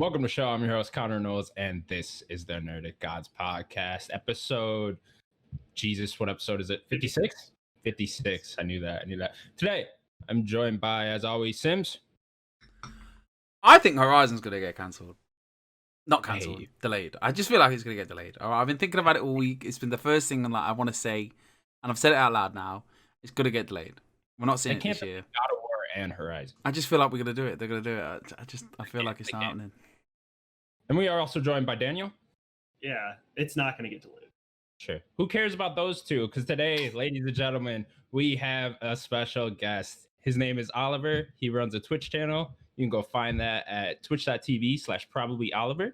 Welcome to the show. I'm your host, Connor Knowles, and this is the Nerdic Gods podcast episode. Jesus, what episode is it? 56? 56. I knew that. Today, I'm joined by, as always, Sims. I think Horizon's going to get cancelled. Not cancelled, Hey. delayed. I just feel like it's going to get delayed. All right, I've been thinking about it all week. It's been the first thing I want to say, and I've said it out loud now. It's going to get delayed. We're not seeing it this year. God of War and Horizon. I just feel like we're going to do it. They're going to do it. I feel like it's not happening. And we are also joined by Daniel. Yeah, it's not going to get delayed. Sure. Who cares about those two? Because today, ladies and gentlemen, we have a special guest. His name is Oliver. He runs a Twitch channel. You can go find that at twitch.tv/ProbablyOliver.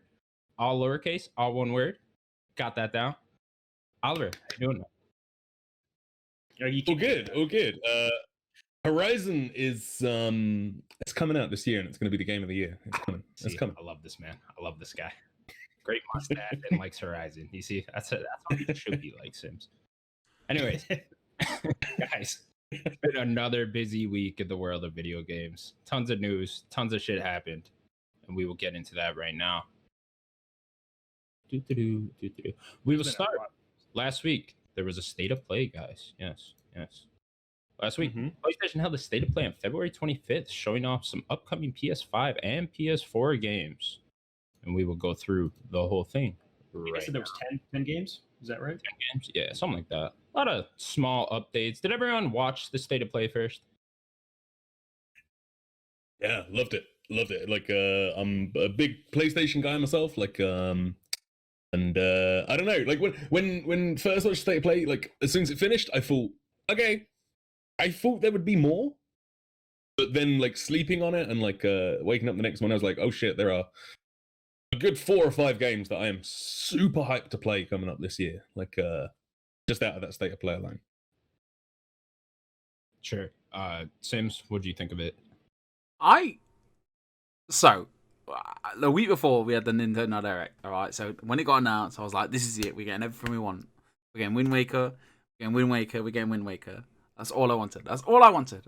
All lowercase, all one word. Got that down? Oliver, how you doing? All good. Horizon is it's coming out this year, and it's going to be the game of the year. It's coming. I love this man. I love this guy. Great mustache and likes Horizon. You see, that's what he should be like, Sims. Anyways, guys, it's been another busy week in the world of video games. Tons of news, tons of shit happened, and we will get into that right now. We will start. Last week, there was a state of play, guys. Yes. Last week, PlayStation held a state of play on February 25th, showing off some upcoming PS5 and PS4 games. And we will go through the whole thing. I said there was 10 games. Is that right? 10 games? Yeah, something like that. A lot of small updates. Did everyone watch the state of play first? Yeah, loved it. Like, I'm a big PlayStation guy myself. Like, and I don't know. Like when first watched state of play, like as soon as it finished, I thought, okay. I thought there would be more, but then like sleeping on it and like waking up the next morning, I was like, oh shit, there are a good 4 or 5 games that I am super hyped to play coming up this year. Like just out of that state of play alone. Sure. Sims, what do you think of it? So the week before we had the Nintendo Direct. All right, so when it got announced, I was like, this is it. We're getting everything we want. We're getting Wind Waker. We're getting Wind Waker. That's all I wanted.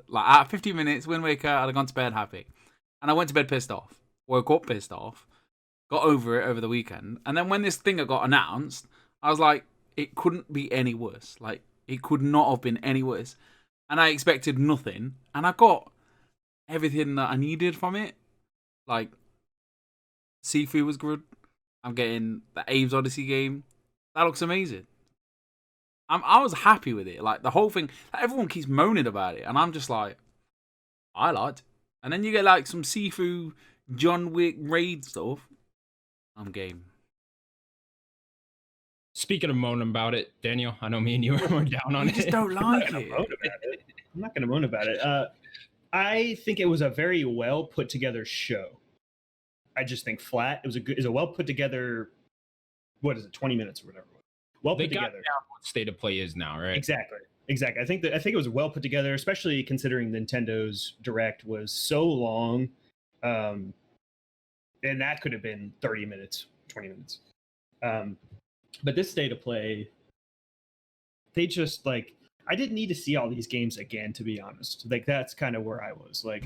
Like, at 50 minutes, Wind Waker, I'd have gone to bed happy. And I went to bed pissed off. Woke up pissed off. Got over it over the weekend. And then when this thing got announced, I was like, it couldn't be any worse. Like, it could not have been any worse. And I expected nothing. And I got everything that I needed from it. Like, Sifu was good. I'm getting the Abe's Odyssey game. That looks amazing. I was happy with it. Like, the whole thing, everyone keeps moaning about it. And I'm just like, I liked it. And then you get like some Sifu, John Wick raid stuff. I'm game. Speaking of moaning about it, Daniel, I know me and you are more down on it. I just don't like it. I'm not going to moan about it. I think it was a very well put together show. I just think flat. It was a well put together. What is it? 20 minutes or whatever. Well put together. Got down what state of play is now, right? Exactly. I think it was well put together, especially considering Nintendo's Direct was so long, and that could have been 30 minutes, 20 minutes. But this state of play, they just like, I didn't need to see all these games again, to be honest. Like, that's kind of where I was. Like,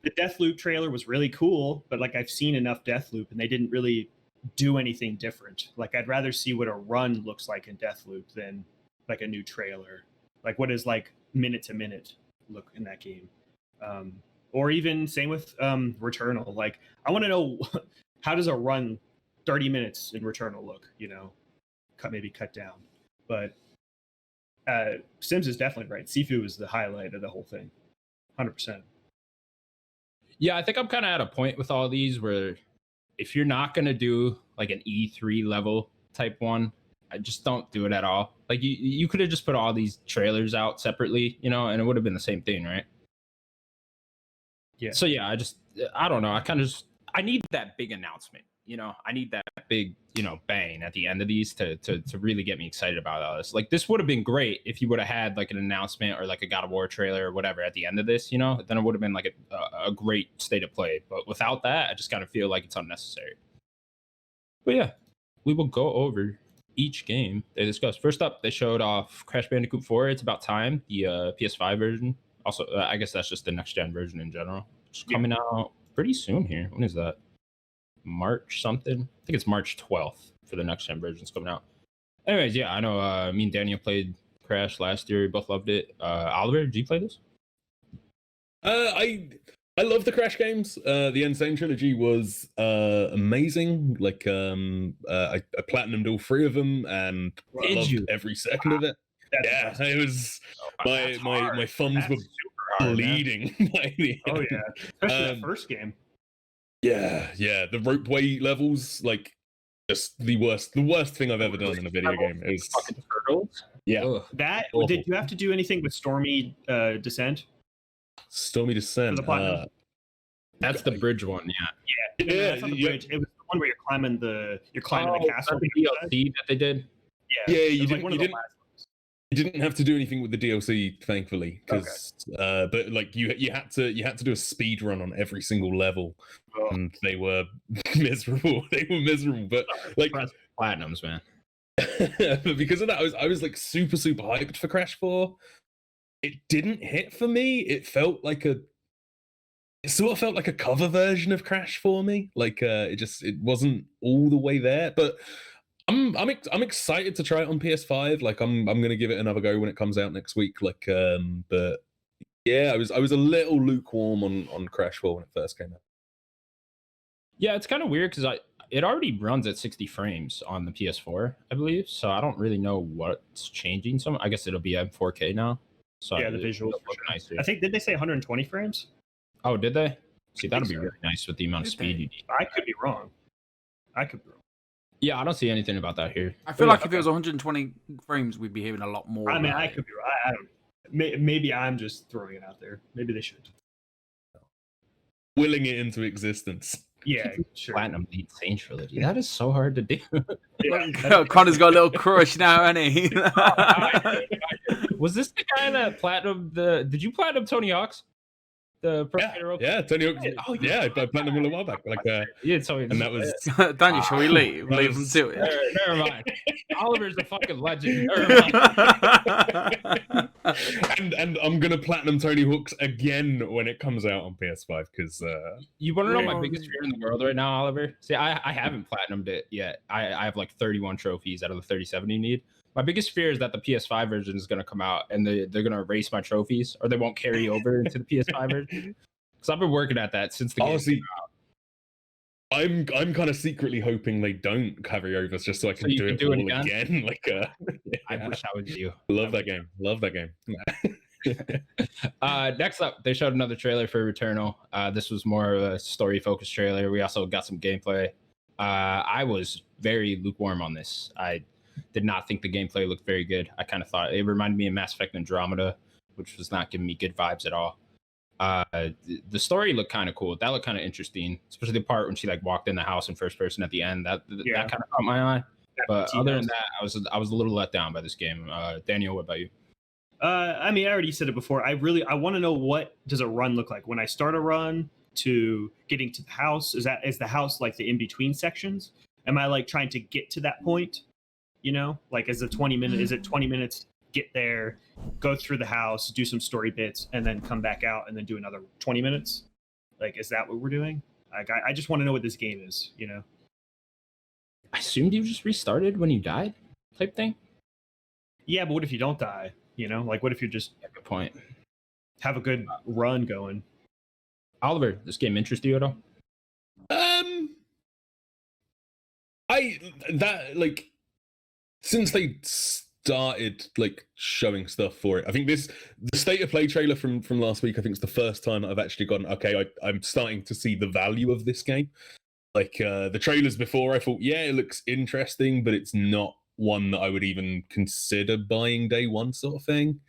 the Deathloop trailer was really cool, but like, I've seen enough Deathloop, and they didn't really do anything different. Like, I'd rather see what a run looks like in Deathloop than like a new trailer. Like, what is like minute to minute look in that game, or even same with Returnal. Like, I want to know how does a run 30 minutes in Returnal look, you know, maybe cut down. But Sims is definitely right. Sifu is the highlight of the whole thing, 100%. Yeah, I think I'm kind of at a point with all these where if you're not going to do like an E3 level type one, I just don't do it at all. Like, you could have just put all these trailers out separately, you know, and it would have been the same thing, right? Yeah. So yeah, I don't know. I need that big announcement, you know. I need that big, you know, bang at the end of these to really get me excited about all this. Like, this would have been great if you would have had like an announcement or like a God of War trailer or whatever at the end of this, you know. Then it would have been like a great state of play. But without that, I just kind of feel like it's unnecessary. But yeah, we will go over each game they discussed. First up, they showed off Crash Bandicoot 4. It's About Time, the PS5 version. Also, I guess that's just the next gen version in general. It's coming out pretty soon here. When is that? March something. I think it's March 12th for the next gen versions coming out. Anyways, yeah, I know me and Daniel played Crash last year. We both loved it. Oliver, did you play this? I love the Crash games. The Insane trilogy was amazing. Like I platinumed all 3 of them and Did loved you? every second of it. That's Yeah, impressive. it was That's hard. my thumbs That's were super hard, man. bleeding by the Oh end. yeah, especially that Um, first game. Yeah, the ropeway levels, like just the worst thing I've ever done in a video game. It was Fucking turtles. yeah, Ugh. That awful. did you have to do anything with Stormy Descent? Stormy Descent. For the platinum? That's the bridge one, yeah. No, that's not the bridge. It was the one where you're climbing the castle. That's the DLC that they did. Yeah, Yeah, it you was didn't- one of you the last ones. You didn't have to do anything with the DLC, thankfully, because but like you had to do a speed run on every single level, Oh. and they were miserable. They were miserable, but like Platinums, man. but because of that, I was like super hyped for Crash 4. It didn't hit for me. It sort of felt like a cover version of Crash for me. Like it wasn't all the way there, but. I'm excited to try it on PS5. Like I'm gonna give it another go when it comes out next week. Like but yeah, I was a little lukewarm on Crash 4 when it first came out. Yeah, it's kind of weird because it already runs at 60 frames on the PS4, I believe. So I don't really know what's changing. So I guess it'll be at 4K now. So Yeah, the visuals it'll for look sure. nicer. I think did they say 120 frames? Oh, did they? See, that'll be so. really nice with the amount of Did speed they? you need. I could be wrong. Yeah, I don't see anything about that here. I feel But like yeah, if it was 120 frames, we'd be hearing a lot more. I mean, about I it. could be wrong. I don't. Maybe I'm just throwing it out there. Maybe they should. Willing it into existence. Yeah, sure. Platinum the Insane trilogy. That is so hard to do. Yeah, Connor's got a little crush now, hasn't he? Was this the guy that platinum Did you platinum Tony Hawk's? The Pro Skater Road? Yeah, Tony Hawk. Oh, you- Yeah, I platinumed him a while back. Like Yeah, Tony. and that was Daniel, shall we leave? that Leave him was- to it. Never mind. Oliver's a fucking legend. Never mind. and I'm gonna platinum Tony Hawk's again when it comes out on PS5 because You want to know my Yeah. biggest fear in the world right now, Oliver? See, I haven't platinumed it yet. I have like 31 trophies out of the 37 you need. My biggest fear is that the PS5 version is going to come out and they're going to erase my trophies or they won't carry over into the PS5 version. Because I've been working at that since the game honestly, came out. I'm kind of secretly hoping they don't carry over just so I can you do can it do it all again? again. Like I yeah. wish I was you. Love that game. Love that game. Next up, they showed another trailer for Returnal. This was more of a story-focused trailer. We also got some gameplay. I was very lukewarm on this. I did not think the gameplay looked very good. I kind of thought it reminded me of Mass Effect Andromeda, which was not giving me good vibes at all. The story looked kind of cool. That looked kind of interesting, especially the part when she like walked in the house in first person at the end. That kind of caught my eye. But other than that, I was a little let down by this game. Daniel, what about you? I mean, I already said it before. I want to know, what does a run look like when I start a run to getting to the house? Is the house like the in between sections? Am I like trying to get to that point? You know, like is it 20 minutes? Get there, go through the house, do some story bits, and then come back out and then do another 20 minutes. Like, is that what we're doing? Like, I just want to know what this game is. You know. I assumed you just restarted when you died, type thing. Yeah, but what if you don't die? You know, like what if you just Yeah, good point. have a good run going? Oliver, this game interests you at all? Since they started like showing stuff for it, I think the state of play trailer from last week, I think it's the first time that I've actually gone, okay, I'm starting to see the value of this game. Like the trailers before, I thought, yeah, it looks interesting, but it's not one that I would even consider buying day one sort of thing.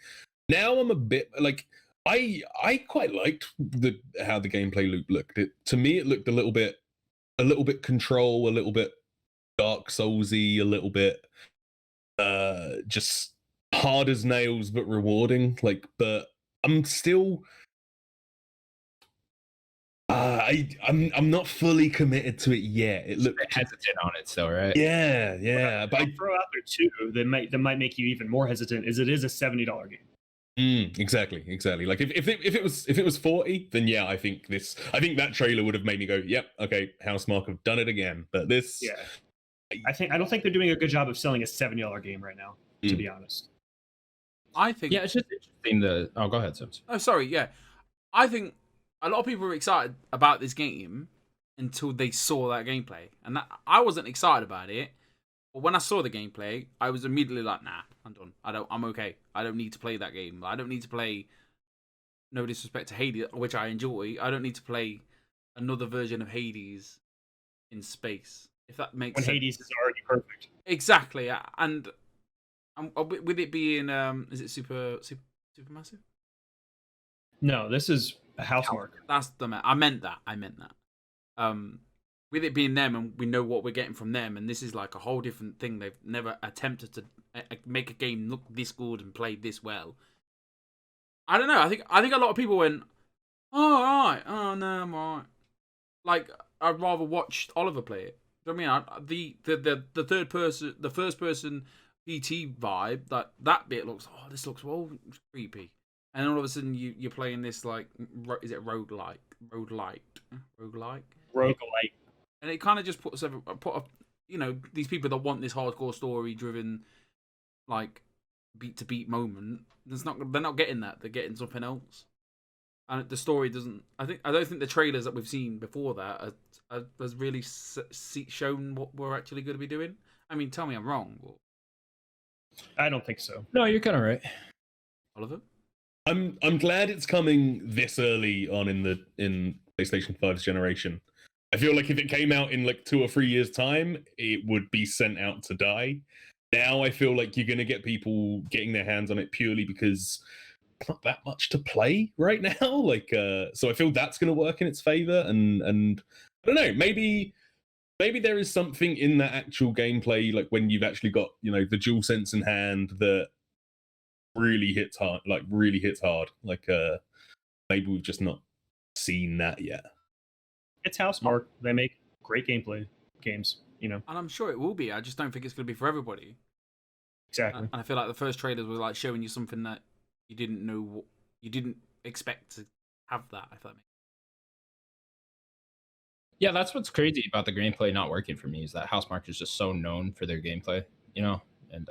Now I'm a bit like, I quite liked how the gameplay loop looked. To me, it looked a little bit Control, a little bit Dark Soulsy, a little bit just hard as nails but rewarding. Like, but I'm still I'm not fully committed to it yet. It looked hesitant on it still, right? yeah. But I'll throw out there too that might make you even more hesitant. Is it is a $70 game? Exactly. Like if it was 40, then yeah, I think that trailer would have made me go, yep, okay, Housemarque have done it again. But this, Yeah, I don't think they're doing a good job of selling a $70 game right now. To Mm. be honest, I think. Yeah, it's just interesting. Oh, go ahead, Sims. Oh, sorry. Yeah, I think a lot of people were excited about this game until they saw that gameplay, and I wasn't excited about it. But when I saw the gameplay, I was immediately like, "Nah, I'm done. I'm okay. I don't need to play that game. I don't need to play. No disrespect to Hades, which I enjoy. I don't need to play another version of Hades in space. If that makes when sense. Hades is already perfect. Exactly, and with it being, is it supermassive? No, this is a Housemarque. That's I meant that. With it being them, and we know what we're getting from them, and this is like a whole different thing. They've never attempted to make a game look this good and play this well. I don't know. I think a lot of people went, "Oh, all right. Oh no, I'm all right." Like, I'd rather watch Oliver play it. Do you know what I mean? The third person, the first person PT vibe, that bit looks. Oh, this looks well creepy. And all of a sudden, you're playing this like, is it roguelike? Roguelike. And it kind of just puts these people that want this hardcore story driven, like, beat to beat moment. They're not getting that. They're getting something else. And the story doesn't. I don't think the trailers that we've seen before that has really shown what we're actually going to be doing. I mean, tell me I'm wrong. But... I don't think so. No, you're kind of right. Oliver? I'm glad it's coming this early on in PlayStation 5's generation. I feel like if it came out in like 2 or 3 years' time, it would be sent out to die. Now I feel like you're going to get people getting their hands on it purely because it's not that much to play right now. Like, so I feel that's going to work in its favor. And I don't know, maybe there is something in that actual gameplay, like when you've actually got, the DualSense in hand, that really hits hard. Like, maybe we've just not seen that yet. It's Housemarque. They make great gameplay games, And I'm sure it will be. I just don't think it's going to be for everybody. Exactly. And I feel like the first trailers were like showing you something that you didn't know, you didn't expect to have that. I thought. Yeah, that's what's crazy about the gameplay not working for me is that Housemarque is just so known for their gameplay, and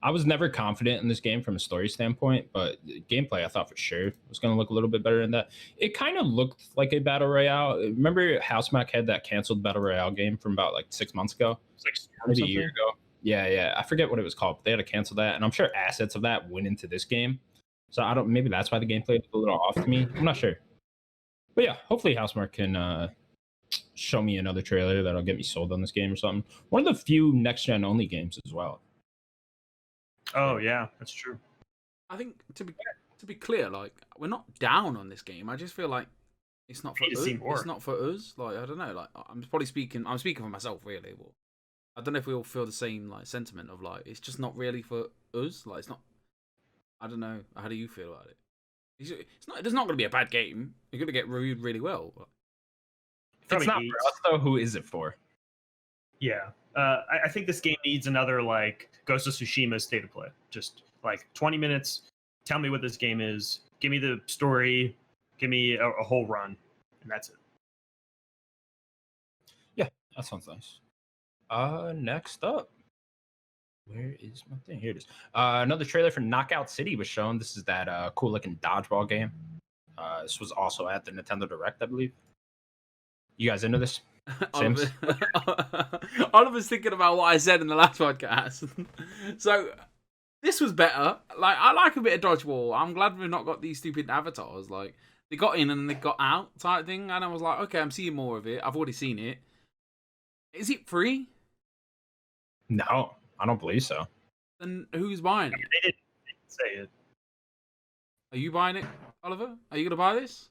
I was never confident in this game from a story standpoint, but gameplay I thought for sure was going to look a little bit better than that. It kind of looked like a battle royale. Remember Housemarque had that canceled battle royale game from about like 6 months ago? It's like maybe a year ago. Yeah. I forget what it was called, but they had to cancel that, and I'm sure assets of that went into this game. So maybe that's why the gameplay looked a little off to me. I'm not sure. But yeah, hopefully Housemarque can show me another trailer that'll get me sold on this game or something. One of the few next-gen only games as well. Oh yeah, that's true. I think to be clear, like, we're not down on this game. I just feel like it's not for us. It's not for us. Like, I don't know. Like, I'm speaking for myself really. But I don't know if we all feel the same like sentiment of like it's just not really for us. Like, it's not. I don't know. How do you feel about it? It's not. It's not going to be a bad game. You're going to get reviewed really well. But... If it's not for us though, who is it for? Yeah. I think this game needs another like Ghost of Tsushima state of play. Just like 20 minutes. Tell me what this game is. Give me the story. Give me a whole run, and that's it. Yeah, that sounds nice. Next up, where is my thing? Here it is. Another trailer for Knockout City was shown. This is that cool looking dodgeball game. This was also at the Nintendo Direct, I believe. You guys into this? Oliver's thinking about what I said in the last podcast. So this was better. Like, I like a bit of dodgeball. I'm glad we've not got these stupid avatars. Like, they got in and they got out type thing. And I was like, okay, I'm seeing more of it. I've already seen it. Is it free? No, I don't believe so. Then who's buying it? They didn't say it. Are you buying it, Oliver? Are you going to buy this?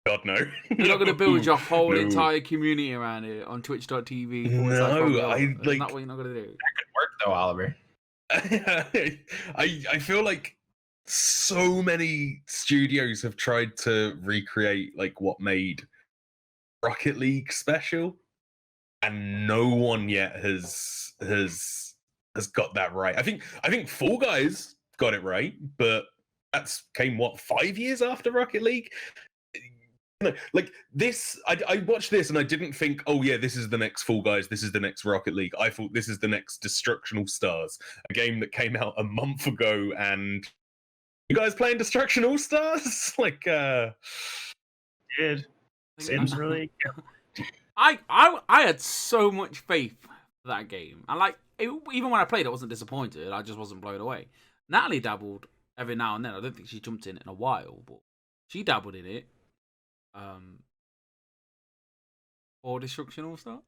God, no. You're not going to build your whole entire community around it on twitch.tv. No, Isn't that what you're not going to do? That could work though, Oliver. I feel like so many studios have tried to recreate like what made Rocket League special, and no one yet has got that right. I think Fall Guys got it right, but that's came what 5 years after Rocket League. Like this, I watched this and I didn't think, oh yeah, this is the next Fall Guys, this is the next Rocket League. I thought this is the next Destructional Stars, a game that came out a month ago. And you guys playing Destruction All Stars? Like, Did Sims really? I had so much faith for that game. I like even when I played, I wasn't disappointed. I just wasn't blown away. Natalie dabbled every now and then. I don't think she jumped in a while, but she dabbled in it. Or Destruction All Stars.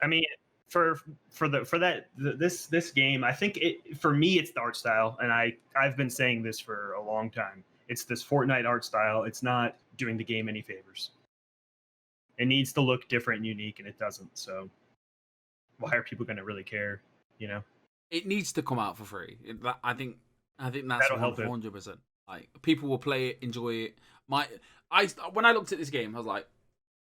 I mean, this game, I think for me it's the art style, and I've been saying this for a long time. It's this Fortnite art style. It's not doing the game any favors. It needs to look different and unique, and it doesn't. So why are people going to really care? You know, it needs to come out for free. I think that's that'll help 100%. Like people will play it, enjoy it. When I looked at this game, I was like,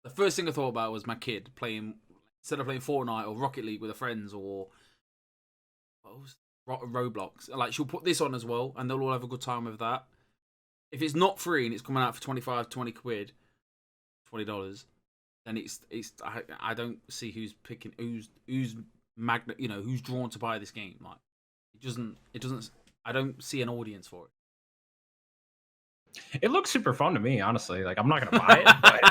the first thing I thought about was my kid playing, instead of playing Fortnite or Rocket League with her friends or Roblox. Like, she'll put this on as well, and they'll all have a good time with that. If it's not free and it's coming out for 25, 20 quid, $20, then I don't see who's picking who's who's drawn to buy this game. Like, it doesn't. I don't see an audience for it. It looks super fun to me, honestly. Like, I'm not gonna buy it, but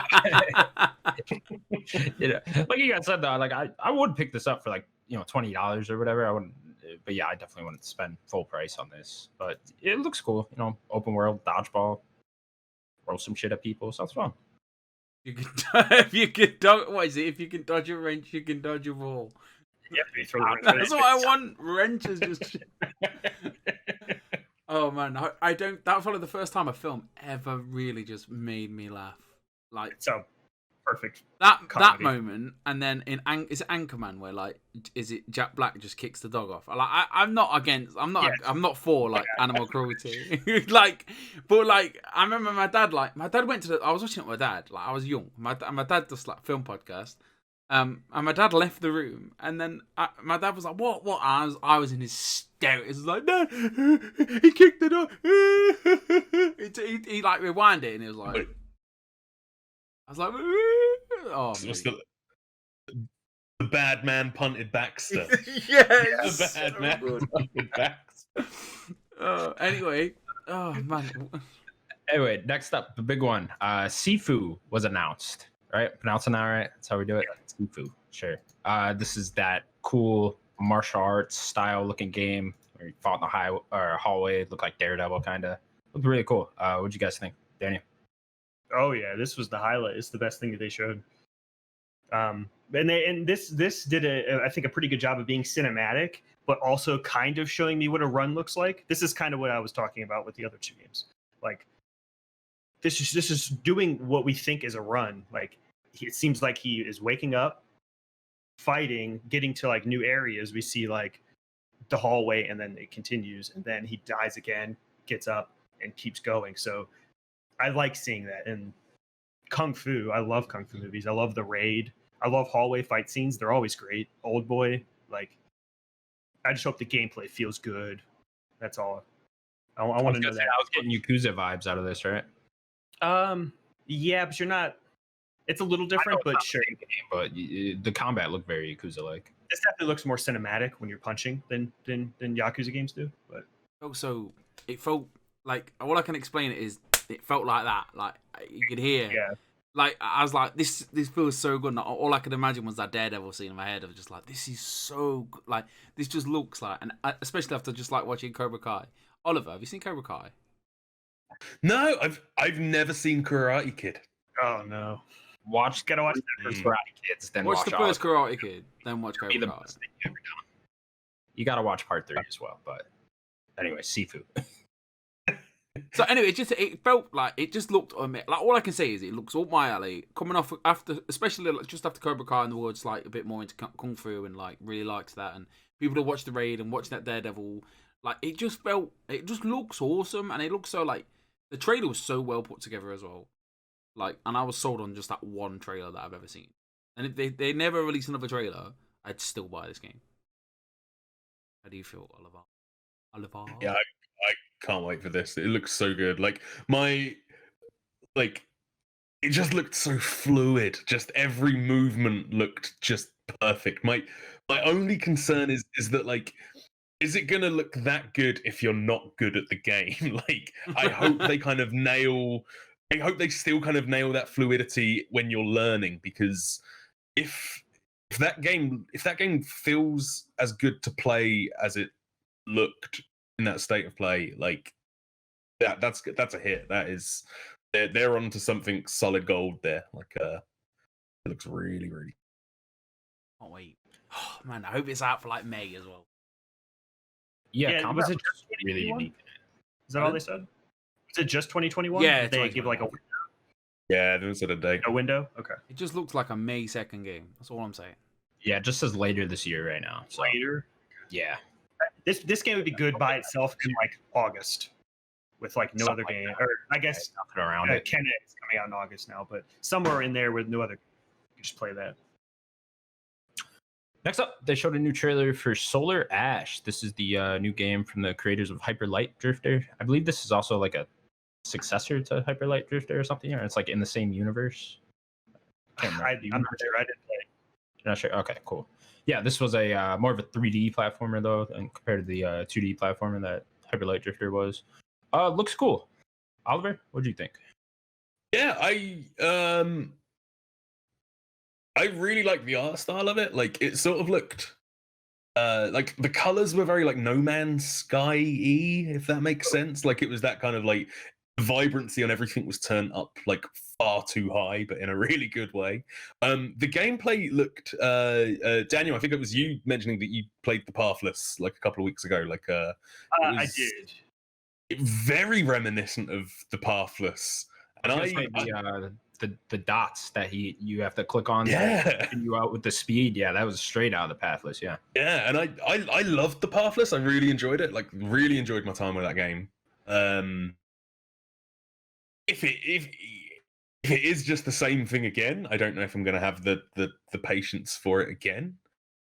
like you guys said though, like I would pick this up for like $20 or whatever. I wouldn't, but yeah, I definitely wouldn't spend full price on this. But it looks cool, open world, dodgeball, throw some shit at people. Sounds fun. If you can dodge a wrench, you can dodge a ball. Yeah, that's what I want. Wrenches just. Oh man, I don't. That was probably the first time a film ever really just made me laugh. Like, it's so perfect. That comedy. moment, and then is it Anchorman where is it Jack Black just kicks the dog off? Like, I'm not not for like animal cruelty. But I remember my dad went to I was watching it with my dad. Like, I was young. My dad does like film podcast. And my dad left the room, and then my dad was like, "What?" I was in hysterics. It was like, "No, he kicked the dog." He like rewind it, and he was like, "I was like, oh, the bad man punted Baxter." Yes, the bad man punted Baxter. Anyway, oh man. Anyway, next up, the big one. Sifu was announced. Right, pronouncing that right? That's how we do it. Sifu, sure. This is that cool martial arts style looking game where you fought in the hallway. Looked like Daredevil, kind of. Looked really cool. What'd you guys think, Daniel? Oh yeah, this was the highlight. It's the best thing that they showed. And this did I think a pretty good job of being cinematic, but also kind of showing me what a run looks like. This is kind of what I was talking about with the other two games. Like, this is doing what we think is a run. Like, it seems like he is waking up, fighting, getting to like new areas. We see like the hallway, and then it continues, and then he dies again, gets up, and keeps going. So I like seeing that. And Kung Fu, I love Kung Fu movies. I love The Raid. I love hallway fight scenes. They're always great. Old Boy, like, I just hope the gameplay feels good. That's all. I want to know that. I was getting Yakuza vibes out of this, right? Yeah, but you're not. It's a little different, but sure. But the combat looked very Yakuza-like. This definitely looks more cinematic when you're punching than Yakuza games do. But also, it felt like, all I can explain it is it felt like that. Like, you could hear. Yeah. Like, I was like, this feels so good. And all I could imagine was that Daredevil scene in my head of just like, this is so good. Like, this just looks like, and especially after just like watching Cobra Kai. Oliver, have you seen Cobra Kai? No, I've never seen Karate Kid. Oh no. Gotta watch the first Karate Kids, then watch the first Karate Kid, then watch Cobra Kai. You gotta watch part 3 as well. But anyway, Sifu. So anyway, it felt like, it just looked like, all I can say is it looks up my alley. Coming off after, especially just after Cobra Kai, and the world's like a bit more into kung fu and like really likes that, and people that watch The Raid and watch that Daredevil, like, it just looks awesome, and it looks so like, the trailer was so well put together as well. Like, and I was sold on just that one trailer that I've ever seen. And if they never release another trailer, I'd still buy this game. How do you feel, Oliver? Yeah, can't wait for this. It looks so good. Like it just looked so fluid. Just every movement looked just perfect. My only concern is that like, is it gonna look that good if you're not good at the game? Like, I hope they kind of nail. I hope they still kind of nail that fluidity when you're learning, because if that game feels as good to play as it looked in that state of play, like that's a hit. That is, they're onto something solid gold there. Like it looks really, really. Can't wait. Oh, man, I hope it's out for like May as well. Yeah, was combat it looks just really 2021? unique. Is that all they said? Was it just 2021? Yeah, Did they give like a Yeah, there was a date. window? Okay. It just looks like a May 2nd game. That's all I'm saying. Yeah, it just says later this year right now. So Later. yeah, This game would be good by itself in like August, with like no Something other like game. that. Or I guess nothing around it. Kenna is coming out in August now, but somewhere in there with no other, you just play that. Next up, they showed a new trailer for Solar Ash. This is the new game from the creators of Hyper Light Drifter. I believe this is also like a successor to Hyper Light Drifter or something, or it's like in the same universe. I'm not sure. I didn't play. You're not sure? Okay, cool. Yeah, this was a more of a 3D platformer though, and compared to the 2D platformer that Hyper Light Drifter was. Looks cool. Oliver, what do you think? Yeah, I really like the art style of it. Like, it sort of looked like the colors were very like No Man's Sky-y, if that makes sense. Like, it was that kind of like vibrancy on everything was turned up like far too high, but in a really good way. The gameplay looked Daniel, I think it was you mentioning that you played the Pathless like a couple of weeks ago. Like I did. very reminiscent of the Pathless. And the dots that you have to click on, yeah, to you out with the speed. Yeah, that was straight out of the Pathless. Yeah, yeah, and I loved the Pathless. I really enjoyed it. Like, really enjoyed my time with that game. If it is just the same thing again, I don't know if I'm gonna have the patience for it again.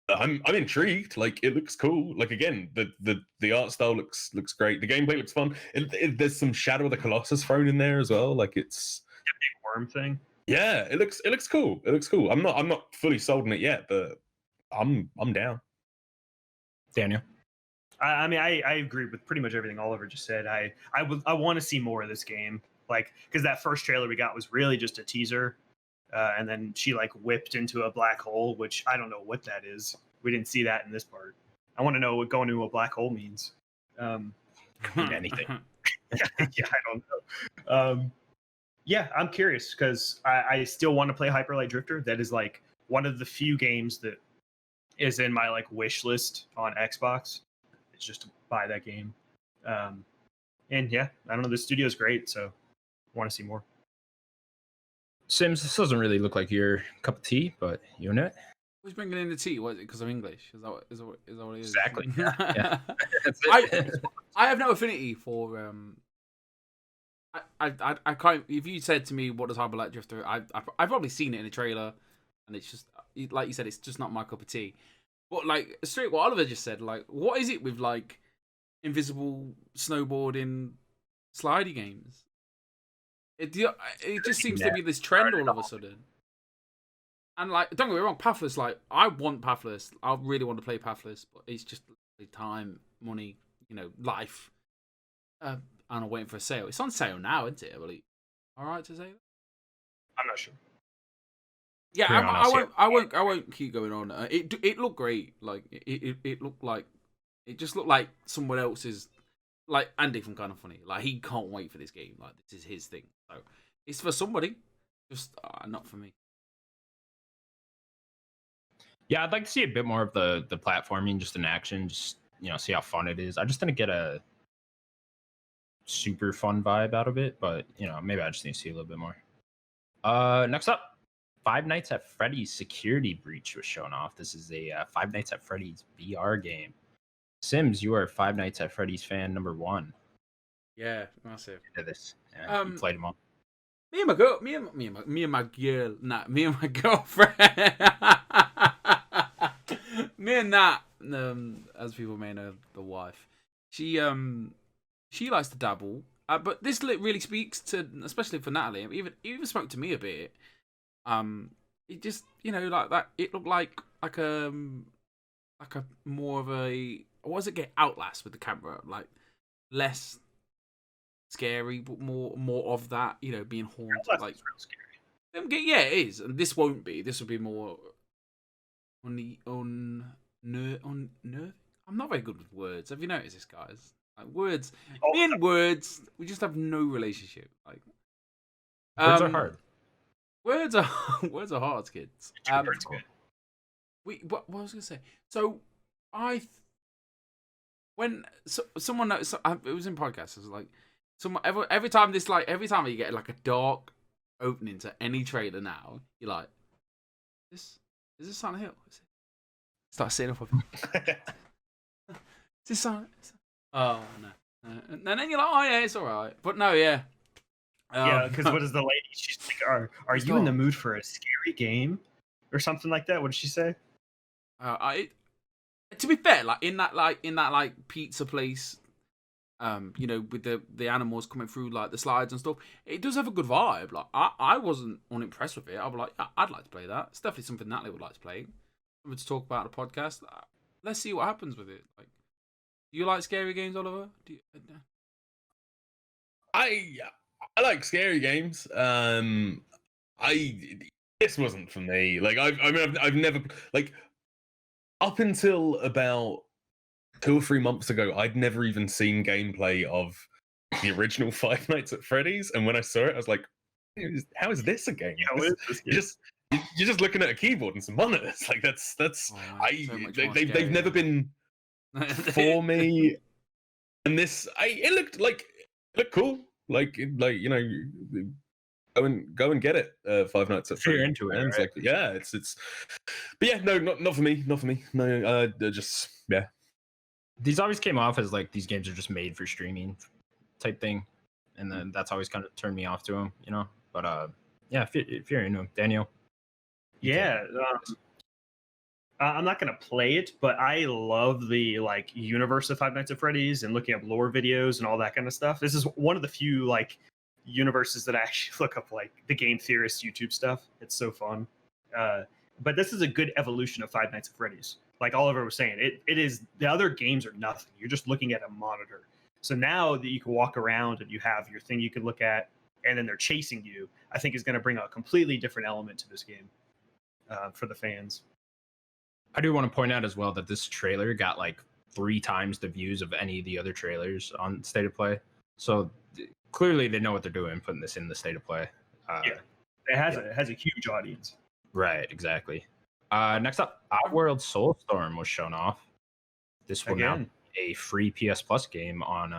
I'm intrigued. Like, it looks cool. Like, again, the art style looks great. The gameplay looks fun. There's some Shadow of the Colossus thrown in there as well. Like, it's Big worm thing. yeah, it looks cool. It looks cool. I'm not fully sold on it yet, but I'm down. Daniel. I mean, I agree with pretty much everything Oliver just said. I want to see more of this game, like, because that first trailer we got was really just a teaser, and then she like whipped into a black hole, which I don't know what that is. We didn't see that in this part. I want to know what going into a black hole means. Anything. Yeah, I don't know. Yeah, I'm curious because I still want to play Hyper Light Drifter. That is like one of the few games that is in my like wish list on Xbox. It's just to buy that game. And yeah, I don't know. The studio's great, so I want to see more. Sims, this doesn't really look like your cup of tea, but you know it. Who's bringing in the tea? What, because I'm English? Is that what it is? Exactly. Yeah. That's I have no affinity for I can't. If you said to me what does Hyper Light Drifter, I've probably seen it in a trailer, and it's just like you said, it's just not my cup of tea. But like straight what Oliver just said, like what is it with like invisible snowboarding slidey games? It just seems to be this trend all of a sudden. And like, don't get me wrong, Pathless. Like, I want Pathless. I really want to play Pathless, but it's just time, money, life. And I'm waiting for a sale. It's on sale now, isn't it? I believe. All right to say that. I'm not sure. Yeah, Pretty honest, I won't keep going on. It looked great. Like it looked like it just looked like someone else's. Like Andy from Kind of Funny. Like he can't wait for this game. Like this is his thing. So it's for somebody, just not for me. Yeah, I'd like to see a bit more of the platforming just in action, just see how fun it is. I just didn't get a super fun vibe out of it, but maybe I just need to see a little bit more. Next up, Five Nights at Freddy's Security Breach was shown off. This is a Five Nights at Freddy's VR game. Sims, you are a Five Nights at Freddy's fan number 1. Yeah, massive. This, yeah, you played them all. Me and my girl, me and my girlfriend. Me and that, as people may know, the wife. She she likes to dabble. But this really speaks to, especially for Natalie. Even spoke to me a bit. It just, like that. It looked like a more of a, what does it get, Outlast with the camera, like less scary, but more of that, being haunted. Outlast Like, is real scary. yeah, it is, and this won't be. This will be more on nerve. I'm not very good with words. Have you noticed this, guys? Like words, me and words, we just have no relationship. Like Words are hard. Words are words are hard, kids. Words good. What was I gonna say? So someone it was in podcasts. It was like every time you get like a dark opening to any trailer now, you're like, is this Silent Hill? Start sitting up. Is this Silent? Oh no. And then you're like, oh yeah, it's all right. But no, yeah. Yeah, because what is the lady? She's like, "Are you in the mood for a scary game, or something like that?" What did she say? To be fair, like in that pizza place, with the animals coming through like the slides and stuff, it does have a good vibe. Like I wasn't unimpressed with it. I'd be like, yeah, I'd like to play that. It's definitely something Natalie would like to play. Something to talk about on the podcast. Let's see what happens with it. Like, do you like scary games, Oliver? I like scary games. This wasn't for me. Like I've never, like, up until about 2 or 3 months ago, I'd never even seen gameplay of the original Five Nights at Freddy's, and when I saw it, I was like, "How is this a game? You're just looking at a keyboard and some monitors. Like that's they've never been for me." And this, it looked cool. Like go and get it. Five Nights at Freddy's. If you're into it, right? Like, yeah, it's. But yeah, no, not for me. Not for me. No, just yeah. These always came off as like these games are just made for streaming type thing, and then that's always kind of turned me off to them, But yeah, if you're into them, Daniel. Yeah, I'm not gonna play it, but I love the universe of Five Nights at Freddy's and looking up lore videos and all that kind of stuff. This is one of the few universes that I actually look up, like the Game Theorist YouTube stuff. It's so fun. But this is a good evolution of Five Nights at Freddy's. Like Oliver was saying, it is, the other games are nothing. You're just looking at a monitor. So now that you can walk around and you have your thing you can look at, and then they're chasing you, I think is going to bring a completely different element to this game for the fans. I do want to point out as well that this trailer got like 3 times the views of any of the other trailers on State of Play. So clearly they know what they're doing, putting this in the State of Play. Yeah, it has a huge audience. Right, exactly. Next up, Oddworld Soulstorm was shown off. This will now be a free PS Plus game on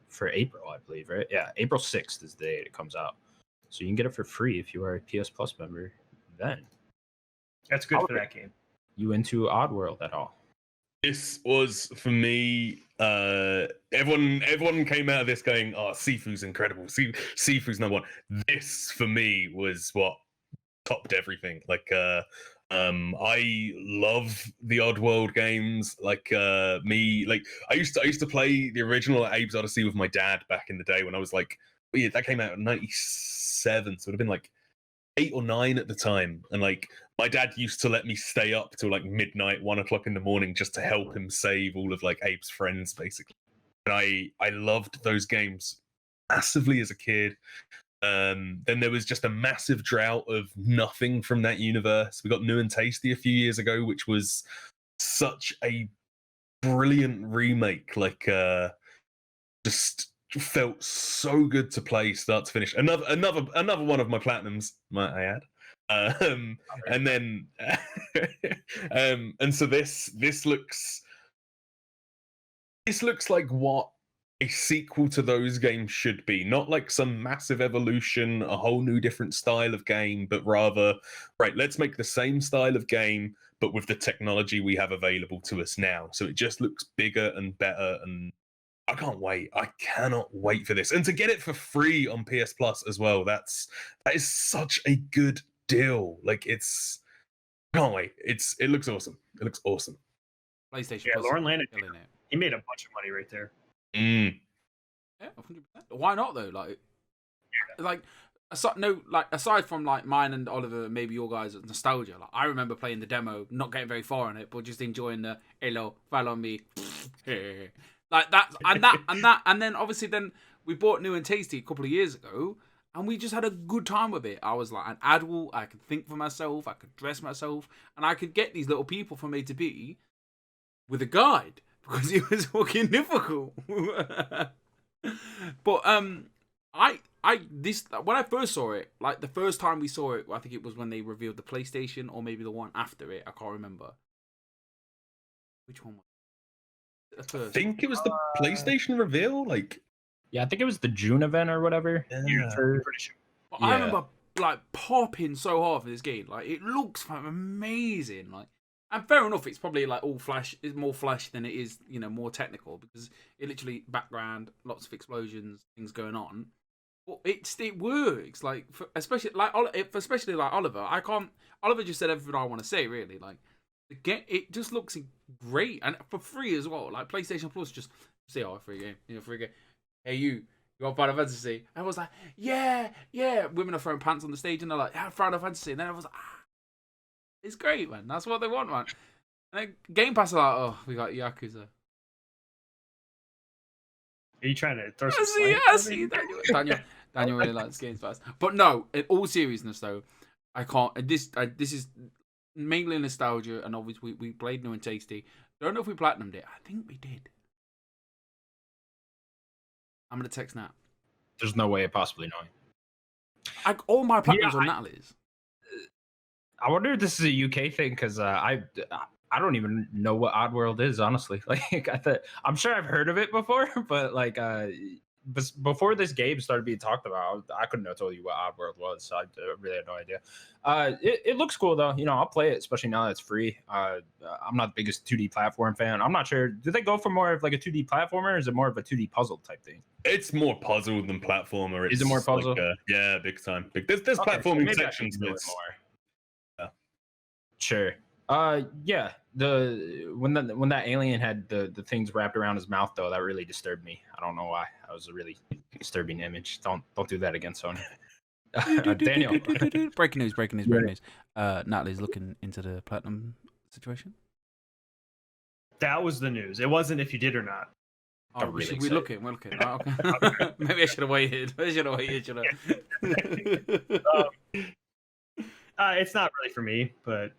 for April, I believe, right? Yeah, April 6th is the date it comes out. So you can get it for free if you are a PS Plus member then. That's good for that game. You into Oddworld at all? This was, for me, everyone came out of this going, "Oh, Sifu's incredible. Sifu's number one." This, for me, was what topped everything. Like, I love the Oddworld games. Like, I used to play the original Abe's Odyssey with my dad back in the day when I was like, yeah, that came out in '97, so it would have been like 8 or 9 at the time, and like my dad used to let me stay up till like midnight, 1 o'clock in the morning, just to help him save all of like Abe's friends, basically. And I loved those games massively as a kid. Then there was just a massive drought of nothing from that universe. We got New and Tasty a few years ago, which was such a brilliant remake. Like, just felt so good to play start to finish. Another one of my platinums, might I add. And then and so this looks like what a sequel to those games should be. Not like some massive evolution, a whole new different style of game, but rather, right, let's make the same style of game but with the technology we have available to us now. So it just looks bigger and better, and I can't wait. I cannot wait for this. And to get it for free on PS Plus as well, that is such a good deal. Like, I can't wait. It looks awesome. It looks awesome. PlayStation. Yeah, Lauren Landon, he made a bunch of money right there. Yeah, 100%. Why not though? Aside from like mine and Oliver, maybe your guys' nostalgia. Like I remember playing the demo, not getting very far in it, but just enjoying the hello, follow me, like that, and then obviously then we bought New and Tasty a couple of years ago, and we just had a good time with it. I was like an adult, I could think for myself, I could dress myself, and I could get these little people from A to B with a guide because it was fucking difficult. But when I first saw it, like the first time we saw it, I think it was when they revealed the PlayStation or maybe the one after it. I can't remember. Which one was it? The I first. think it was the PlayStation reveal. Like, Yeah, I think it was the June event or whatever. I'm pretty sure. But Yeah. I remember like popping so hard for this game. Like it looks amazing. Like, and fair enough, it's probably like all flash. It's more flash than it is, more technical because it literally background, lots of explosions, things going on. But it works. Like especially like Oliver. Oliver just said everything I want to say. Really, like it just looks great and for free as well. Like PlayStation Plus, just say, oh, free game, free game. Hey, you got Final Fantasy? And I was like, yeah. Women are throwing pants on the stage and they're like, yeah, Final Fantasy. And then I was like, it's great, man. That's what they want, man. And then Game Pass are like, oh, we got Yakuza. Are you trying to throw some I slang? see. Daniel really likes Games Pass. But no, in all seriousness though, I can't. This is mainly nostalgia, and obviously we played New and Tasty. Don't know if we platinumed it. I think we did. I'm gonna text Nat. There's no way of possibly knowing. All my platinums on Natalie's. I wonder if this is a UK thing because I don't even know what Oddworld is, honestly. Like I'm sure I've heard of it before, but like before this game started being talked about, I couldn't have told you what Oddworld was. So I really had no idea. It looks cool though. I'll play it, especially now that it's free. I'm not the biggest 2D platform fan. I'm not sure. Do they go for more of like a 2D platformer, or is it more of a 2D puzzle type thing? it's more puzzle than platformer. Is it more puzzle? Like, yeah, big time. There's Okay, platforming maybe I sections. should do But it more. Yeah. Sure. Yeah. When that alien had the things wrapped around his mouth though, that really disturbed me. I don't know why. That was a really disturbing image. Don't do that again, Sony. Daniel. Breaking news. Natalie's looking into the platinum situation. That was the news. It wasn't if you did or not. Oh, I'm really we're looking. Oh, okay. Maybe I should have waited. It's not really for me, but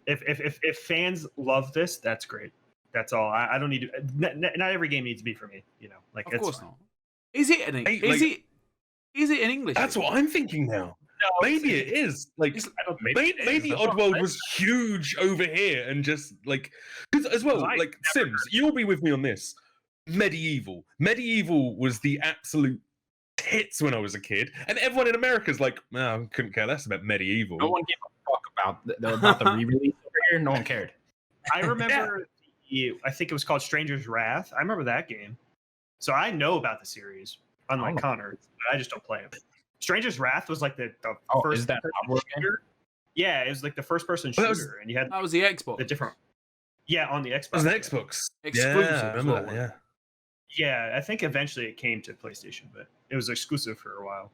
if fans love this, that's great. That's all. I don't need to. Not every game needs to be for me. Like Of course not. Is it an Is it in English? That's what I'm thinking now. No, Maybe it is. Like maybe Oddworld was huge over here and just like as well. Like Sims, you'll be with me on this. Medieval was the absolute hits when I was a kid, and everyone in America's like, I couldn't care less about Medieval. No one gave a fuck about the re-release over here. No one cared. I remember. I think it was called Stranger's Wrath. I remember that game, so I know about the series. Unlike Connor, but I just don't play it. Stranger's Wrath was like the first. Is that shooter. Yeah, it was like the first person shooter, and you had that was the Xbox. the different. Yeah, on the Xbox. It was an Xbox Exclusive. Yeah, I remember that. Yeah. Yeah, I think eventually it came to PlayStation, but it was exclusive for a while.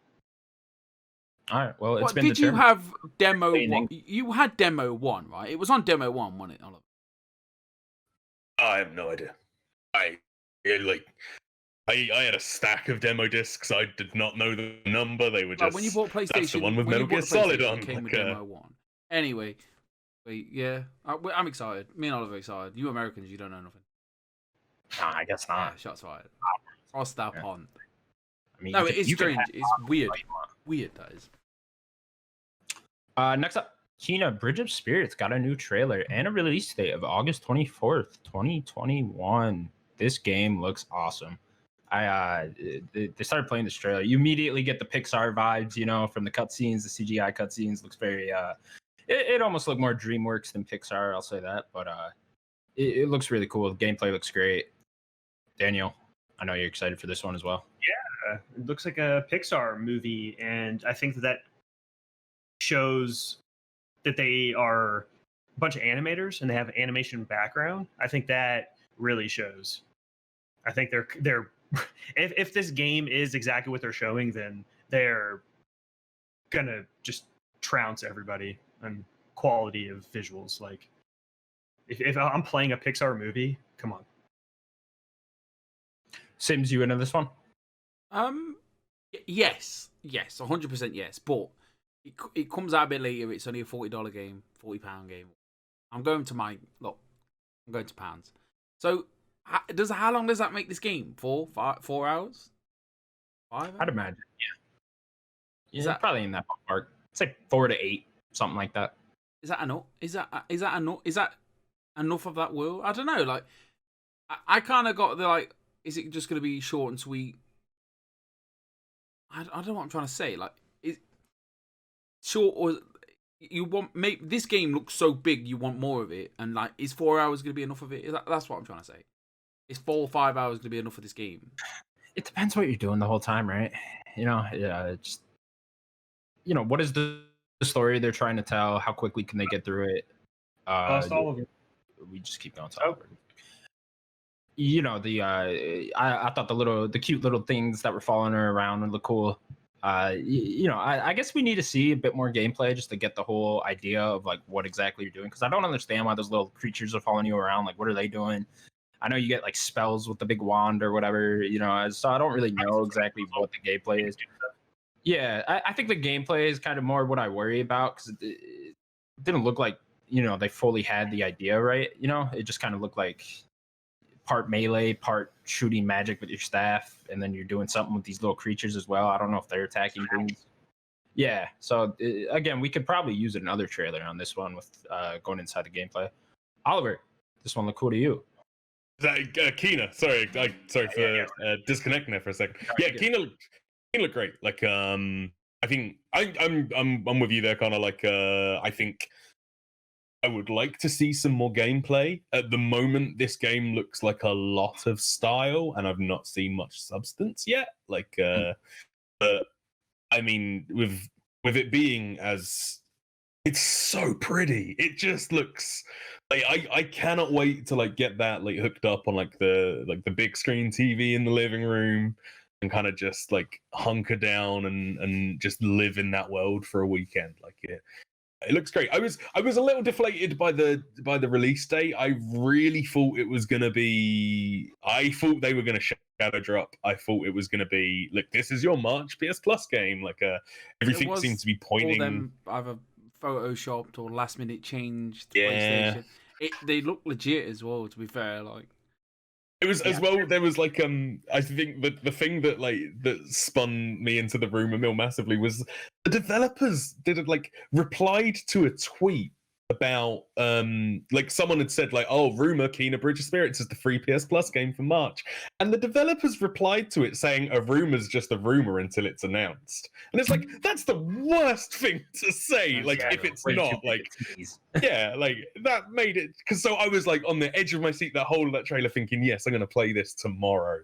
All right. Well, it's been. Did you have demo Training. 1? You had demo 1, right? It was on demo 1, wasn't it, Oliver? I have no idea. I had a stack of demo discs. I did not know the number. They were just Like when you bought PlayStation, that's the one with when you Metal Gear bought Solid PlayStation, on. it came with Like, demo 1. Anyway, yeah, I'm excited. Me and Oliver are excited. You Americans, you don't know nothing. Nah, I guess Yeah, not. shots fired. Cross that pond. I mean, No, you it can- is you can strange. have It's weird. Weird, that is. Next up, Kena Bridge of Spirits got a new trailer and a release date of August 24th, 2021. This game looks awesome. They started playing this trailer. You immediately get the Pixar vibes, from the cutscenes, the CGI cutscenes. Looks very, it almost looked more DreamWorks than Pixar. I'll say that, but it looks really cool. The gameplay looks great. Daniel, I know you're excited for this one as well. It looks like a Pixar movie, and I think that shows that they are a bunch of animators and they have animation background. I think that really shows. I think they're if this game is exactly what they're showing, then they're gonna just trounce everybody on quality of visuals. Like if I'm playing a Pixar movie, come on. Sims, you into this one? Yes, 100% yes. But it comes out a bit later. It's only a $40 game, £40 game. I'm going to pounds. So how long does that make this game? 4 hours? 5 hours? I'd imagine, yeah. Is Yeah, that- probably in that ballpark? It's like 4 to 8, something like that. Is that enough? Is that enough? Is that enough of that world? I don't know. Like, I kind of got the like. Is it just going to be short and sweet? I don't know what I'm trying to say. Like, is short or you want? This game looks so big. You want more of it, and like, is 4 hours going to be enough of it? That's what I'm trying to say. Is 4 or 5 hours going to be enough for this game? It depends what you're doing the whole time, right? Yeah, just what is the story they're trying to tell? How quickly can they get through it? Lost Oliver. We just keep going. I thought the cute little things that were following her around would look cool. I guess we need to see a bit more gameplay just to get the whole idea of like what exactly you're doing, because I don't understand why those little creatures are following you around. Like, what are they doing? I know you get like spells with the big wand or whatever, so I don't really know exactly what the gameplay is. Yeah, I think the gameplay is kind of more what I worry about, because it didn't look like they fully had the idea right. It just kind of looked like part melee, part shooting magic with your staff, and then you're doing something with these little creatures as well. I don't know if they're attacking things. Yeah, so again, we could probably use another trailer on this one with going inside the gameplay. Oliver, this one look cool to you? Kina, sorry for disconnecting there for a second. Yeah, Kina looked great. Like, I think I'm with you there, Connor. Like, I think I would like to see some more gameplay. At the moment, this game looks like a lot of style, and I've not seen much substance yet. Like, but I mean, with it being as it's so pretty, it just looks like I cannot wait to like get that like hooked up on like the big screen TV in the living room and kind of just like hunker down and just live in that world for a weekend. Like it looks great. I was a little deflated by the release date. I really thought it was gonna be. I thought they were gonna shadow drop. I thought it was gonna be like, this is your March PS Plus game. Like everything seems to be pointing. All them either photoshopped or last minute changed. Yeah. PlayStation. They look legit as well. To be fair, like. It was as well. There was like I think the thing that spun me into the rumor mill massively was the developers replied to a tweet about like someone had said like, oh, rumor Kena Bridge of Spirits is the free PS Plus game for March, and the developers replied to it saying a rumor's just a rumor until it's announced. And it's like, that's the worst thing to say. Like, if it's not like, yeah, like that made it, because so I was like on the edge of my seat that whole that trailer thinking, yes, I'm gonna play this tomorrow,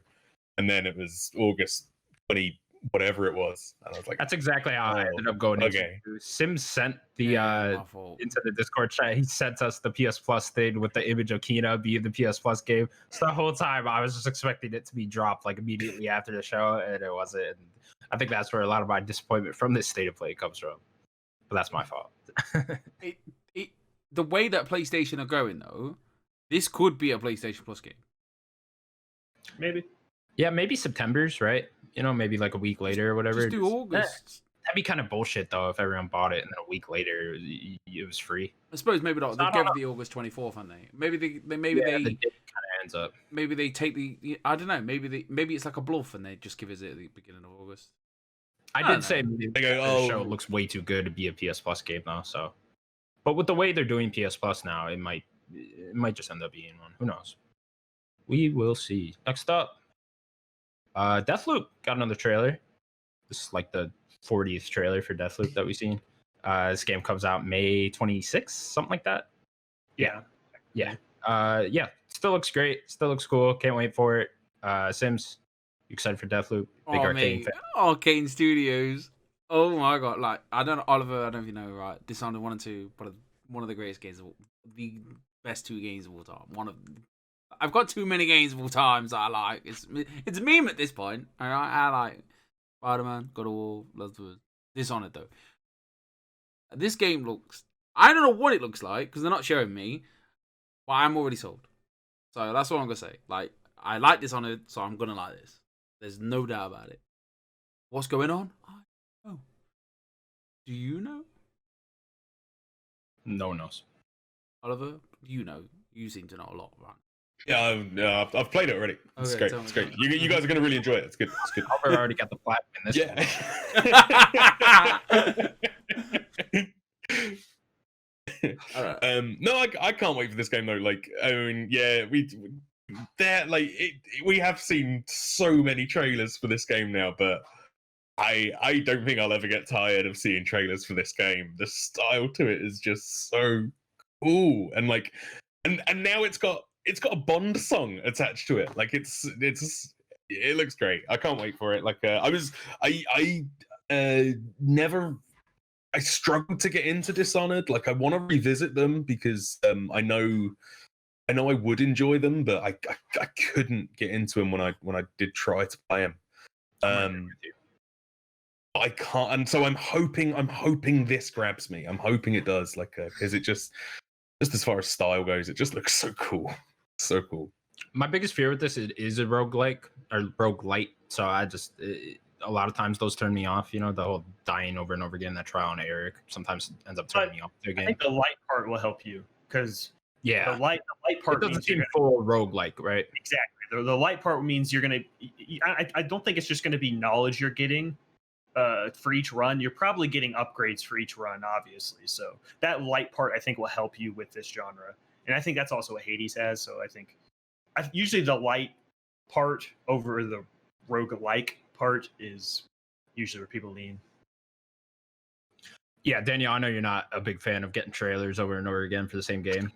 and then it was August 20 whatever it was, and I was like, that's exactly how I ended up going. Okay. Sims sent the into the Discord chat. He sent us the PS Plus thing with the image of Kina being the PS Plus game. So the whole time I was just expecting it to be dropped like immediately after the show, and it wasn't. And I think that's where a lot of my disappointment from this state of play comes from. But that's my fault. The way that PlayStation are going though, this could be a PlayStation Plus game. Maybe. Yeah, maybe September's right. Maybe like a week later or whatever. Just do August. That'd be kind of bullshit though if everyone bought it and then a week later it was free. I suppose maybe not. They gave it the August 24th, haven't they? Maybe they kind of ends up. Maybe they take the. I don't know. Maybe it's like a bluff and they just give us it at the beginning of August. I did say the show looks way too good to be a PS Plus game though. So, but with the way they're doing PS Plus now, it might just end up being one. Who knows? We will see. Next up, Deathloop got another trailer. This is like the 40th trailer for Deathloop that we've seen. This game comes out May 26th, something like that. Yeah. Still looks great. Still looks cool. Can't wait for it. Sims, you excited for Deathloop? Big Arcane fan. Arcane Studios. Oh my god! Like, I don't know, Oliver. I don't know if you know, right? Dishonored 1 and 2, but one of the greatest games, the best 2 games of all time. I've got too many games of all times that I like. It's a meme at this point. I like Spider-Man, God of War, Last of Us. Dishonored though. This game looks. I don't know what it looks like because they're not showing me, but I'm already sold. So that's all I'm gonna say. Like I like Dishonored, so I'm gonna like this. There's no doubt about it. What's going on? I don't know. Do you know? No one knows. Oliver, you know. You seem to know a lot, right? Yeah, I've played it already. It's Okay, great. It's great. You guys are going to really enjoy it. It's good. It's good. Albert already got the platinum in this. Yeah. No, I can't wait for this game though. Like, I mean, yeah, we have seen so many trailers for this game now, but I don't think I'll ever get tired of seeing trailers for this game. The style to it is just so cool, and like, and now it's got a Bond song attached to it. Like, it looks great. I can't wait for it. Like, I struggled to get into Dishonored. Like, I want to revisit them because I know I would enjoy them, but I couldn't get into them when I did try to play them. I can't, and so I'm hoping this grabs me. I'm hoping it does, like, because it just as far as style goes, it just looks so cool, so cool. My biggest fear with this is a roguelike or roguelite. So a lot of times those turn me off. You know, the whole dying over and over again, that trial and error sometimes ends up turning me off. I think the light part will help you because the light part doesn't seem full roguelike, right? Exactly. The light part means you're gonna. I don't think it's just gonna be knowledge you're getting. For each run, you're probably getting upgrades for each run, obviously. So that light part, I think, will help you with this genre, and I think that's also what Hades has. So I think usually the light part over the roguelike part is usually where people lean. Yeah, Daniel, I know you're not a big fan of getting trailers over and over again for the same game.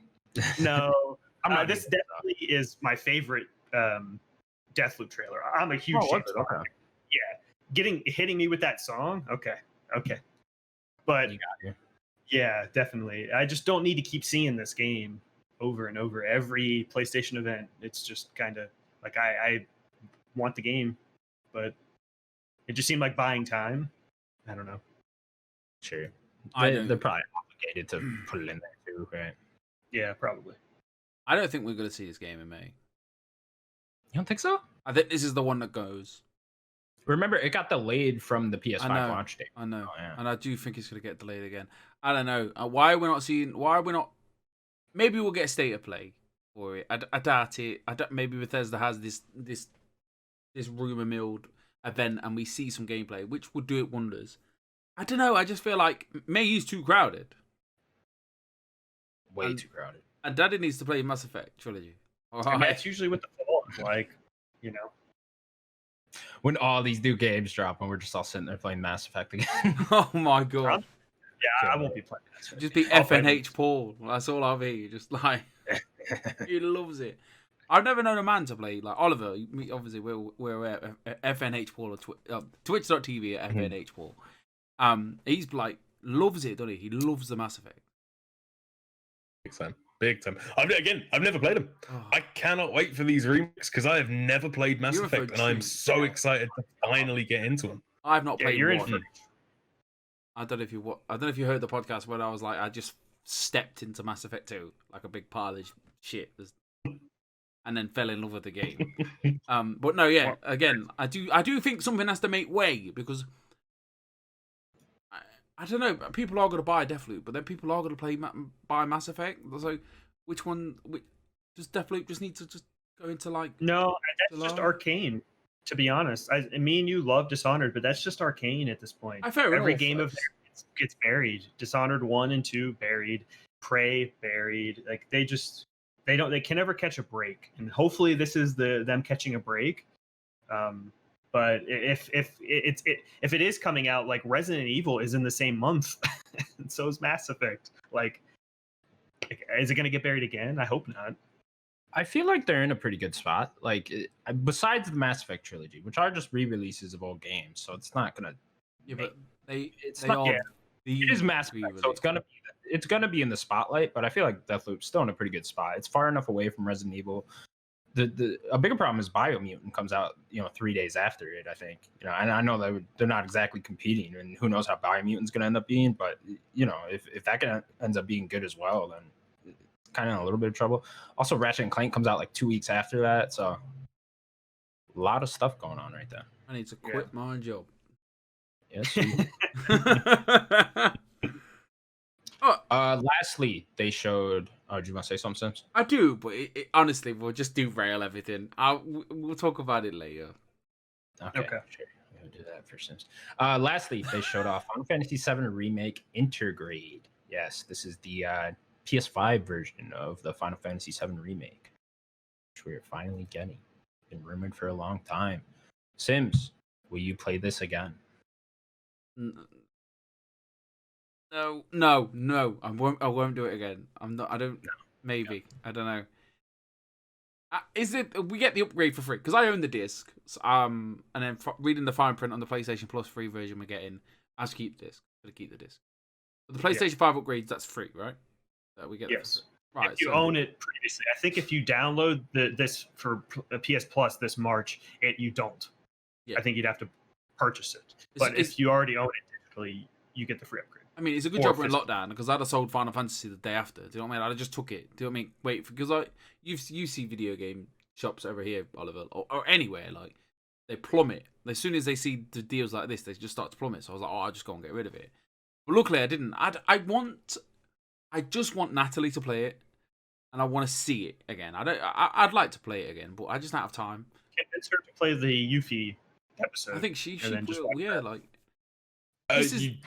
No, I'm not. This definitely is my favorite Deathloop trailer. I'm a huge fan. Okay. Yeah, hitting me with that song. Okay, but You got you. yeah, definitely. I just don't need to keep seeing this game over and over every PlayStation event. It's just kind of like I want the game, but it just seemed like buying time. I don't know. Sure. They're probably obligated to put it in there too, right? Yeah, probably. I don't think we're going to see this game in May. You don't think so? I think this is the one that goes. Remember, it got delayed from the PS5 launch date. I know, Oh, yeah. and I do think it's going to get delayed again. I don't know why we're not seeing. Why are we not? Maybe we'll get a state of play for it. I doubt it. Maybe Bethesda has this rumor milled event, and we see some gameplay, which would do it wonders. I don't know. I just feel like May is too crowded. Way too crowded. And Daddy needs to play Mass Effect trilogy. All And right. that's usually what the fall is like, you know. When all these new games drop and we're just all sitting there playing Mass Effect again. Oh my god. Yeah, I won't be playing that. Just be FNH Paul. That's all I'll be. Just like he loves it. I've never known a man to play like Oliver. Obviously, we're aware of FNH Paul or Twitch.tv at FNH Paul. He's like loves it, doesn't he? He loves the Mass Effect. Big time. I've never played them. Oh. I cannot wait for these remakes because I have never played Mass You're in for a Effect, and I'm treat. so excited to finally get into them. I've not played you're in one. for I don't know if you heard the podcast when I was like, I just stepped into Mass Effect 2 like a big pile of shit, and then fell in love with the game. But no, yeah. Again, I do think something has to make way because I don't know. People are going to buy Deathloop, but then people are going to buy Mass Effect. So, which one? Does Deathloop just need to just go into like? No, that's just Arcane. To be honest, me and you love Dishonored, but that's just Arcane at this point. Every game of theirs gets buried. Dishonored 1 and 2 buried. Prey buried. Like they can never catch a break. And hopefully this is them catching a break. But if it is coming out, like Resident Evil is in the same month, and so is Mass Effect. Like, is it going to get buried again? I hope not. I feel like they're in a pretty good spot. Like, besides the Mass Effect trilogy, which are just re-releases of old games, so it's not gonna. Yeah, but it is Mass Effect, so it's gonna be in the spotlight. But I feel like Deathloop's still in a pretty good spot. It's far enough away from Resident Evil a bigger problem is Biomutant comes out 3 days after it, I think, and I know that they're not exactly competing, and who knows how Biomutant's going to end up being, but if that ends up being good as well, then it's kind of in a little bit of trouble. Also, Ratchet and Clank comes out like 2 weeks after that, so a lot of stuff going on right there. I need to quit my job. Yes. Lastly, they showed. Oh, do you want to say something, Sims? I do, but honestly, we'll just derail everything. We'll talk about it later. Okay. Sure. We'll do that for Sims. Lastly, they showed off Final Fantasy VII Remake Intergrade. Yes, this is the PS5 version of the Final Fantasy VII Remake, which we're finally getting. Been rumored for a long time. Sims, will you play this again? No. I won't do it again. I'm not. I don't. No. Maybe. I don't know. Is it? We get the upgrade for free because I own the disc. And then reading the fine print on the PlayStation Plus free version we're getting, I have to keep the disc. But the PlayStation 5 upgrades, that's free, right? We get. Yes. Right. If you own it previously, I think if you download this for PS Plus this March, you don't. Yeah. I think you'd have to purchase it. But if you already own it digitally, you get the free upgrade. I mean, it's a good job we're in lockdown because I'd have sold Final Fantasy the day after. Do you know what I mean? I'd have just took it. Do you know what I mean? Wait, because you see video game shops over here, Oliver, or anywhere, like they plummet. As soon as they see the deals like this, they just start to plummet. So I was like, I'll just go and get rid of it. But luckily, I didn't. I just want Natalie to play it, and I want to see it again. I'd like to play it again, but I just don't have time. Convince her to play the Yuffie episode. I think she will. Yeah, like.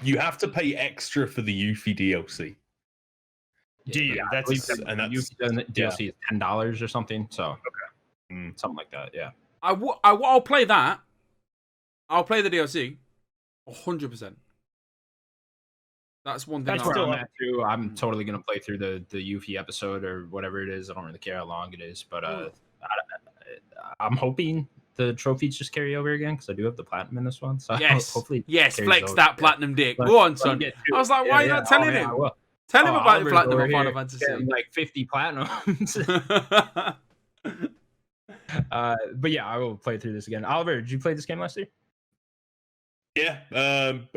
You have to pay extra for the Yuffie DLC. That's DLC is $10 or something. So something like that. Yeah. I'll play that. I'll play the DLC. 100%. That's one thing. That's where I'm at too. I'm totally gonna play through the Yuffie episode or whatever it is. I don't really care how long it is, but I'm hoping the trophies just carry over again because I do have the platinum in this one. So hopefully, flex that platinum dick. Go on, son. I was like, why are you not telling him? Tell him about your platinum on Final Fantasy. Like 50 platinums. But yeah, I will play through this again. Oliver, did you play this game last year? Yeah, I've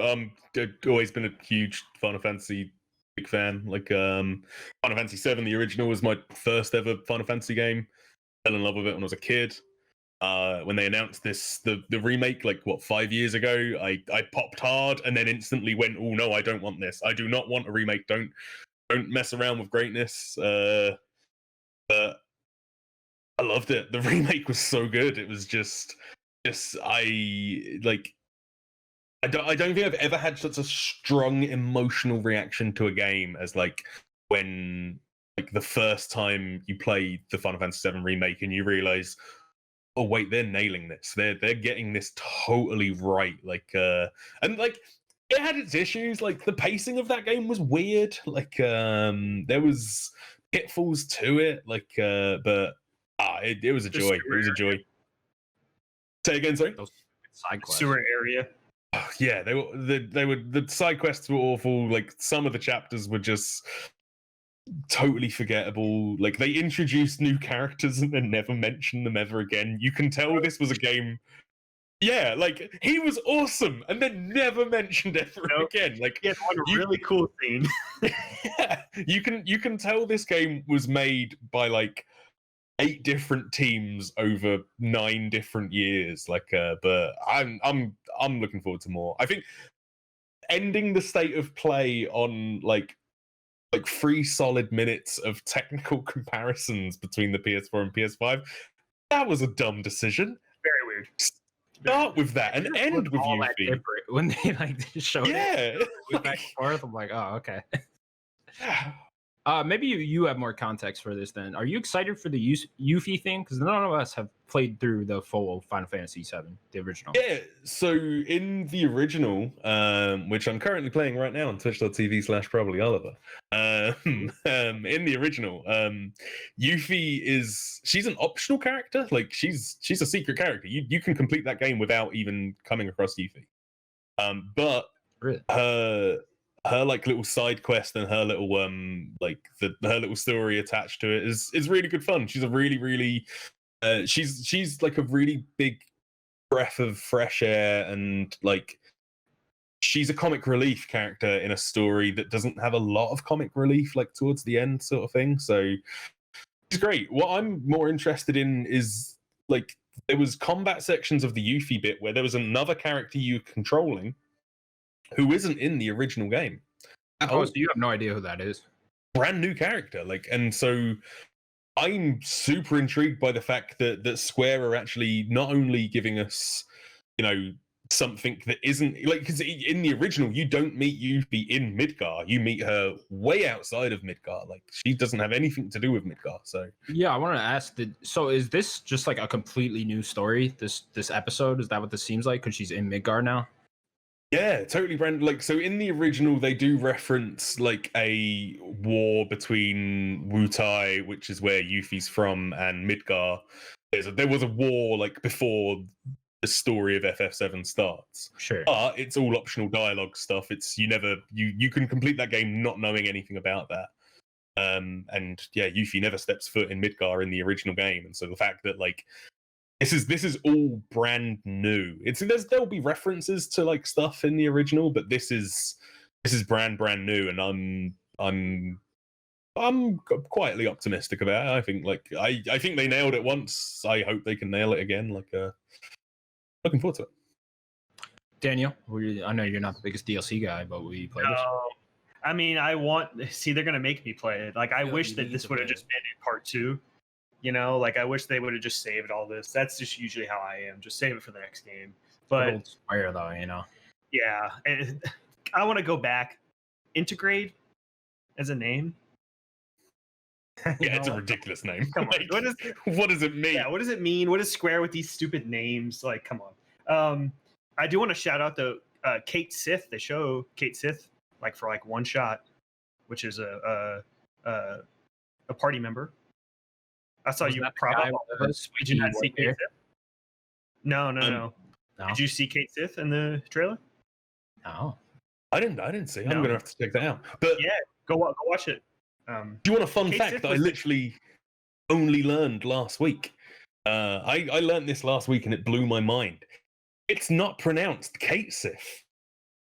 always been a huge Final Fantasy big fan. Like Final Fantasy VII, the original, was my first ever Final Fantasy game. Fell in love with it when I was a kid. When they announced the remake, 5 years ago, I popped hard and then instantly went, oh no, I don't want this. I do not want a remake. Don't mess around with greatness. But I loved it. The remake was so good. It was just I don't think I've ever had such a strong emotional reaction to a game as when the first time you play the Final Fantasy VII remake and you realize, oh wait, they're nailing this. They're getting this totally right. And it had its issues. The pacing of that game was weird. There was pitfalls to it. But it was a joy. It was a joy. Say again, sorry. Side quests. Sewer area. Oh, yeah, the side quests were awful. Some of the chapters were just totally forgettable. They introduced new characters and then never mentioned them ever again. You can tell this was a game. Yeah, he was awesome and then never mentioned ever again. A really cool scene. Yeah, you can tell this game was made by 8 different teams over 9 different years. But I'm looking forward to more. I think ending the state of play on 3 solid minutes of technical comparisons between the PS4 and PS5, that was a dumb decision. Very weird. Start with that and end with Yuffie. When they showed it back and forth, I'm like, oh, okay. Maybe you have more context for this then. Are you excited for the Yuffie thing? Because none of us have played through the full Final Fantasy VII, the original. Yeah, so in the original, which I'm currently playing right now on twitch.tv/ProbablyOliver, in the original, Yuffie she's an optional character. She's a secret character. You can complete that game without even coming across Yuffie. But really? Her little side quest and her little her little story attached to it is really good fun. She's a really, really she's like a really big breath of fresh air, and like she's a comic relief character in a story that doesn't have a lot of comic relief, like towards the end, sort of thing. So she's great. What I'm more interested in is like there was combat sections of the Yuffie bit where there was another character you were controlling who isn't in the original game. Oh, so you have no idea who that is? Brand new character, like, and so I'm super intrigued by the fact that Square are actually not only giving us, you know, something that isn't like, because in the original you don't meet Yuffie in Midgar, you meet her way outside of Midgar. Like she doesn't have anything to do with Midgar. So yeah, I want to ask, so is this just like a completely new story? This episode, is that what this seems like? Because she's in Midgar now. Yeah, totally brand. Like, so in the original, they do reference like a war between Wutai, which is where Yuffie's from, and Midgar. There was a war like before the story of FF7 starts. Sure. But it's all optional dialogue stuff. It's you can complete that game not knowing anything about that. And yeah, Yuffie never steps foot in Midgar in the original game, and so the fact that like this is all brand new. There'll be references to like stuff in the original, but this is brand new, and I'm quietly optimistic about it. I think like I think they nailed it once. I hope they can nail it again. Like looking forward to it. Daniel, I know you're not the biggest DLC guy, but will you play this? I mean, they're gonna make me play it. Like I wish that this would have just been in part 2. You know, like I wish they would have just saved all this. That's just usually how I am. Just save it for the next game. But Square though, you know. Yeah, and I want to go back. Integrate as a name. Yeah, it's a ridiculous name. Come on, like, what does it mean? Yeah, what does it mean? What is Square with these stupid names? Like, come on. I do want to shout out the Kate Sith. They show Kate Sith like for like one shot, which is a party member. I saw you probably. Did you not see Kate Sith? No. Did you see Kate Sith in the trailer? No, I didn't see. I'm gonna have to check that out. But yeah, go watch it. Do you want a fun Kate fact Sith that I literally only learned last week? I learned this last week and it blew my mind. It's not pronounced Kate Sith.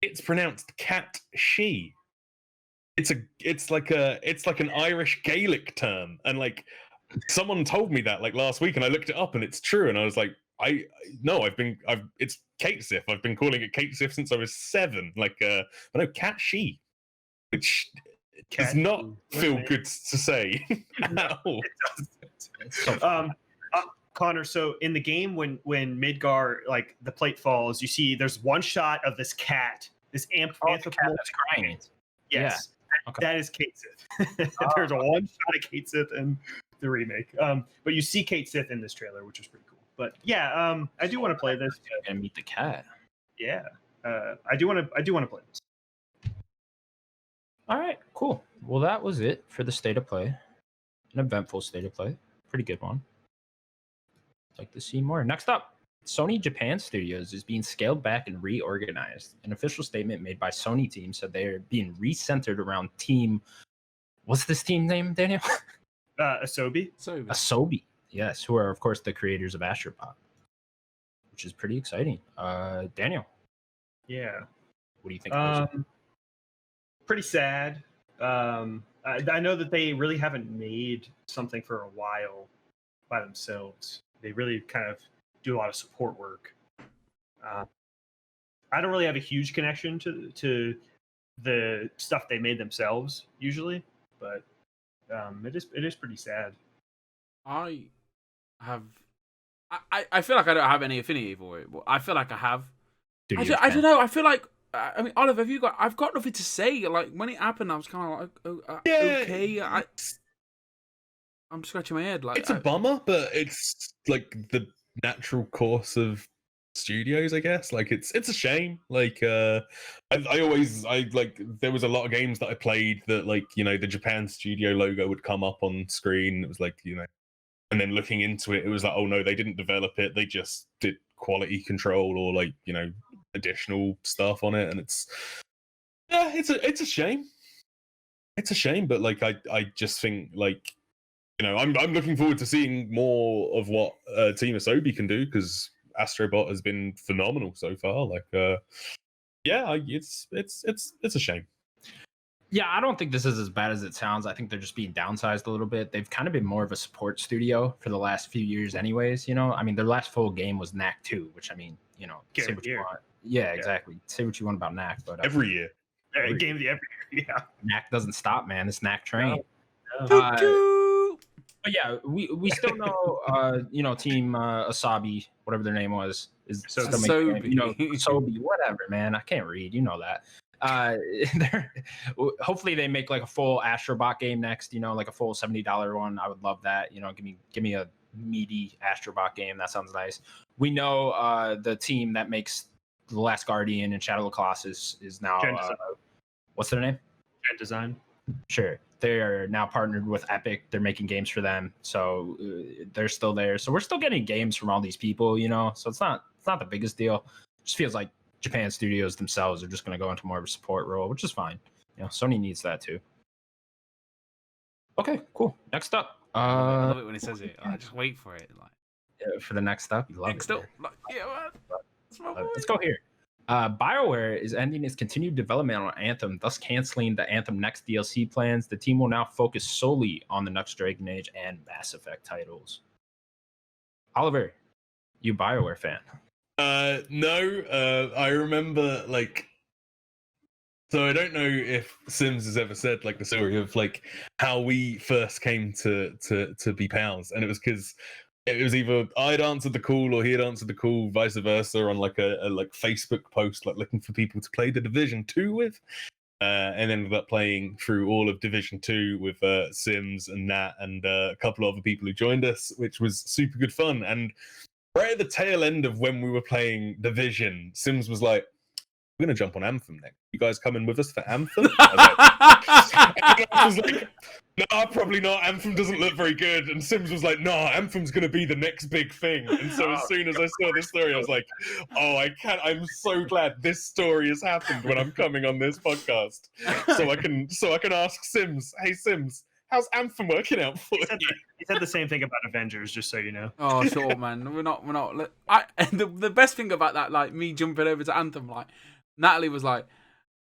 It's pronounced Cat She. It's like an Irish Gaelic term, and like someone told me that like last week, and I looked it up and it's true, and I was like, it's Kate Sith. I've been calling it Kate Sith since I was 7. Like but no, Cat She, which does not feel good to say at all. Connor, so in the game when Midgar, like the plate falls, you see there's one shot of this cat, this anthropomorphic cat that's crying. Yes, yeah. Okay. That is Kate Sith. There's a one shot of Kate Sith in the remake. But you see Kate Sith in this trailer, which is pretty cool. But yeah, I do want to play this. And meet the cat. Yeah, I do want to play this. All right, cool. Well, that was it for the state of play. An eventful state of play. Pretty good one. I'd like to see more. Next up, Sony Japan Studios is being scaled back and reorganized. An official statement made by Sony team said they are being recentered around team. What's this team name, Daniel? Asobi. Asobi. Yes, who are of course the creators of Astropod, which is pretty exciting. Daniel. Yeah. What do you think of this? Pretty sad. I know that they really haven't made something for a while by themselves. They really kind of do a lot of support work. I don't really have a huge connection to the stuff they made themselves usually, but it is pretty sad. I feel like I don't have any affinity for it, but I feel like I have. I don't know. I feel like I mean, Oliver, I've got nothing to say. Like when it happened, I was kind of like, okay. I'm scratching my head. Like it's a bummer, but it's like the natural course of studios, I guess. Like it's a shame. Like I like there was a lot of games that I played that like the Japan studio logo would come up on screen. It was like and then looking into it, it was like, oh no, they didn't develop it. They just did quality control or like additional stuff on it, and it's a shame. It's a shame, but like I just think like I'm looking forward to seeing more of what Team Asobi can do, because Astrobot has been phenomenal so far. It's a shame. Yeah, I don't think this is as bad as it sounds. I think they're just being downsized a little bit. They've kind of been more of a support studio for the last few years anyways, I mean, their last full game was Knack 2, which, I mean, say what you want. Yeah, exactly. Say what you want about Knack, but every year. Game every year, yeah. Knack doesn't stop, man. This Knack train. Choo-choo. But yeah, we still know, Team Asabi, whatever their name was, is still making, Asobi, whatever, man. I can't read, that. Hopefully they make like a full Astrobot game next, like a full $70 one. I would love that. Give me a meaty Astrobot game. That sounds nice. We know the team that makes The Last Guardian and Shadow of the Colossus is now what's their name? Gen Design. Sure. They are now partnered with Epic. They're making games for them. So they're still there. So we're still getting games from all these people, So it's not the biggest deal. It just feels like Japan studios themselves are just going to go into more of a support role, which is fine. Sony needs that too. Okay, cool. Next up. I love it when he says it. I just wait for it. For the next up, you love next it. up. Let's go here. BioWare is ending its continued development on Anthem, thus canceling the Anthem Next DLC plans. The team will now focus solely on the next Dragon Age and Mass Effect titles. Oliver, you BioWare fan? No. I remember so I don't know if Sims has ever said the story of how we first came to be pals, and it was because it was either I'd answered the call or he had answered the call, vice versa, on a Facebook post looking for people to play the Division 2 with, and ended up playing through all of Division 2 with Sims and Nat and a couple of other people who joined us, which was super good fun. And right at the tail end of when we were playing Division, Sims was like, "We're gonna jump on Anthem next. You guys coming with us for Anthem?" I was like, "No, probably not. Anthem doesn't look very good." And Sims was like, "No, Anthem's gonna be the next big thing." And so as soon as I saw this story, I was like, "Oh, I'm so glad this story has happened when I'm coming on this podcast, so I can ask Sims, hey Sims, how's Anthem working out for you?" He said the same thing about Avengers, just so you know. Oh, sure, man. We're not. The best thing about that, me jumping over to Anthem, Natalie was like,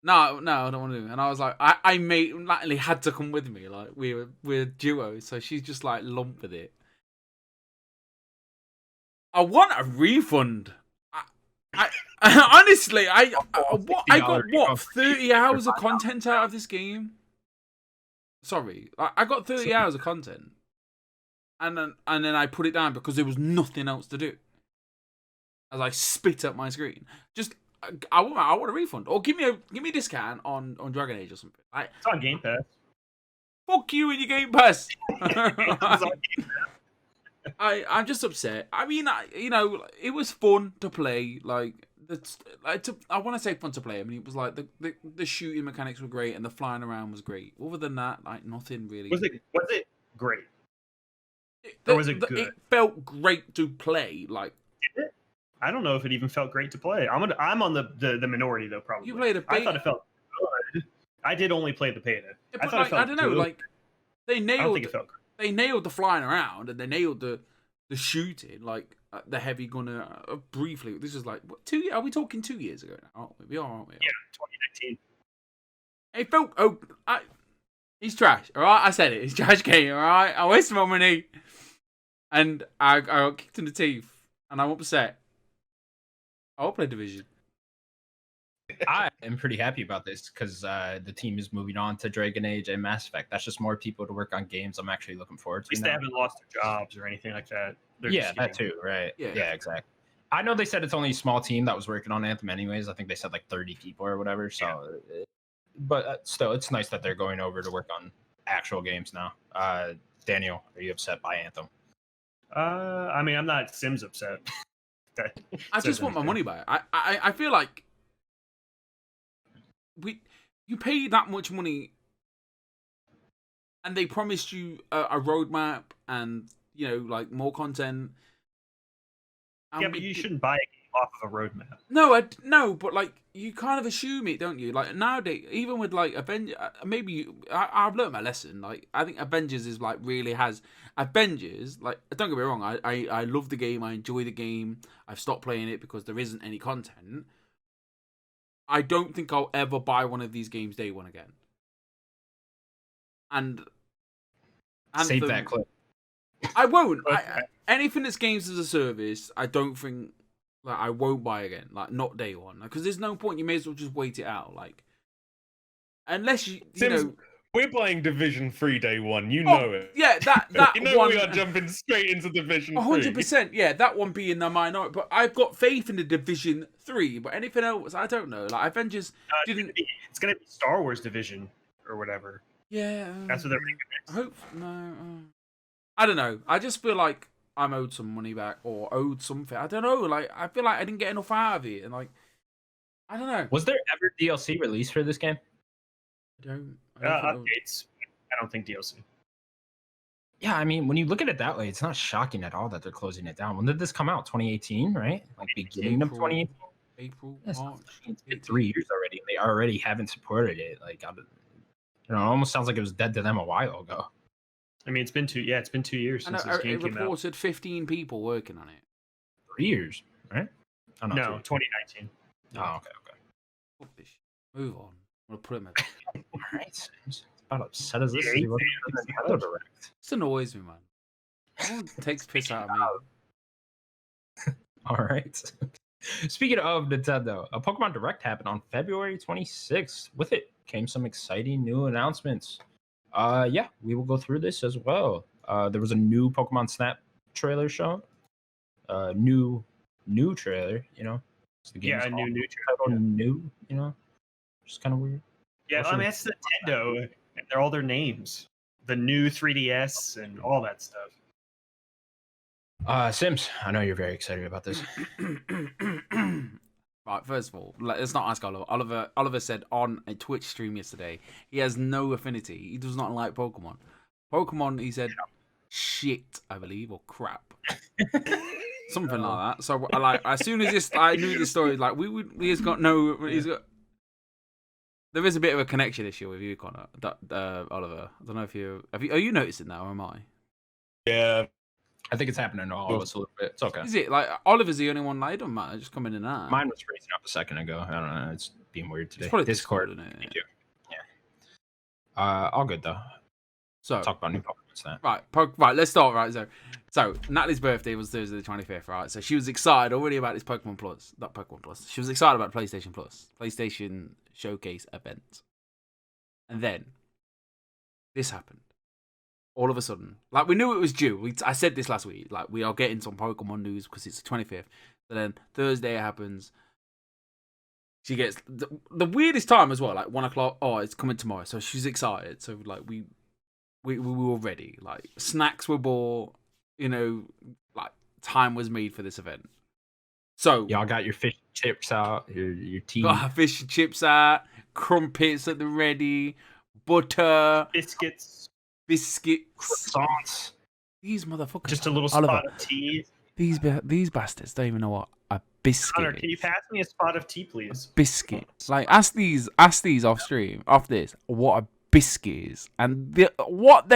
no, I don't want to do it. And I was like, Natalie had to come with me. We're duo, so she's just lumped with it. I want a refund. I honestly, I got 30 hours of content out of this game. Sorry, I got 30 hours of content, and then I put it down because there was nothing else to do. As I spit up my screen, I want a refund, or give me a discount on Dragon Age or something. It's on Game Pass. Fuck you and your Game Pass. I'm just upset. I mean, it was fun to play. I want to say fun to play. I mean, it was the shooting mechanics were great and the flying around was great. Other than that, nothing really. Was it great? Or was it good? It felt great to play. Did it? I don't know if it even felt great to play. I'm on the minority though. Probably. You played a beta. I thought it felt good. I did only play the beta. Yeah, I thought it felt I don't know. good. They nailed. I don't think it felt great. They nailed the flying around and they nailed the shooting, the heavy gunner. Briefly, this is what, 2 years? Are we talking 2 years ago now? Aren't we? We are, aren't we? Yeah, 2019. It felt. He's trash. All right, I said it. He's trash game. All right, I wasted my money, and I got kicked in the teeth, and I'm upset. I'll play Division. I am pretty happy about this because the team is moving on to Dragon Age and Mass Effect. That's just more people to work on games I'm actually looking forward to. At least they haven't lost their jobs or anything like that. Yeah, that too, right? Yeah, exactly. I know they said it's only a small team that was working on Anthem anyways. I think they said 30 people or whatever. So, but still, it's nice that they're going over to work on actual games now. Daniel, are you upset by Anthem? I mean, I'm not Sims upset. I just want my money back. I feel like you pay that much money and they promised you a roadmap and more content. Yeah, but you shouldn't buy a game off of a roadmap. No, but like you kind of assume it, don't you? Like nowadays, even with like Avengers, I've learned my lesson. Like I think Avengers is like really has Avengers. Like don't get me wrong, I love the game, I enjoy the game. I've stopped playing it because there isn't any content. I don't think I'll ever buy one of these games day one again. And Save that clip. I won't. Anything that's games as a service, I don't think like I won't buy again. Like not day one, because there's no point. You may as well just wait it out. Like unless you know. We're buying Division 3 day one. You know it. Yeah, that you know one, we are jumping straight into Division 3. 100%. Yeah, that one being the minority. But I've got faith in the Division 3. But anything else, I don't know. Like Avengers didn't. It's gonna be Star Wars Division or whatever. Yeah, that's what they're making. I hope no. I don't know. I just feel like I'm owed some money back or owed something. I don't know. Like I feel like I didn't get enough out of it, and like I don't know. Was there ever DLC released for this game? I don't updates. I don't think DLC. Yeah, I mean, when you look at it that way, it's not shocking at all that they're closing it down. When did this come out? 2018, right? Like beginning of 2018. April, Yes, March. it's been 3 years already. They already haven't supported it. Like, it almost sounds like it was dead to them a while ago. I mean, it's been 2 years since this game came out. It reported 15 people working on it. 3 years, right? Oh, no, 2019. Oh, okay. Fuck this shit. Move on. I'm gonna put it in my. All right. It's about upset as this. This annoys me, man. Everyone takes piss out of me. All right. Speaking of Nintendo, a Pokemon Direct happened on February 26th. With it came some exciting new announcements. Yeah, we will go through this as well. There was a new Pokemon Snap trailer shown. New trailer, you know. The new trailer. New, you know. Just kind of weird. Yeah, I mean, that's Nintendo. They're all their names. The new 3DS and all that stuff. Sims, I know you're very excited about this. Right, first of all, let's not ask Oliver. Oliver said on a Twitch stream yesterday he has no affinity. He does not like Pokemon. Pokemon, he said, shit, I believe, or crap. Something like that. So, like, as soon as I knew this story, like, he's got. There is a bit of a connection issue with you, Connor, Oliver. I don't know if are you noticing now, or am I? Yeah. I think it's happening to all of us a little bit. It's okay. Is it? Like, Oliver's the only one, like, it doesn't matter, just come in and out. Mine was freezing up a second ago. I don't know. It's being weird today. It's probably Discord. isn't it? Thank you. Yeah. All good, though. So, talk about new Pokemon Snap. Right, let's start, right? So Natalie's birthday was Thursday the 25th, right? So she was excited already about this Pokemon Plus. Not Pokemon Plus. She was excited about PlayStation Plus. PlayStation Showcase event. And then, this happened. All of a sudden. Like, we knew it was due. I said this last week. Like, we are getting some Pokemon news because it's the 25th. So then, Thursday it happens. She gets the weirdest time as well. Like, 1 o'clock. Oh, it's coming tomorrow. So she's excited. So, like, we were ready. Like, snacks were bought. You know, like, time was made for this event. So y'all got your fish and chips out, your tea. Got fish and chips out, crumpets at the ready, butter, biscuits, croissants. These motherfuckers. Just a little spot of tea. These bastards don't even know what a biscuit. Connor, can you pass me a spot of tea, please? Biscuit. Like, ask these off stream, off this, what a biscuit is, and what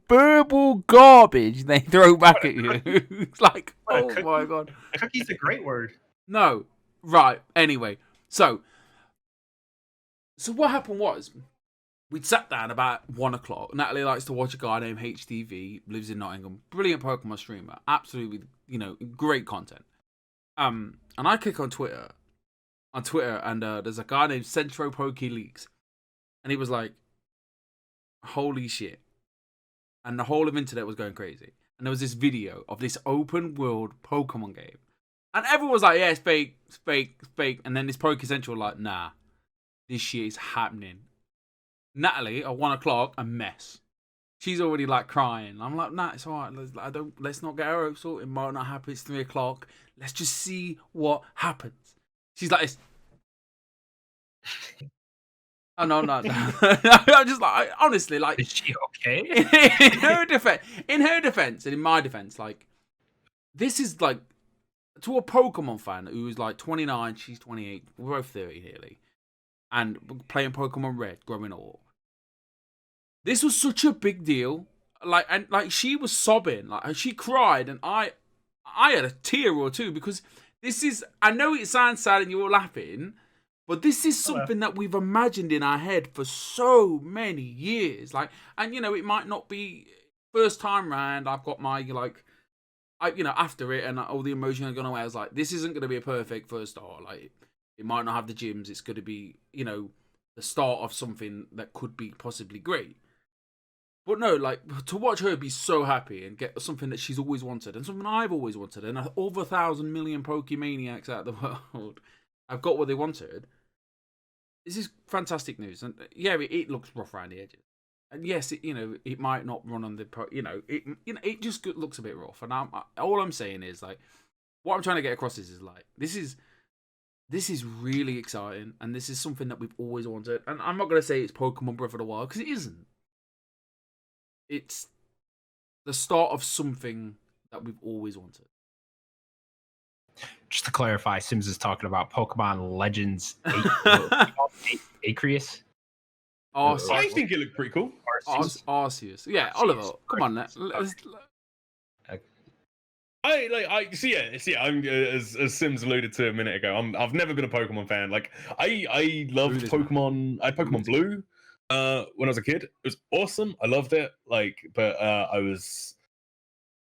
verbal garbage they throw back at you. It's like, oh my god. Cookie's a great word. No. Right. Anyway, so what happened was, we'd sat down about 1 o'clock. Natalie likes to watch a guy named HTV, lives in Nottingham, brilliant Pokemon streamer, absolutely, great content. And I click on Twitter, and there's a guy named Centro Poke Leaks, and he was like, holy shit. And the whole of internet was going crazy. And there was this video of this open world Pokemon game. And everyone was like, yeah, it's fake, it's fake, it's fake. And then this Poke Central like, nah, this shit is happening. Natalie, at 1 o'clock, a mess. She's already like crying. I'm like, nah, it's alright. Let's not get her hopes up. It might not happen. It's 3 o'clock. Let's just see what happens. She's like this. Oh, no. I'm just like, honestly, like, is she okay? in her defense, and in my defense, like, this is like, to a Pokemon fan who's like 29, she's 28, we're both 30 nearly, and playing Pokemon Red growing up. This was such a big deal. Like, and like she was sobbing, like she cried, and I had a tear or two because this is. I know it sounds sad and you're laughing, but this is something that we've imagined in our head for so many years. Like, and you know, it might not be first time round. I've got my after it and all the emotion had gone away. I was like, this isn't going to be a perfect first start. Like, it might not have the gyms. It's going to be, the start of something that could be possibly great. But no, like, to watch her be so happy and get something that she's always wanted and something I've always wanted, and over 1,000 million Pokemaniacs out of the world have got what they wanted. This is fantastic news. And yeah, it looks rough around the edges. And yes, it might not run on the it just looks a bit rough. And all I'm saying is, like, what I'm trying to get across is like, this is really exciting, and this is something that we've always wanted. And I'm not going to say it's Pokemon Breath of the Wild, because it isn't. It's the start of something that we've always wanted. Just to clarify, Sims is talking about Pokemon Legends Arceus. I think it looked pretty cool. Arceus. Yeah, Oliver, come on. I'm as Sims alluded to a minute ago. I've never been a Pokemon fan. Like, I loved Pokemon. I had Pokemon Blue when I was a kid. It was awesome. I loved it. Like, but I was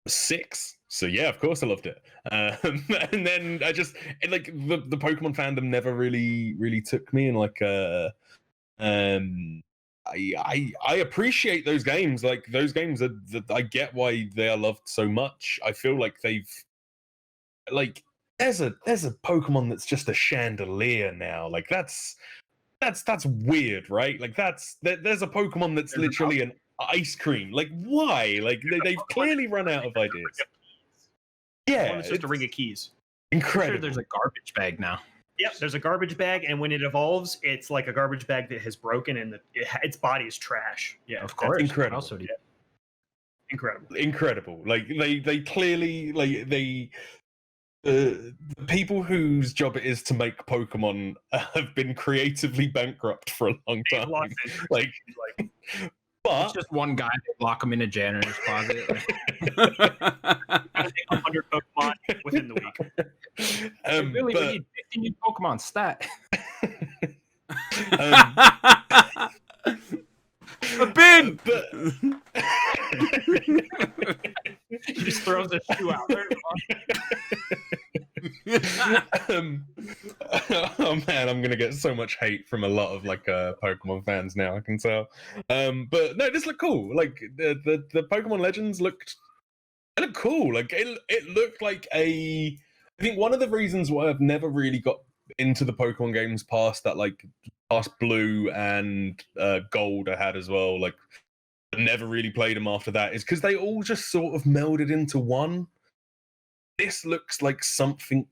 6, so yeah, of course I loved it. And then I just like the Pokemon fandom never really took me, and like I appreciate those games. Like, those games I get why they are loved so much. I feel like they've like there's a Pokemon that's just a chandelier now. Like, that's weird, right? Like, there's a Pokemon that's literally an ice cream. Like, why? Like, they've clearly run out of ideas. Yeah, it's just a ring of keys. Incredible. Sure, there's a garbage bag now. Yep, there's a garbage bag, and when it evolves, it's like a garbage bag that has broken, and its body is trash. Yeah, of course. Incredible. Also, Incredible. Like, they clearly, like, the people whose job it is to make Pokemon have been creatively bankrupt for a long time. Like, but it's just one guy, they lock him in a janitor's closet. 100 Pokemon within the week. We need 50 new Pokemon stat. A bin! He just throws a shoe out there. Oh man, I'm gonna get so much hate from a lot of like Pokemon fans now, I can tell. But no, this looked cool. Like, the Pokemon Legends looked cool. Like, it looked like I think one of the reasons why I've never really got into the Pokemon games past Blue and Gold I had as well, like, I never really played them after that, is because they all just sort of melded into one. This looks like something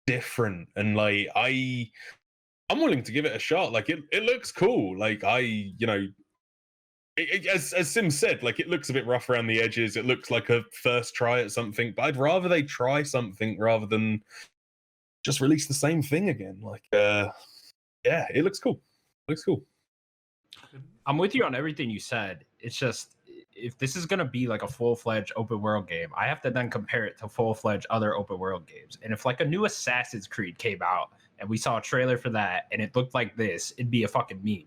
different, and like I'm willing to give it a shot. Like, it looks cool. Like, as Sim said, like, it looks a bit rough around the edges. It looks like a first try at something, but I'd rather they try something rather than just release the same thing again. Like, yeah, it looks cool. I'm with you on everything you said. It's just, if this is going to be like a full-fledged open world game, I have to then compare it to full-fledged other open world games. And if like a new Assassin's Creed came out and we saw a trailer for that and it looked like this, it'd be a fucking meme.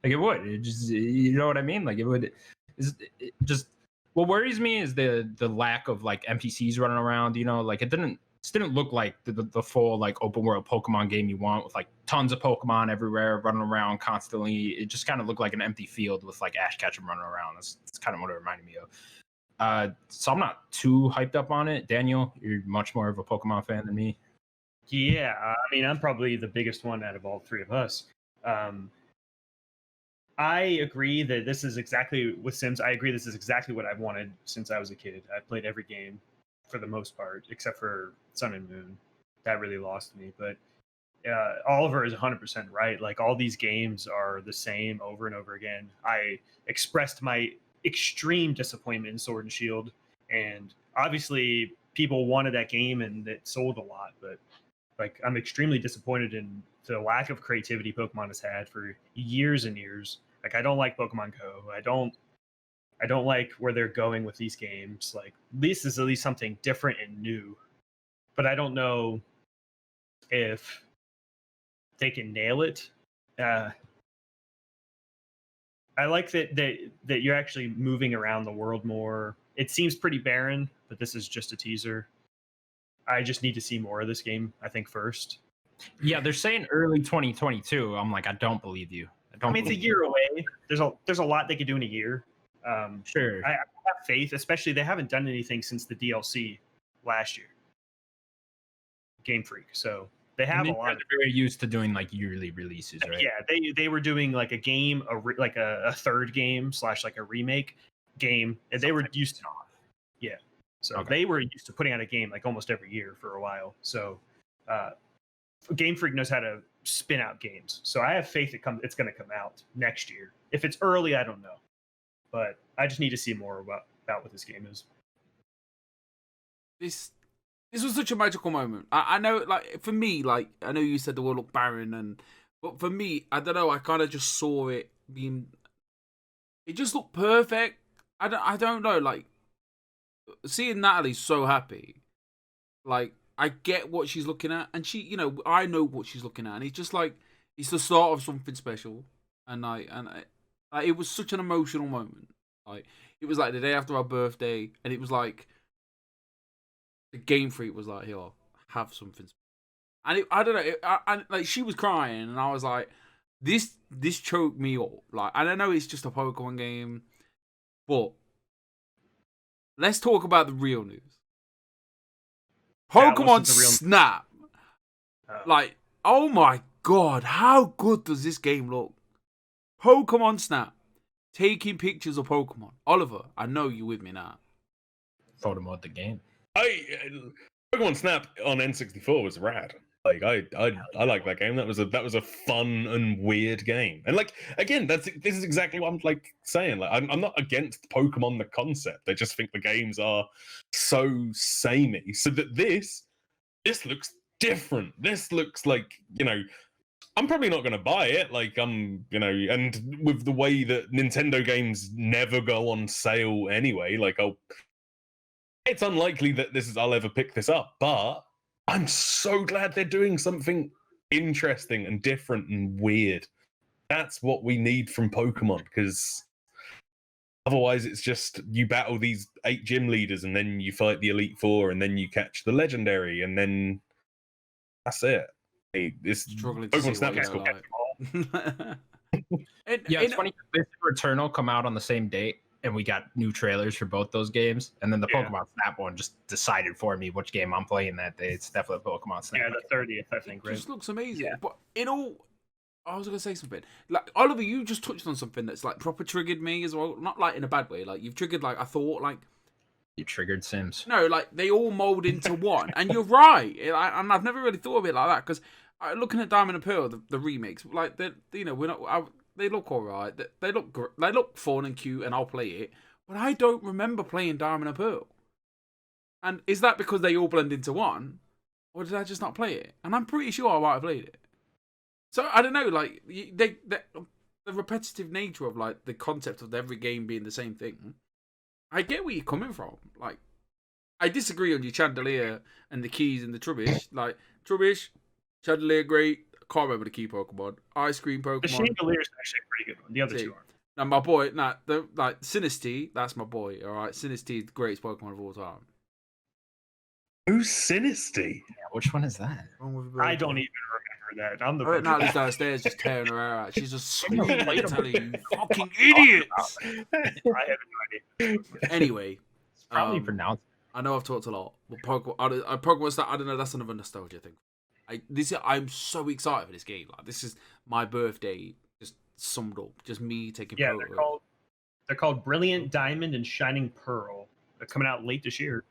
Like, it would. It just, you know what I mean? Like, it would. It just, what worries me is the lack of like NPCs running around. Like, it didn't look like the full like open world Pokemon game you want, with like tons of Pokemon everywhere running around constantly. It just kind of looked like an empty field with like Ash Ketchum running around. That's kind of what it reminded me of. So I'm not too hyped up on it. Daniel, you're much more of a Pokemon fan than me. Yeah, I mean, I'm probably the biggest one out of all three of us. I agree that this is exactly with Sims. I agree this is exactly what I've wanted since I was a kid. I've played every game for the most part, except for Sun and Moon. That really lost me. But Oliver is 100% right. Like, all these games are the same over and over again. I expressed my extreme disappointment in Sword and Shield, and obviously people wanted that game and it sold a lot. But like, I'm extremely disappointed in the lack of creativity Pokemon has had for years and years. Like, I don't like Pokemon Go. I don't like where they're going with these games. Like, this is at least something different and new. But I don't know if they can nail it. I like that you're actually moving around the world more. It seems pretty barren, but this is just a teaser. I just need to see more of this game, I think, first. Yeah, they're saying early 2022. I'm like, I don't believe you. I mean, it's a year away. There's a lot they could do in a year. Sure. I have faith, especially they haven't done anything since the DLC last year. Game Freak, so they have a lot. They're very used to doing like yearly releases, right? Yeah, they were doing like a game, like a third game / like a remake game, and they were used to. Yeah, so they were used to putting out a game like almost every year for a while. So, Game Freak knows how to spin out games. So I have faith it's going to come out next year. If it's early, I don't know, but I just need to see more about what this game is. This was such a magical moment. I know, like, for me, like, I know you said the world looked barren, but for me, I don't know, I kind of just saw it being, it just looked perfect. I don't know, like, seeing Natalie so happy, like, I get what she's looking at, and she, I know what she's looking at, and it's just like, it's the start of something special, and it was such an emotional moment. Like, it was like the day after our birthday, and it was like, the Game Freak was like, "Here, have something," and I don't know. Like, she was crying, and I was like, "This choked me up." Like, and I know it's just a Pokemon game, but let's talk about the real news. Pokemon Snap. Like, oh my god, how good does this game look? Pokemon Snap, taking pictures of Pokemon. Oliver, I know you're with me now. Photo mode the game. Pokemon Snap on N64 was rad. Like, I like that game. That was a fun and weird game. And like, again, this is exactly what I'm like saying. Like, I'm not against Pokemon the concept. I just think the games are so samey. So that this looks different. This looks like, I'm probably not going to buy it. Like, and with the way that Nintendo games never go on sale anyway, like, it's unlikely that I'll ever pick this up, but I'm so glad they're doing something interesting and different and weird. That's what we need from Pokemon, because otherwise it's just you battle these 8 gym leaders and then you fight the Elite Four and then you catch the legendary and then that's it. This Pokemon Snap is cool. It's funny. This and Returnal come out on the same date, and we got new trailers for both those games. And then the Pokemon Snap one just decided for me which game I'm playing that day. It's definitely Pokemon Snap. Yeah, the 30th, I think. It just looks amazing. Yeah. But I was going to say something. Like, Oliver, you just touched on something that's like proper triggered me as well. Not like in a bad way. Like, you've triggered, like, I thought, like, you triggered Sims. No, like, they all mold into one. And you're right. And I've never really thought of it like that, because looking at Diamond and Pearl, the remakes, like, we're not. They look alright. They look fun and cute, and I'll play it. But I don't remember playing Diamond and Pearl. And is that because they all blend into one, or did I just not play it? And I'm pretty sure I might have played it. So I don't know. Like, the repetitive nature of, like, the concept of every game being the same thing. I get where you're coming from. Like, I disagree on your Chandelier and the keys and the Trubbish. Like, Trubbish, Chandelier, great. Can't remember the key Pokemon. Ice Cream Pokemon. The Chandelier is actually a pretty good one. The other two aren't. Now, my boy, Sinistea, that's my boy, alright? Sinistea, the greatest Pokemon of all time. Who's Sinistea? Yeah, which one is that? I don't even remember that. I'm the Right, Natalie's downstairs just tearing her hair out. She's just screaming, telling you, fucking idiots! I have no idea. Anyway. It's probably pronounced. I know I've talked a lot, but Pokemon Snap, I don't know, that's another nostalgia thing. I'm so excited for this game. Like, this is my birthday just summed up. Just me taking photos. They're called Brilliant Diamond and Shining Pearl. They're coming out late this year.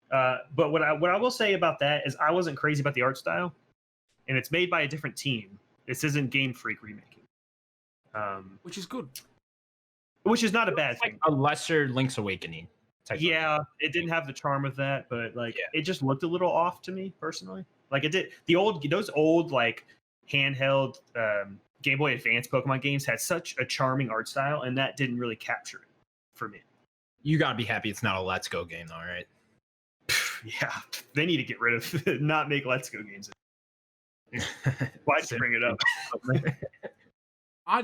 But what I will say about that is I wasn't crazy about the art style, and it's made by a different team. This isn't Game Freak remaking, which is good. Which is not a bad thing. A lesser Link's Awakening. type of- Yeah, it didn't have the charm of that, but like Yeah. it just looked a little off to me personally. Like it did those old like handheld Game Boy Advance Pokemon games had such a charming art style, and that didn't really capture it for me. You gotta be happy it's not a Let's Go game, though, right? Yeah, they need to get rid of not make Let's Go games. Why'd you bring it up? I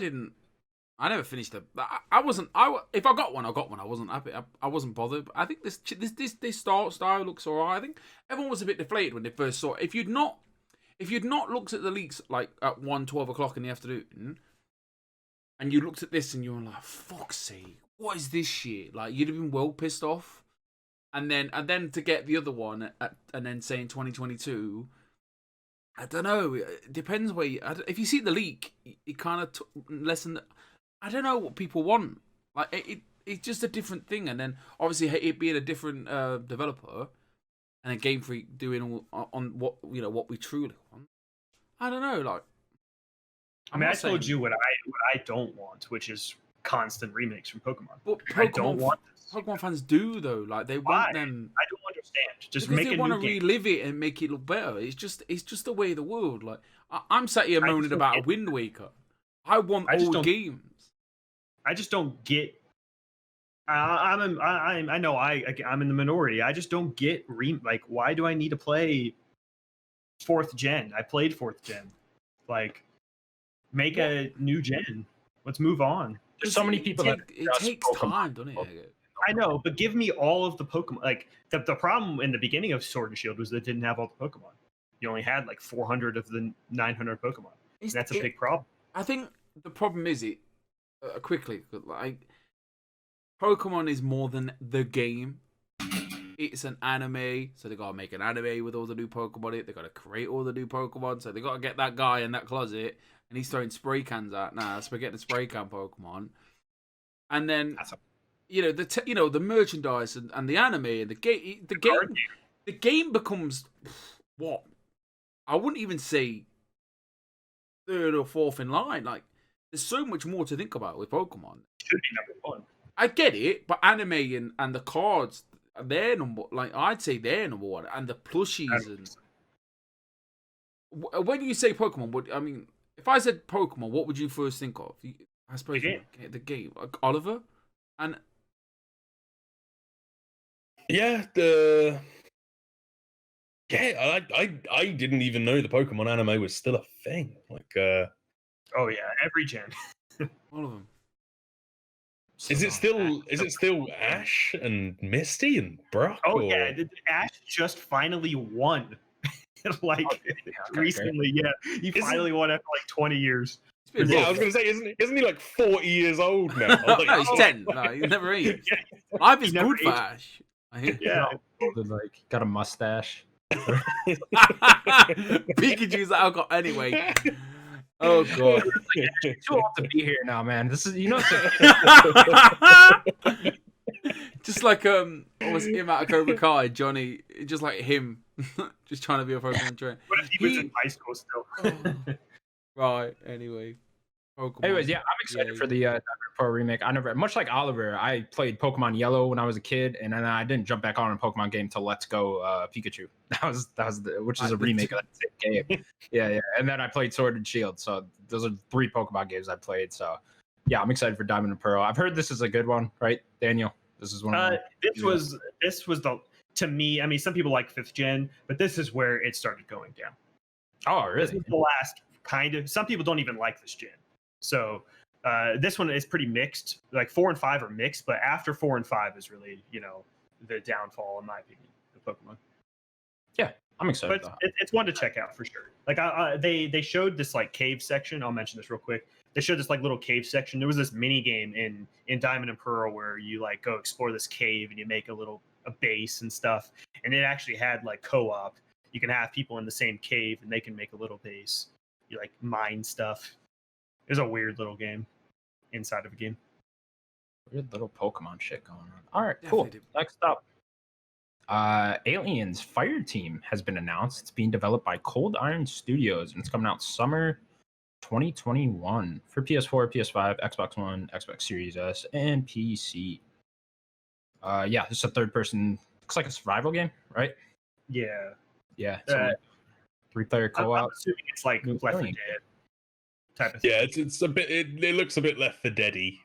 never finished it. I wasn't. If I got one, I got one. I wasn't happy. I wasn't bothered. But I think this style looks alright. I think everyone was a bit deflated when they first saw it. If you'd not looked at the leaks like at 1:12 o'clock in the afternoon, and you looked at this and you were like, "Fuck's sake, what is this shit?" Like you'd have been well pissed off. And then to get the other one and then saying 2022. I don't know. It depends where if you see the leak, it kind of lessen. I don't know what people want. Like it's just a different thing, and then obviously it being a different developer and a Game Freak doing all on what we truly want. I don't know. Like, I mean, I told you what I don't want, which is constant remakes from Pokemon. But I don't want this. Pokemon fans do though. Like they want them. I don't understand. Just because make they a want new to game. relive it and make it look better. It's just the way of the world. Like I'm sat here moaning don't about a get Wind Waker. I want I just old don't- games. I just don't get. I'm in the minority. I just don't get like why do I need to play 4th gen? I played 4th gen. Like make a new gen. Let's move on. There's so many people that It just takes Pokemon. time, doesn't it? I know, but give me all of the Pokemon. Like the problem in the beginning of Sword and Shield was that it didn't have all the Pokemon. You only had like 400 of the 900 Pokemon. And that's a big problem. I think the problem is quickly like Pokemon is more than the game. It's an anime, so they gotta make an anime with all the new Pokemon in it. They gotta create all the new Pokemon, so they gotta get that guy in that closet, and he's throwing spray cans out. Nah, let's forget the spray can Pokemon. And then the merchandise and the anime and the game becomes what I wouldn't even say third or fourth in line. Like there's so much more to think about with Pokemon. Should be number one. I get it, but anime and the cards, they're number. Like I'd say they're number one, and the plushies. And when you say Pokemon, if I said Pokemon, what would you first think of? I suppose the game, like Oliver, and Yeah, I didn't even know the Pokemon anime was still a thing. Like, Oh yeah, every gen. all of them. is it still Ash and Misty and Brock? Oh or... yeah, Ash just finally won. Like recently, yeah, he finally won after like 20 years. Yeah, I was gonna say, isn't he like 40 years old now? I was like, No, he's 10. No, he's never aged. Life is never good for aged. Ash. Yeah, Like got a mustache. Pikachu's out anyway. Oh god. Too old to be here now, man. This is Just like what was him out of Cobra Kai, Johnny, just like him, just trying to be a Pokemon trainer. what if he was in high school still? Right. Anyway. Pokemon. Anyways, yeah, I'm excited for the Diamond Pro remake. I never, much like Oliver, I played Pokemon Yellow when I was a kid, and then I didn't jump back on a Pokemon game till Let's Go Pikachu. Which is a remake of that same game. Yeah. And then I played Sword and Shield. So those are 3 Pokemon games I played. So yeah, I'm excited for Diamond and Pearl. I've heard this is a good one, right, Daniel? This is one. This was the to me. I mean, some people like 5th gen, but this is where it started going down. Oh, This really? is the last kind of. Some people don't even like this gen. So this one is pretty mixed. Like 4 and 5 are mixed, but after 4 and 5 is really, the downfall, in my opinion, of Pokemon. Yeah, I'm excited. But it's one to check out for sure. Like they showed this like cave section. I'll mention this real quick. They showed this like little cave section. There was this mini game in Diamond and Pearl where you like go explore this cave and you make a base and stuff. And it actually had like co-op. You can have people in the same cave and they can make a little base. You like mine stuff. It was a weird little game inside of a game. Weird little Pokemon shit going on. All right, cool. Definitely do. Next up, Aliens Fire Team has been announced. It's being developed by Cold Iron Studios, and it's coming out summer 2021 for PS4, PS5, Xbox One, Xbox Series S, and PC. Yeah, it's a third person. Looks like a survival game, right? Yeah. Yeah. So 3-player I'm co-op. assuming it's like New Left 4 Alien. Dead type of thing. Yeah, it's a bit. It looks a bit Left 4 Dead-y.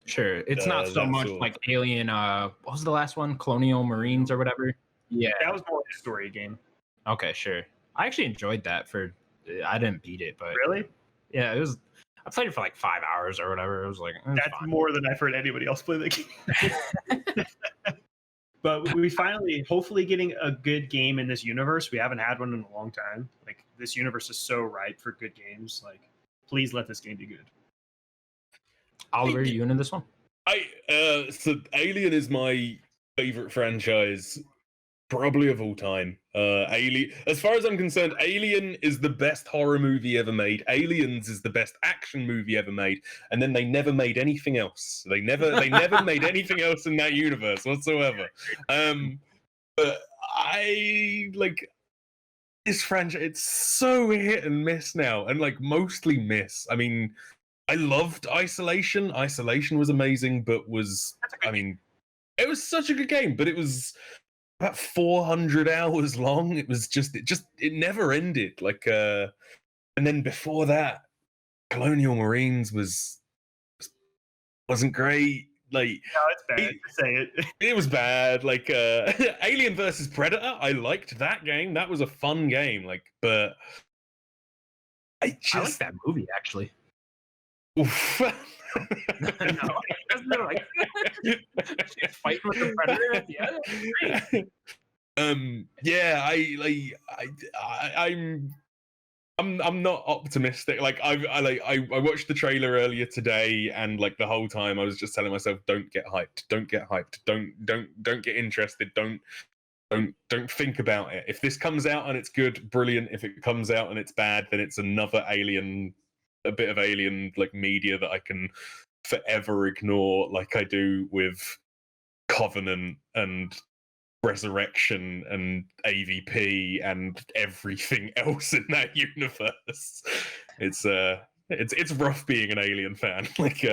Sure. It's not so that much sort of- like Alien. What was the last one? Colonial Marines or whatever. Yeah. That was more like a story game. Okay, sure. I actually enjoyed that. I didn't beat it, but Really? yeah, it was. I played it for like 5 hours or whatever. It was like That's fine. more than I've heard anybody else play the game. But we finally, hopefully, getting a good game in this universe. We haven't had one in a long time. Like, this universe is so ripe for good games. Like, please let this game be good. Oliver, you into this one? So Alien is my favorite franchise, probably of all time. Alien, as far as I'm concerned, Alien is the best horror movie ever made. Aliens is the best action movie ever made, and then they never made anything else. They never made anything else in that universe whatsoever. But I like this franchise. It's so hit and miss now, and like mostly miss. I mean, I loved Isolation. Isolation was amazing, but it was such a good game, but it was about 400 hours long. It never ended. Like, and then before that, Colonial Marines wasn't great. Like, No, it's bad to say it. it was bad. Like, Alien versus Predator, I liked that game. That was a fun game. Like, but I like that movie actually. Oof. No, like she's fighting with the predator at the end. Yeah, I'm not optimistic. Like I watched the trailer earlier today, and like the whole time I was just telling myself, don't get hyped, don't get interested, don't think about it. If this comes out and it's good, brilliant. If it comes out and it's bad, then it's another a bit of Alien like media that I can forever ignore, like I do with Covenant and Resurrection and AVP and everything else in that universe. It's rough being an Alien fan. Like,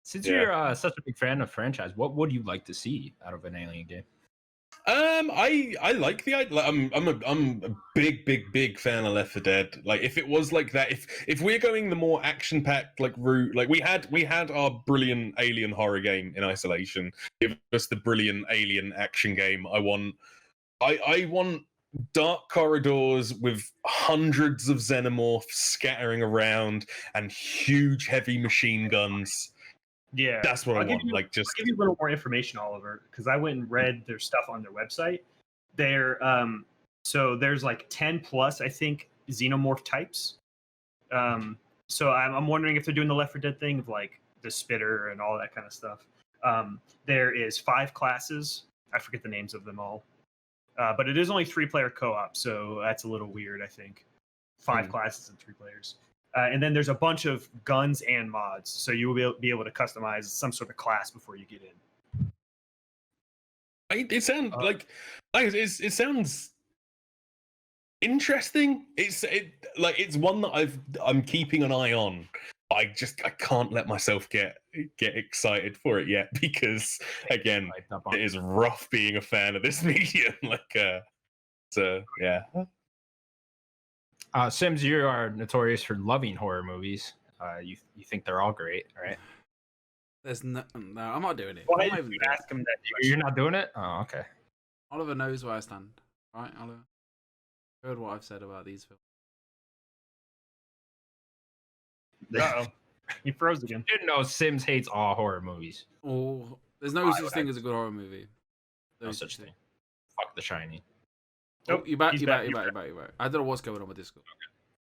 Since you're such a big fan of franchise, what would you like to see out of an Alien game? I like the idea. I'm a big fan of Left 4 Dead. Like, if it was like that, if we're going the more action packed like route, like we had our brilliant Alien horror game in Isolation. Give us the brilliant Alien action game. I want dark corridors with hundreds of xenomorphs scattering around and huge heavy machine guns. Yeah, That's what I want. I'll give you a little more information, Oliver, because I went and read their stuff on their website. So there's like 10 plus, I think, xenomorph types. So I'm wondering if they're doing the Left 4 Dead thing of like the spitter and all that kind of stuff. There is 5 classes. I forget the names of them all, but it is only 3-player co-op, so that's a little weird. I think 5 classes and 3 players. And then there's a bunch of guns and mods, so you will be able to customize some sort of class before you get in. It sounds it sounds interesting. It's one that I'm keeping an eye on. I can't let myself get excited for it yet because again, it is rough being a fan of this medium. So yeah. Sims, you are notorious for loving horror movies. You think they're all great, right? There's no, I'm not doing it. Why I'm not did even you doing ask him that? You're not doing it? Oh, okay. it. Oliver knows where I stand. Right, Oliver? Heard what I've said about these films. Uh-oh. He froze again. You didn't know Sims hates all horror movies. Oh, there's no such thing as a good horror movie. No such thing. Fuck The Shining. Oh, you back. He's I don't know what's going on with Discord.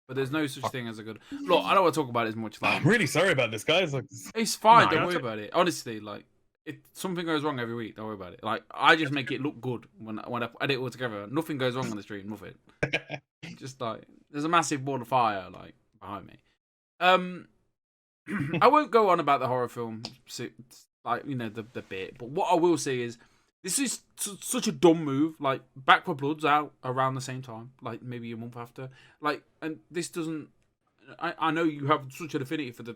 But there's no such thing as a good. Look, I don't want to talk about it as much. Like, I'm really sorry about this, guys. Like, it's fine. No, don't that's worry about it. Honestly, like, if something goes wrong every week, don't worry about it. Like, I just make it look good when I edit it all together. Nothing goes wrong on the stream. Nothing. Just like there's a massive ball of fire like behind me. I won't go on about the horror film, like the bit. But what I will say is, this is such a dumb move. Like, Back 4 Blood's out around the same time, like maybe a month after. Like, and this doesn't. I know you have such an affinity for the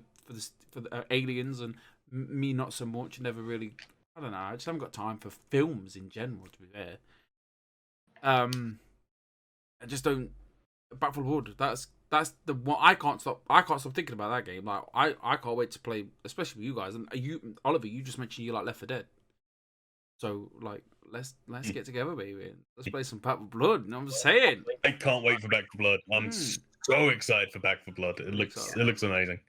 aliens, and me not so much. Never really I don't know. I just haven't got time for films in general. To be fair, I just don't. Back for Blood. That's the one I can't stop. I can't stop thinking about that game. Like I can't wait to play, especially with you guys. And you, Oliver, you just mentioned you like Left 4 Dead. So like, let's get together, baby. Let's play some Back for Blood. You know what I'm saying? I can't wait for Back for Blood. I'm so excited for Back for Blood. It looks amazing.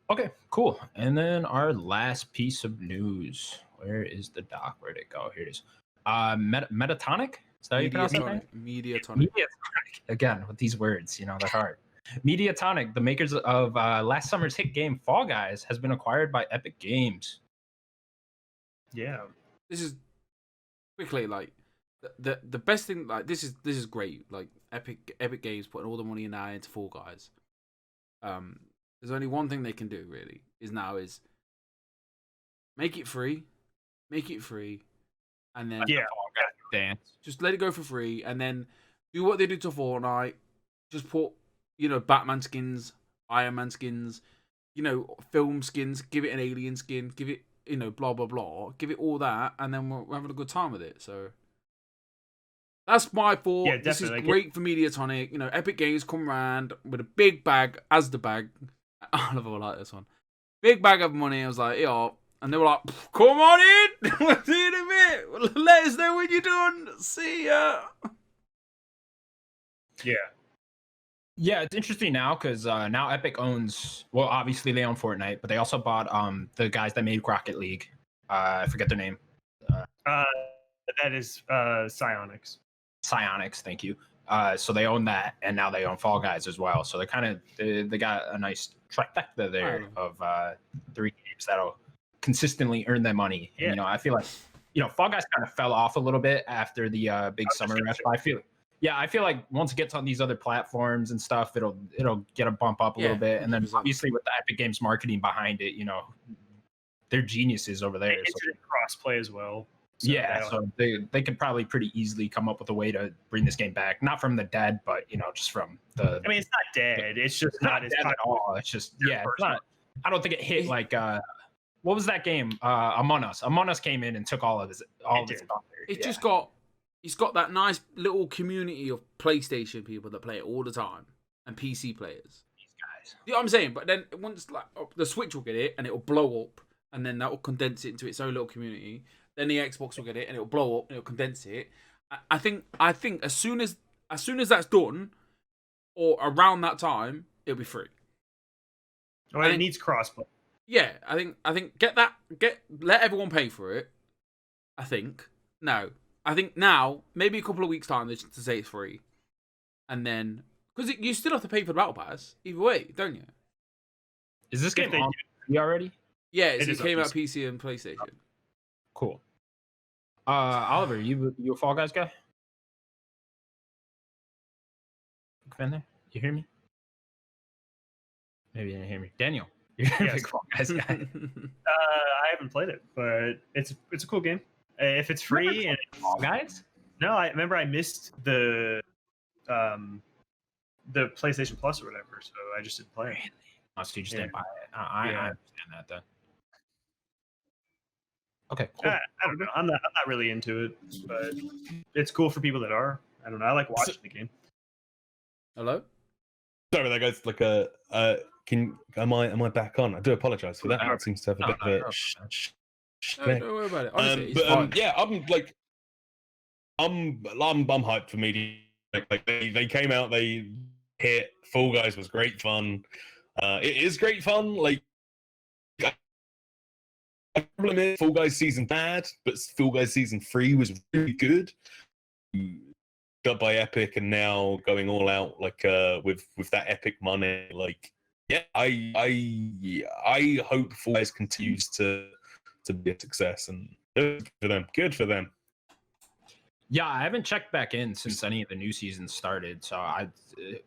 Okay, cool. And then our last piece of news. Where is the doc? Where'd it go? Here it is. Metatonic? Is that how you pronounce that name? Mediatonic. Again, with these words, they're hard. Mediatonic, the makers of last summer's hit game Fall Guys, has been acquired by Epic Games. Yeah. This is quickly like the best thing. Like this is great. Like Epic Games putting all the money now into Fall Guys. There's only one thing they can do really is make it free, and then Dance. Just let it go for free, and then do what they did to Fortnite. Just put Batman skins, Iron Man skins, film skins. Give it an alien skin. Give it blah blah blah. Give it all that, and then we're having a good time with it. So that's my thought. Yeah, this is great for Mediatonic. Epic Games come around with a big bag as the bag. Oliver will like this one. Big bag of money. I was like, yo. And they were like, come on in. We'll see you in a bit. Let us know when you're done. See ya. Yeah. Yeah, it's interesting now because now Epic owns, well, obviously they own Fortnite, but they also bought the guys that made Rocket League. I forget their name. That is Psyonix. Psyonix, thank you. So they own that, and now they own Fall Guys as well. So they got a nice trifecta there of 3 games that'll consistently earn them money. Yeah. And, I feel like Fall Guys kind of fell off a little bit after the big summer rush. I feel like once it gets on these other platforms and stuff, it'll get a bump up a little bit. And then obviously with the Epic Games marketing behind it, they're geniuses over there. It's cross-play as well. So so they could probably pretty easily come up with a way to bring this game back. Not from the dead, but just from the. I mean, it's not dead. It's just not as dead at all. It's just it's not. I don't think it hit like. What was that game? Among Us. Among Us came in and took all of his stuff. It's got that nice little community of PlayStation people that play it all the time and PC players. These guys. You know what I'm saying? But then once the Switch will get it and it will blow up, and then that will condense it into its own little community. Then the Xbox will get it and it'll blow up and it'll condense it. I think as soon as that's done, or around that time, it'll be free. Well, it needs crossplay. Yeah, I think let everyone pay for it. I think now maybe a couple of weeks time to say it's free, and then because you still have to pay for the battle pass either way, don't you? Is this game on PC already? Yeah, it came out PC and PlayStation. Cool. Oliver, you a Fall Guys guy? Fan there? You hear me? Maybe you didn't hear me. Daniel, you're a big Fall Guys guy. I haven't played it, but it's a cool game. If it's free and Fall Guys? No, I remember I missed the PlayStation Plus or whatever, so I just didn't play it. Oh, so you just didn't buy it. I understand that then. Okay, cool. I don't know. I'm not really into it, but it's cool for people that are. I don't know. I like watching the game. Hello? Sorry about that, guys. Like, am I back on? I do apologize for that. It seems to have a bit of a. Don't worry about it. Honestly, I'm hyped for media. Like they came out, they hit. Fall Guys was great fun. It is great fun. Like, the problem is Fall Guys season bad, but Fall Guys season 3 was really good. Got by Epic and now going all out like with that Epic money. Like, yeah, I hope Fall Guys continues to be a success, and good for them. Yeah, I haven't checked back in since any of the new seasons started, so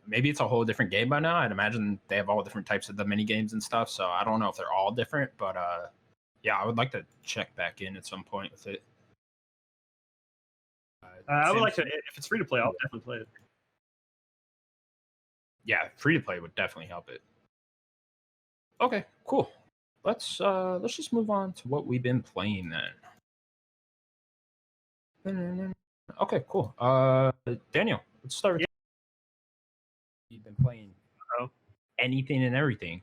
maybe it's a whole different game by now. I'd imagine they have all different types of the mini games and stuff, so I don't know if they're all different, but yeah, I would like to check back in at some point with it. I would like to. If it's free to play, I'll definitely play it. Yeah, free to play would definitely help it. Okay, cool. let's just move on to what we've been playing then. Okay, cool. Daniel, let's start with you've been playing anything and everything.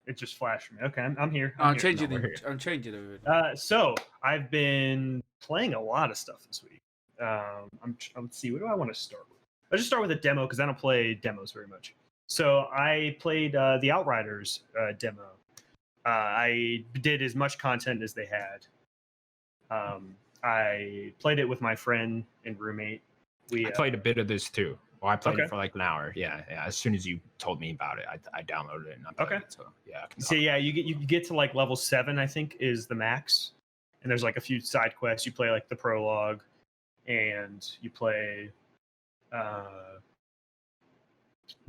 It just flashed me. Okay, I'm here. I'm here. changing No, we're it. I'm changing it. So I've been playing a lot of stuff this week. Let's see. What do I want to start with? Let's just start with a demo because I don't play demos very much. So I played the Outriders demo. I did as much content as they had. I played it with my friend and roommate. I played a bit of this too. Well, I played Okay. it for like an hour. Yeah. As soon as you told me about it, I downloaded it and I played it. So yeah. So yeah, you get to like level 7, I think, is the max. And there's like a few side quests. You play like the prologue, and you play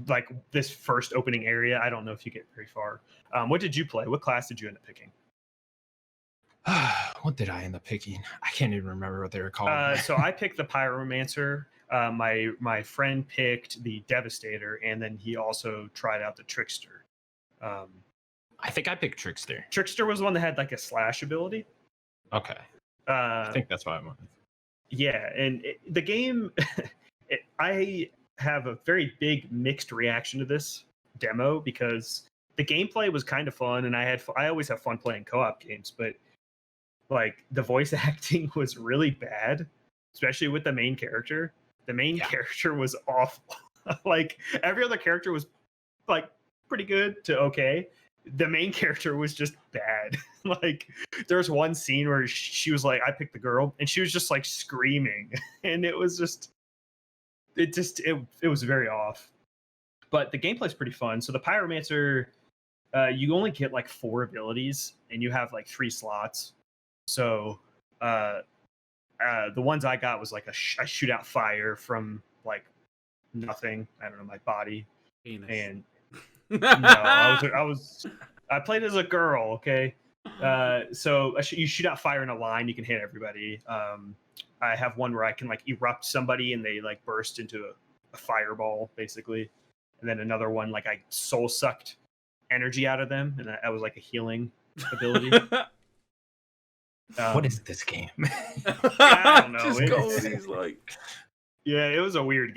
like this first opening area. I don't know if you get very far. What did you play? What class did you end up picking? What did I end up picking? I can't even remember what they were called. So I picked the Pyromancer. My friend picked the Devastator, and then he also tried out the Trickster. I think I picked Trickster. Trickster was the one that had like a slash ability. Okay. I think that's what I wanted. Yeah, and the game, I have a very big mixed reaction to this demo because the gameplay was kind of fun, and I always have fun playing co-op games, but like the voice acting was really bad, especially with the main character. The main character was awful. Like every other character was like pretty good to okay. The main character was just bad. Like there's one scene where she was like, I picked the girl, and she was just like screaming, and it was just it was very off. But the gameplay's pretty fun. So the Pyromancer, you only get like 4 abilities, and you have like 3 slots. So the ones I got was like I shoot out fire from like nothing. I don't know, my body. Penis. And no, I played as a girl. Okay, so you shoot out fire in a line. You can hit everybody. I have one where I can like erupt somebody and they like burst into a fireball basically, and then another one like I soul sucked energy out of them, and that was like a healing ability. What is this game? I don't know. Just goes, he's like. Yeah, it's a weird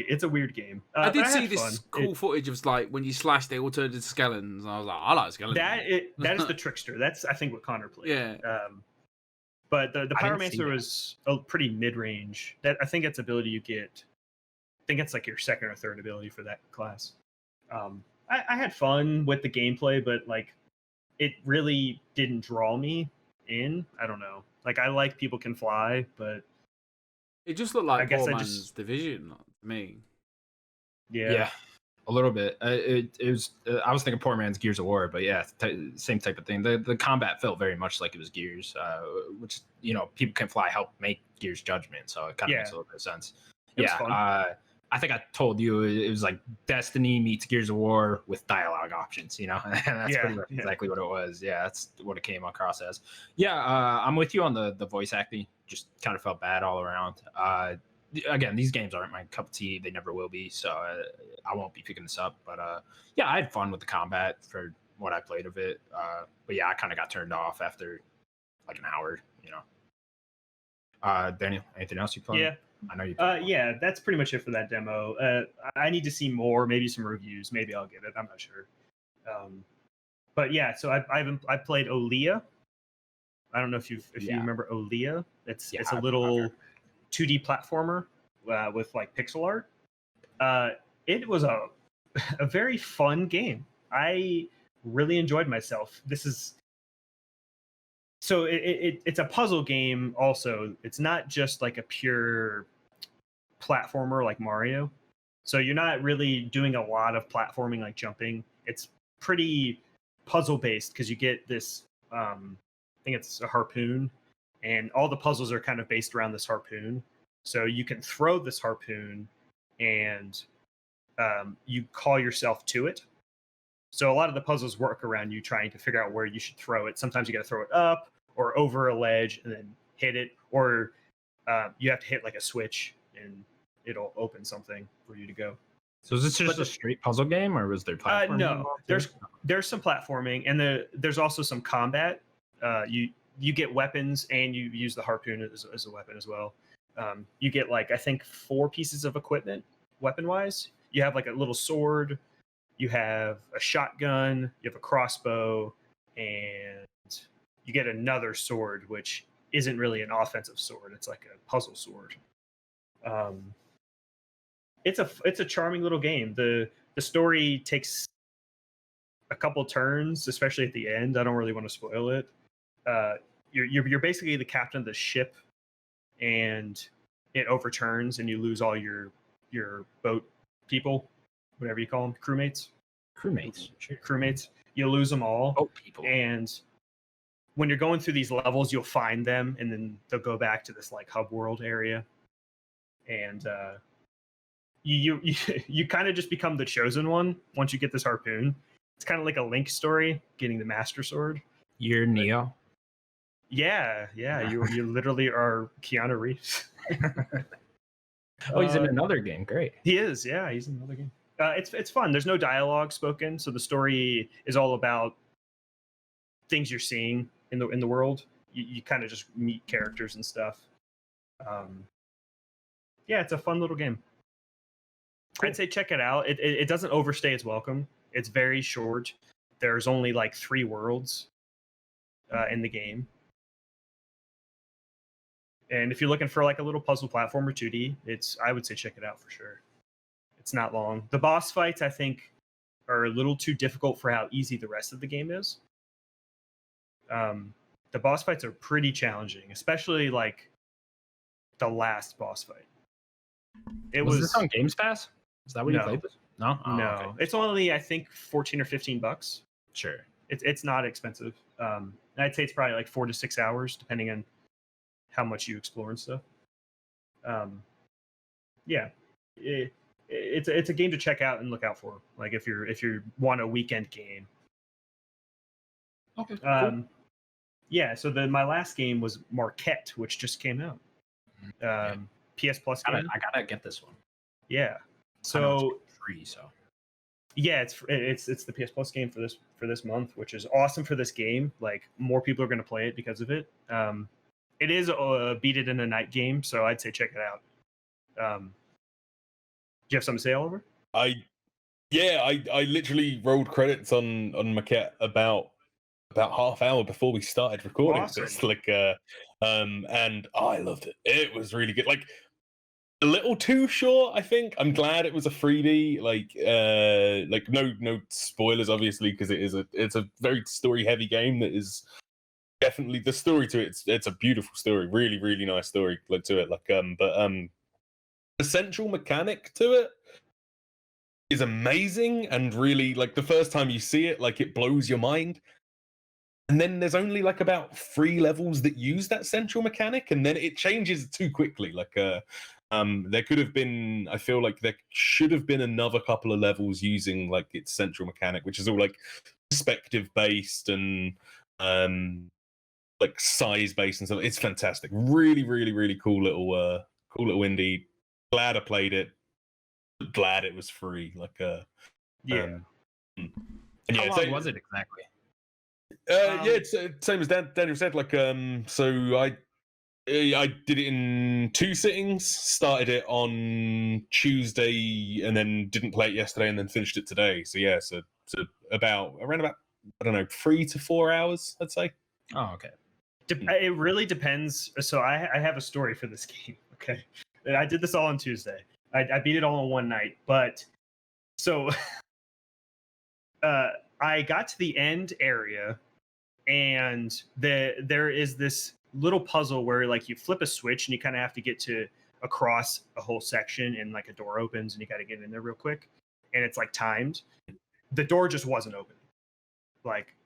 game. I did but see had this fun. cool footage of like when you slash, they all turned into skeletons. And I was like, I like skeletons. That is the Trickster. That's I think what Connor played. Yeah. But the I didn't see Pyromancer that. was a pretty mid-range. That I think it's ability you get. I think it's like your second or third ability for that class. I had fun with the gameplay, but like it really didn't draw me in. I don't know. Like I like People Can Fly, but It just looked like I guess poor I man's just- Division to me. yeah. A little bit. It was. I was thinking poor man's Gears of War, but yeah, same type of thing. The combat felt very much like it was Gears, which People Can Fly helped make Gears Judgment, so it kind of makes a little bit of sense. It was Yeah, fun. I think I told you it was like Destiny meets Gears of War with dialogue options. And that's Yeah, pretty much yeah. exactly what it was. Yeah, that's what it came across as. Yeah, I'm with you on the voice acting. Just kind of felt bad all around. Again, these games aren't my cup of tea. They never will be. So I won't be picking this up. But yeah, I had fun with the combat for what I played of it. But yeah, I kind of got turned off after like an hour. Daniel, anything else you played? Yeah. I know you. Played Yeah, that's pretty much it for that demo. I need to see more, maybe some reviews. Maybe I'll get it. I'm not sure. But yeah, so I played Olea. I don't know if you remember Olea. It's a little 2D platformer with like pixel art. It was a very fun game. I really enjoyed myself. So it's a puzzle game also. It's not just like a pure platformer like Mario. So you're not really doing a lot of platforming like jumping. It's pretty puzzle based because you get this I think it's a harpoon, and all the puzzles are kind of based around this harpoon. So you can throw this harpoon and you call yourself to it. So a lot of the puzzles work around you trying to figure out where you should throw it. Sometimes you got to throw it up or over a ledge and then hit it, or you have to hit like a switch and it'll open something for you to go. So is this just But a straight puzzle game, or was there platforming? no, involved too? there's some platforming, and there's also some combat. You get weapons, and you use the harpoon as a weapon as well. You get like I think 4 pieces of equipment weapon wise. You have like a little sword, you have a shotgun, you have a crossbow, and you get another sword which isn't really an offensive sword. It's like a puzzle sword. It's a charming little game. The story takes a couple turns, especially at the end. I don't really want to spoil it. You're basically the captain of the ship, and it overturns, and you lose all your boat people, whatever you call them, crewmates. Crewmates. You lose them all. Boat people. And when you're going through these levels, you'll find them, and then they'll go back to this like hub world area, and you kind of just become the chosen one once you get this harpoon. It's kind of like a Link story, getting the Master Sword. You're Neo. Yeah. You literally are Keanu Reeves. Oh, he's in another game. Great. He is. Yeah, he's in another game. It's fun. There's no dialogue spoken, so the story is all about things you're seeing in the world. You kind of just meet characters and stuff. Yeah, it's a fun little game. Cool. I'd say check it out. It doesn't overstay its welcome. It's very short. There's only like 3 worlds in the game. And if you're looking for like a little puzzle platformer 2D, I would say check it out for sure. It's not long. The boss fights, I think, are a little too difficult for how easy the rest of the game is. The boss fights are pretty challenging, especially like the last boss fight. Was this on Games Pass? Is that what you played this? No? Oh, no. Okay. It's only, I think, $14 or $15. Sure. It's not expensive. I'd say it's probably like 4 to 6 hours, depending on how much you explore and stuff. Yeah. It's a game to check out and look out for. Like if you want a weekend game. Okay. Cool. Yeah. So my last game was Marquette, which just came out. PS Plus game. I gotta get this one. Yeah. So free. So. Yeah, it's the PS Plus game for this month, which is awesome for this game. Like more people are going to play it because of it. It is a beat it in a night game, so I'd say check it out. Do you have something to say, Oliver? I literally rolled credits on Maquette about half hour before we started recording. Awesome. It's like and I loved it. It was really good. Like a little too short, I think. I'm glad it was a 3D. Like no spoilers, obviously, because it's a very story heavy game that is definitely the story to it. It's a beautiful story, really really nice story to it. Like the central mechanic to it is amazing, and really like the first time you see it, like it blows your mind. And then there's only like about 3 levels that use that central mechanic, and then it changes too quickly. Like there could have been, I feel like there should have been another couple of levels using like its central mechanic, which is all like perspective based and like size based and stuff. It's fantastic. Really, really, really cool little indie. Glad I played it. Glad it was free. Like yeah. And yeah, How long was it exactly? Yeah, it's same as Daniel said. Like so I did it in 2 sittings. Started it on Tuesday and then didn't play it yesterday and then finished it today. So yeah, so around about I don't know 3 to 4 hours, I'd say. Oh, okay. It really depends. So I have a story for this game. Okay, I did this all on Tuesday. I beat it all in one night, but so I got to the end area, and there is this little puzzle where like you flip a switch and you kind of have to get to across a whole section, and like a door opens and you got to get in there real quick, and it's like timed. The door just wasn't open. Like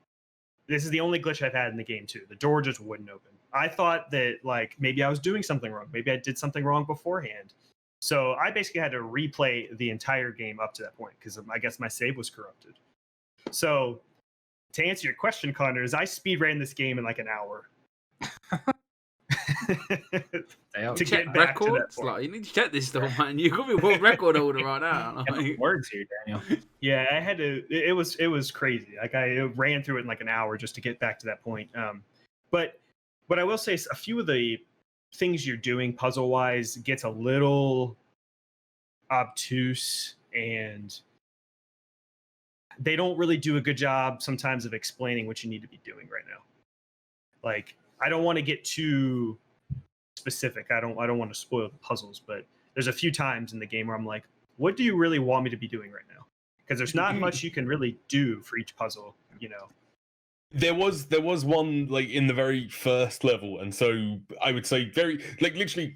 this is the only glitch I've had in the game too. The door just wouldn't open. I thought that like maybe I was doing something wrong. Maybe I did something wrong beforehand. So I basically had to replay the entire game up to that point because I guess my save was corrupted. So to answer your question, Connor, is I speed ran this game in like an hour. Damn. to Check get back to that records. point. Like, you need to check this stuff, man. You could be world record holder right now. Like, Words here, Daniel. Yeah, I had to. It was crazy. Like I ran through it in like an hour just to get back to that point. But what I will say is a few of the things you're doing puzzle wise gets a little obtuse, and they don't really do a good job sometimes of explaining what you need to be doing right now. Like, I don't want to get too specific. I don't want to spoil the puzzles, but there's a few times in the game where I'm like, what do you really want me to be doing right now? Because there's not much you can really do for each puzzle, you know. There was one like in the very first level, and so I would say very like literally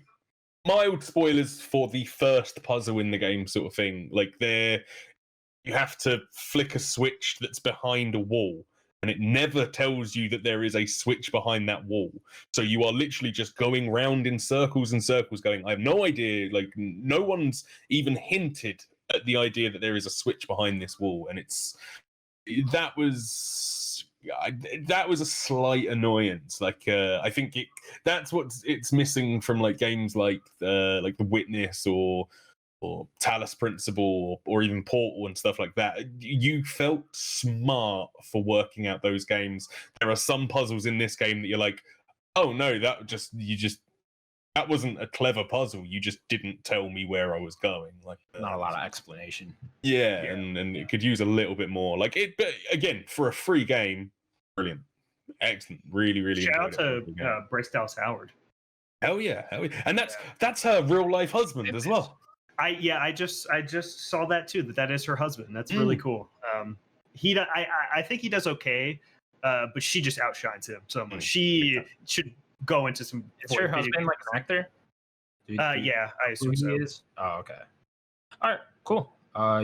mild spoilers for the first puzzle in the game, sort of thing. Like you have to flick a switch that's behind a wall, and it never tells you that there is a switch behind that wall. So you are literally just going round in circles and circles going, I have no idea, like no one's even hinted at the idea that there is a switch behind this wall. And that was a slight annoyance. Like I think that's what it's missing from like games like The Witness or Talos Principle or even Portal and stuff like that. You felt smart for working out those games. There are some puzzles in this game that you're like, oh no, that wasn't a clever puzzle. You just didn't tell me where I was going. Like Not a lot of explanation. Yeah, and it could use a little bit more. Like it, but again, for a free game, brilliant, excellent, really. Shout out to Bryce Dallas Howard. Hell yeah, and that's her real life husband as well. I just saw that too. That is her husband. That's really cool. I think he does okay, but she just outshines him so much. She should go into some. Is her husband like an actor? Yeah, I assume so. Oh, okay. All right, cool.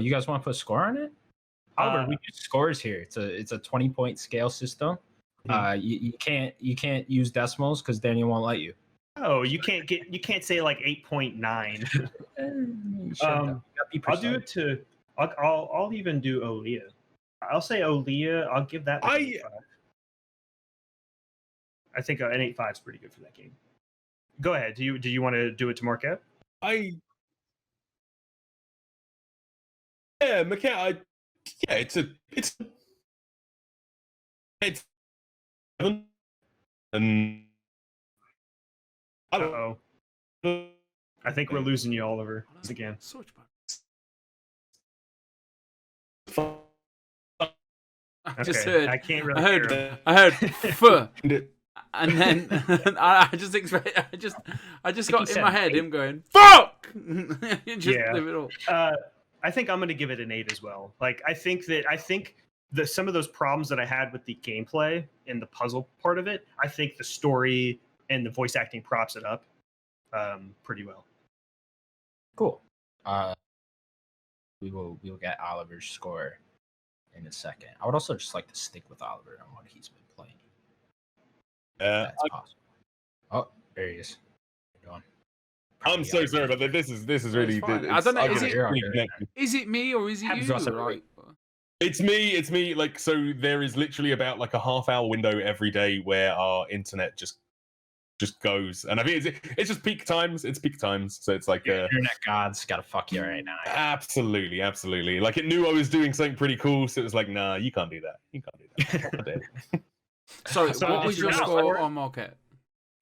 You guys want to put a score on it? Oliver, we do scores here. It's a 20-point scale system. You can't use decimals because Daniel won't let you. Oh, you can't say like 8.9. I'll do it to. I'll even do Olia. I'll say Olia. I'll give that. I think an 8.5 is pretty good for that game. Go ahead. Do you want to do it to Marquette? Marquette. It's and Uh-oh. I think we're losing you, Oliver, again. I just Okay, heard. I can't really I heard. hear I heard. Fuh. And then I just expect. I just got in my head him going fuck. Just leave it all. I think I'm going to give it an 8 as well. Like I think some of those problems that I had with the gameplay and the puzzle part of it, I think the story and the voice acting props it up pretty well. Cool. We will get Oliver's score in a second. I would also just like to stick with Oliver on what he's been playing. That's possible. Oh, there he is. How you doing? I'm so sorry about that. This is really. I don't know. Is it me or is it you? Right. It's me. Like, so there is literally about like a half-hour window every day where our internet just goes, and I mean it's just peak times. It's peak times, so it's like internet gods gotta fuck you right now. Absolutely. Like it knew I was doing something pretty cool, so it was like, nah, you can't do that. So what was your score on Marquette?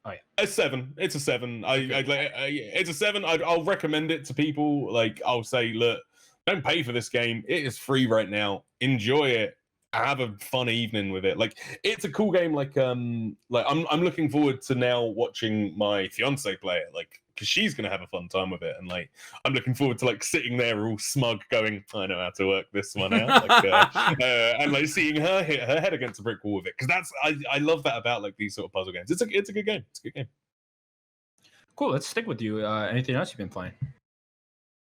Oh yeah, a 7. It's a 7. It's a 7. I'll recommend it to people. Like I'll say, look, don't pay for this game. It is free right now. Enjoy it. Have a fun evening with it. Like it's a cool game. Like I'm looking forward to now watching my fiance play it. Like because she's gonna have a fun time with it, and like I'm looking forward to like sitting there all smug, going, I know how to work this one out, like, and like seeing her hit her head against a brick wall with it. Because I love that about like these sort of puzzle games. It's a good game. It's a good game. Cool. Let's stick with you. Anything else you've been playing?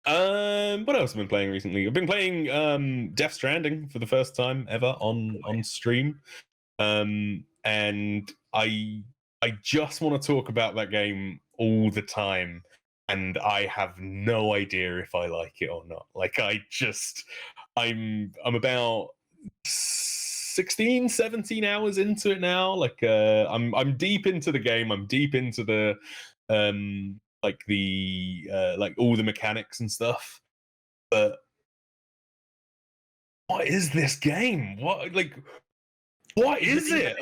What else have I been playing recently? I've been playing Death Stranding for the first time ever on stream. And I just want to talk about that game all the time, and I have no idea if I like it or not. Like I'm about 16, 17 hours into it now. Like I'm deep into the game. I'm deep into the like all the mechanics and stuff. But what is this game? What is it?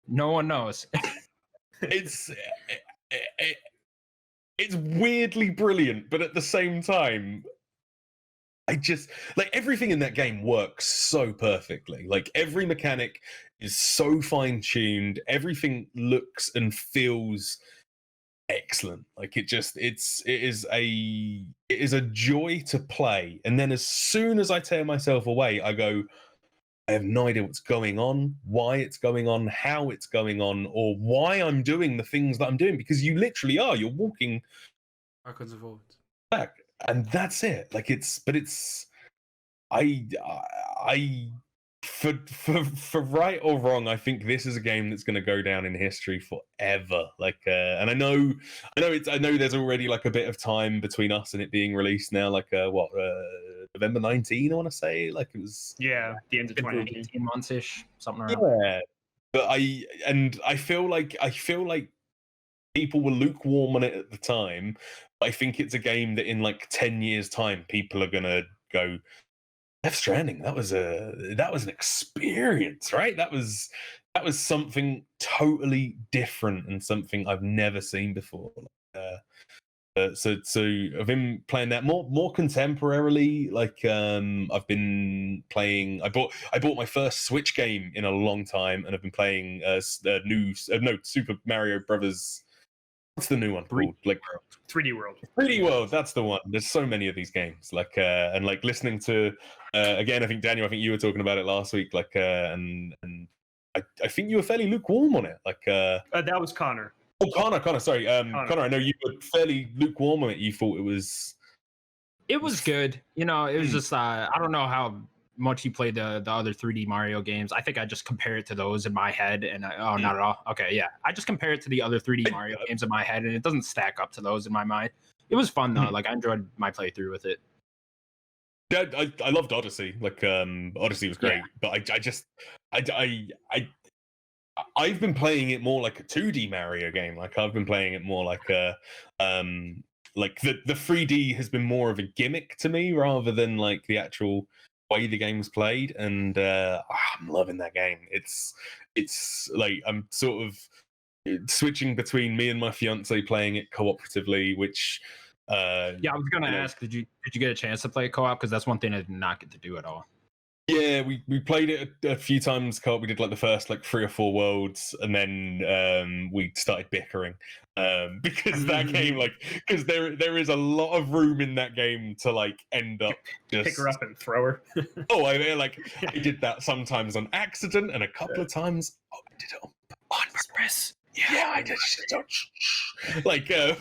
No one knows. It's it's weirdly brilliant, but at the same time, I just like everything in that game works so perfectly. Like every mechanic is so fine-tuned. Everything looks and feels excellent. Like it is a joy to play. And then as soon as I tear myself away, I go, I have no idea what's going on, why it's going on, how it's going on, or why I'm doing the things that I'm doing. Because you literally are. You're walking backwards and forwards. Back, and that's it. Like I for right or wrong, I think this is a game that's going to go down in history forever. Like, and I know there's already like a bit of time between us and it being released now. Like, November 19, I want to say. Like it was the end of 2019. 18 months ish, something around. Yeah, but I feel like people were lukewarm on it at the time. I think it's a game that in like 10 years' time, people are gonna go, Death Stranding. That was an experience, right? That was something totally different and something I've never seen before. So I've been playing that more contemporarily. Like I've been playing. I bought my first Switch game in a long time, and I've been playing Super Mario Brothers. What's the new one called? Like 3D World. 3D World, that's the one. There's so many of these games. Like and like listening to again, I think Daniel, you were talking about it last week. Like and I think you were fairly lukewarm on it. Like that was Connor. Oh, Connor, sorry. Connor, I know you were fairly lukewarm on it. You thought it was good. You know, it was just I don't know how much you played the other 3D Mario games. I think I just compare it to those in my head, and not at all. Okay, yeah, I just compare it to the other 3D Mario games in my head, and it doesn't stack up to those in my mind. It was fun though. Like I enjoyed my playthrough with it. Yeah, I loved Odyssey. Like Odyssey was great, but I've been playing it more like a 2D Mario game. Like I've been playing it more like a like the 3D has been more of a gimmick to me rather than like the actual way the game's played. And I'm loving that game. It's like I'm sort of switching between me and my fiance playing it cooperatively, which I was gonna ask, did you get a chance to play co-op? Because that's one thing I did not get to do at all. Yeah, we played it a few times co-op. We did like the first like 3 or 4 worlds, and then we started bickering because that game, like, because there is a lot of room in that game to like end up just pick her up and throw her. I did that sometimes on accident, and a couple of times I did it on purpose. Yeah, I did. Like, but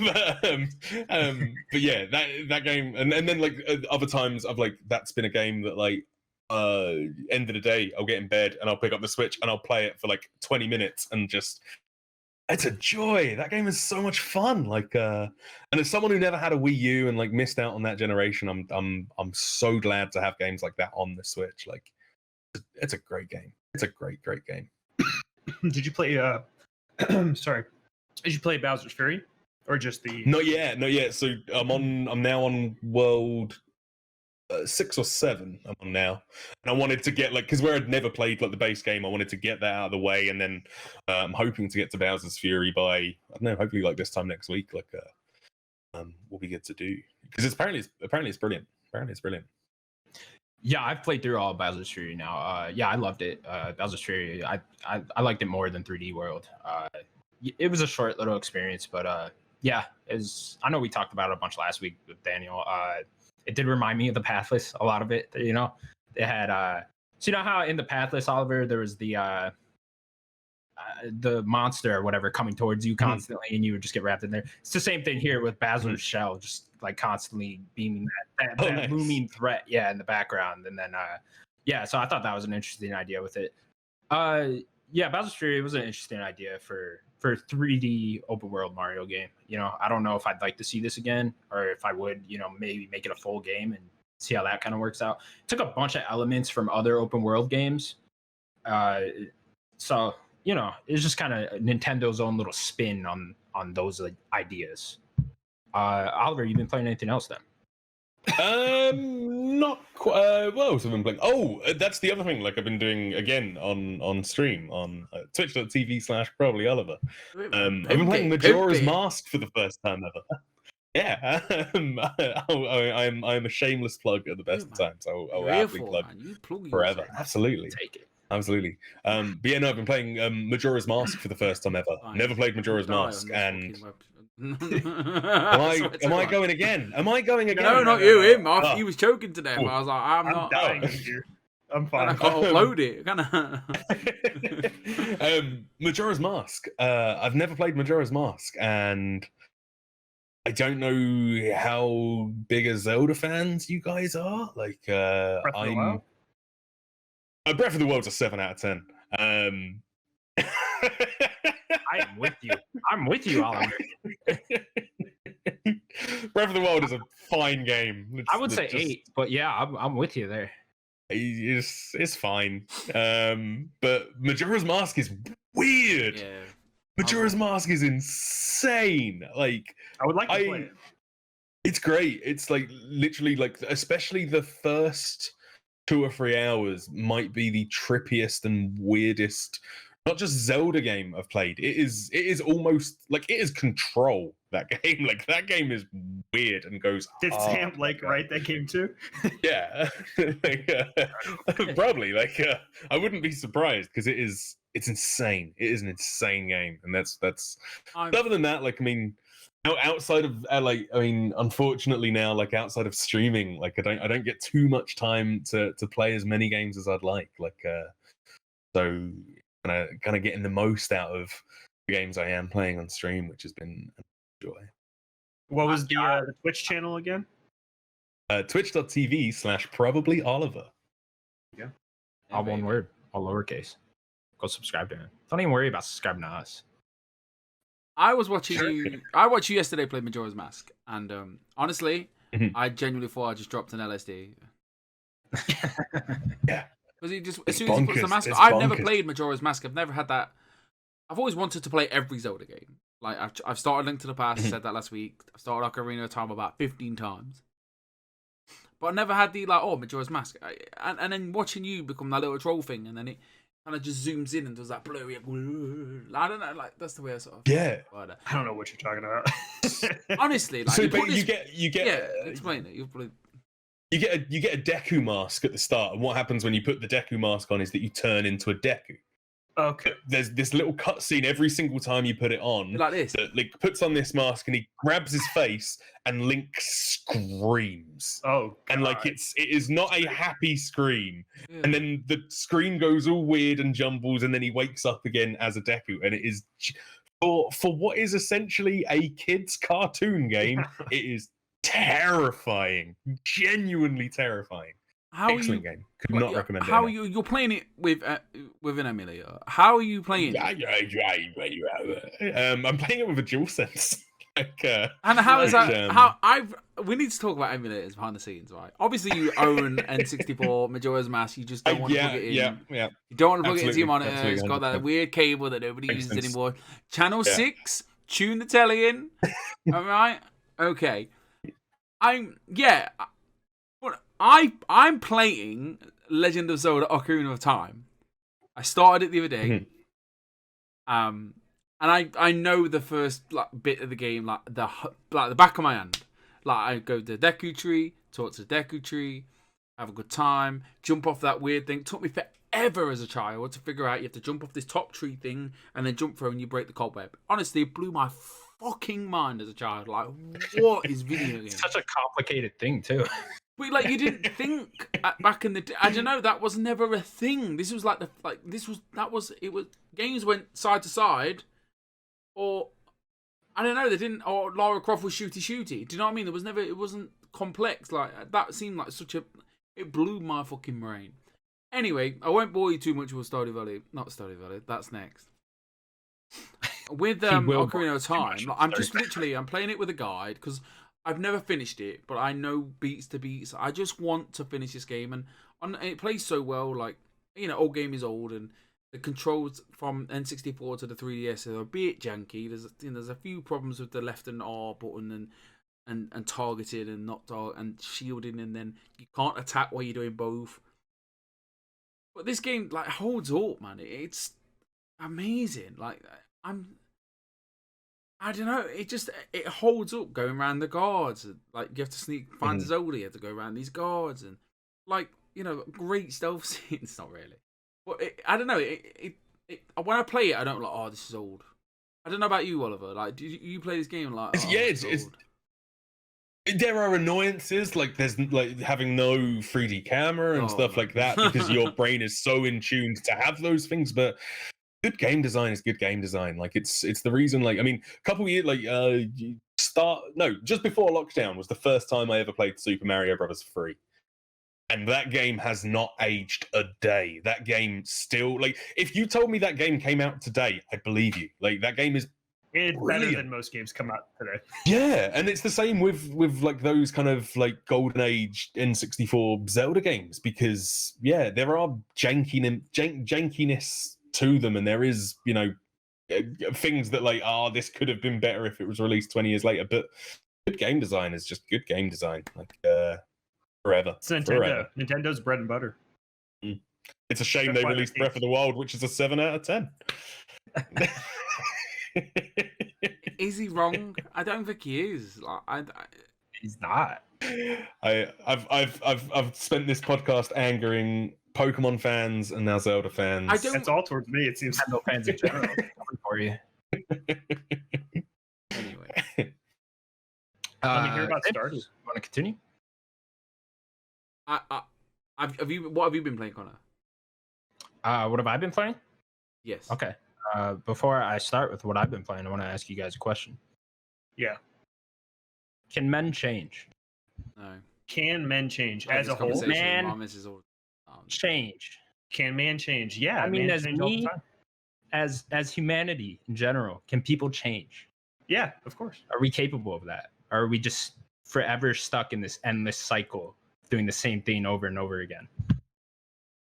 yeah, that game, and then like other times I've like that's been a game that like. End of the day, I'll get in bed and I'll pick up the Switch and I'll play it for like 20 minutes and just it's a joy. That game is so much fun. Like and as someone who never had a Wii U and like missed out on that generation, I'm so glad to have games like that on the Switch. Like it's a great game. It's a great game. Did you play sorry. Did you play Bowser's Fury or just the Not yet. So I'm now on world 6 or 7 I'm on now, and I wanted to get like because where I'd never played like the base game, I wanted to get that out of the way, and then I'm hoping to get to Bowser's Fury by I don't know, hopefully like this time next week. Like we'll be good to do because apparently it's brilliant. Yeah, I've played through all of Bowser's Fury now. I loved it. Bowser's Fury, I liked it more than 3D World. It was a short little experience, but it was. I know we talked about it a bunch last week with Daniel. It did remind me of the Pathless, a lot of it. You know, it had so you know how in the Pathless, Oliver, there was the monster or whatever coming towards you constantly, and you would just get wrapped in there. It's the same thing here with Bowser's shell, just like constantly beaming that nice. looming threat, in the background, and then so I thought that was an interesting idea with it. Bowser's Fury was an interesting idea for 3D open world Mario game. You know, I don't know if I'd like to see this again, or if I would, you know, maybe make it a full game and see how that kind of works out. It took a bunch of elements from other open world games So it's just kind of Nintendo's own little spin on those ideas. Oliver, you been playing anything else then? Not quite. What else have I been playing? Oh, that's the other thing. Like I've been doing again on stream on twitch.tv/ProbablyOliver. I've been playing Majora's Mask for the first time ever. Yeah, I'm a shameless plug at the best of times. I'll happily plug forever. Absolutely. Take it. Absolutely. But yeah, no, I've been playing Majora's Mask for the first time ever. Never played Majora's Mask, and am I going again? Am I going again? No, not you. Him. He was choking to death. I was like, I'm not dying here. I'm fine. I can't upload it. Majora's Mask. I've never played Majora's Mask, and I don't know how big a Zelda fans you guys are. Like, I'm. Breath of the Wild's a 7 out of 10. I am with you. I'm with you, Oliver. Breath of the Wild is a fine game. I would say 8, but yeah, I'm with you there. It's fine. But Majora's Mask is weird. Yeah. Majora's Mask is insane. Like, I would like to play it. It's great. It's like literally like, especially the first 2 or 3 hours might be the trippiest and weirdest, not just Zelda game I've played. It is almost like it is Control, that game. Like that game is weird and goes. Did Sam write that game too? Yeah, probably. Like I wouldn't be surprised because it's insane. It is an insane game, and that's. Other than that, like I mean, outside of unfortunately now, like outside of streaming, like I don't get too much time to play as many games as I'd like. Like so kind of getting the most out of the games I am playing on stream, which has been a joy. What was the Twitch channel again? Twitch.tv/ProbablyOliver. Yeah. All one word, all lowercase. Go subscribe to him. Don't even worry about subscribing to us. I was watching you. I watched you yesterday play Majora's Mask, and honestly, I genuinely thought I just dropped an LSD. Yeah. Because he just as soon as he puts the mask on, I've never played Majora's Mask. I've never had that. I've always wanted to play every Zelda game. Like I've started Link to the Past. I said that last week. I've started Ocarina of Time about 15 times. But I never had the Majora's Mask. And then watching you become that little troll thing, and then it kind of just zooms in and does that blurry. I don't know, like that's the way I sort of. Yeah. I don't know what you're talking about. Honestly, like so you get explain it. You get a Deku mask at the start, and what happens when you put the Deku mask on is that you turn into a Deku. Okay. There's this little cutscene every single time you put it on. Like this. That Link puts on this mask and he grabs his face and Link screams. Oh, God. And like it is not a happy scream. Yeah. And then the screen goes all weird and jumbles, and then he wakes up again as a Deku, and it is for what is essentially a kid's cartoon game. It is terrifying, genuinely terrifying. Excellent game. Could not recommend it. How you're playing it with an emulator? How are you playing? I'm playing it with a DualSense. And how is that? We need to talk about emulators behind the scenes, right? Obviously, you own N64 Majora's Mask. You just don't want to plug it in. Yeah. You don't want to plug it into your monitor. It's got that weird cable that nobody uses anymore. Channel 6. Tune the telly in. All right. Okay. I'm playing Legend of Zelda: Ocarina of Time. I started it the other day, and I know the first bit of the game like the back of my hand. Like I go to the Deku Tree, talk to the Deku Tree, have a good time, jump off that weird thing. It took me forever as a child to figure out you have to jump off this top tree thing and then jump through and you break the cobweb. Honestly, it blew my fucking mind as a child. Like, what is video games? It's such a complicated thing too. But like, you didn't think back in the day. I don't know. That was never a thing. This was games went side to side, or I don't know. They didn't. Or Lara Croft was shooty. Do you know what I mean? It wasn't complex. Like that seemed like such a. It blew my fucking brain. Anyway, I won't bore you too much with Stardew Valley. Not Stardew Valley. That's next. With Ocarina of Time, I'm playing it with a guide because I've never finished it, but I know beats to beats. I just want to finish this game, and it plays so well. Like old game is old, and the controls from N64 to the 3DS are a bit janky. There's a few problems with the left and R button and targeting and and shielding, and then you can't attack while you're doing both. But this game like holds up, man. It's amazing. Like I don't know. It holds up going around the guards. Like you have to find Zelda. You have to go around these guards and great stealth scenes. Not really, but I don't know. When I play it, I don't like. Oh, this is old. I don't know about you, Oliver. Like, do you play this game like? It's old. There are annoyances like there's like having no 3D camera and stuff like that because your brain is so in tune to have those things. But good game design is good game design. Like it's the reason. Like I mean, a couple years just before lockdown was the first time I ever played Super Mario Brothers 3. And that game has not aged a day. That game still like if you told me that game came out today, I'd believe you. Like that game is it's better than most games come out today. Yeah, and it's the same with like those kind of like golden age N64 Zelda games because there are jankiness to them, and there is things that like this could have been better if it was released 20 years later. But good game design is just good game design, like forever. It's Nintendo. Forever. Nintendo's bread and butter. It's a shame they released Breath of the Wild, which is a 7 out of 10. Is he wrong? I don't think he is. He's not. I've spent this podcast angering Pokemon fans and now Zelda fans. It's all towards me. It seems. Nintendo fans in general coming for you. Anyway, let me hear about starters. Want to continue? what have you been playing, Connor? What have I been playing? Yes. Okay. Before I start with what I've been playing, I want to ask you guys a question. Yeah. Can men change? No. Can men change as a whole? Man, change. Can man change? Yeah. I mean, as humanity in general, can people change? Yeah, of course. Are we capable of that? Or are we just forever stuck in this endless cycle, doing the same thing over and over again?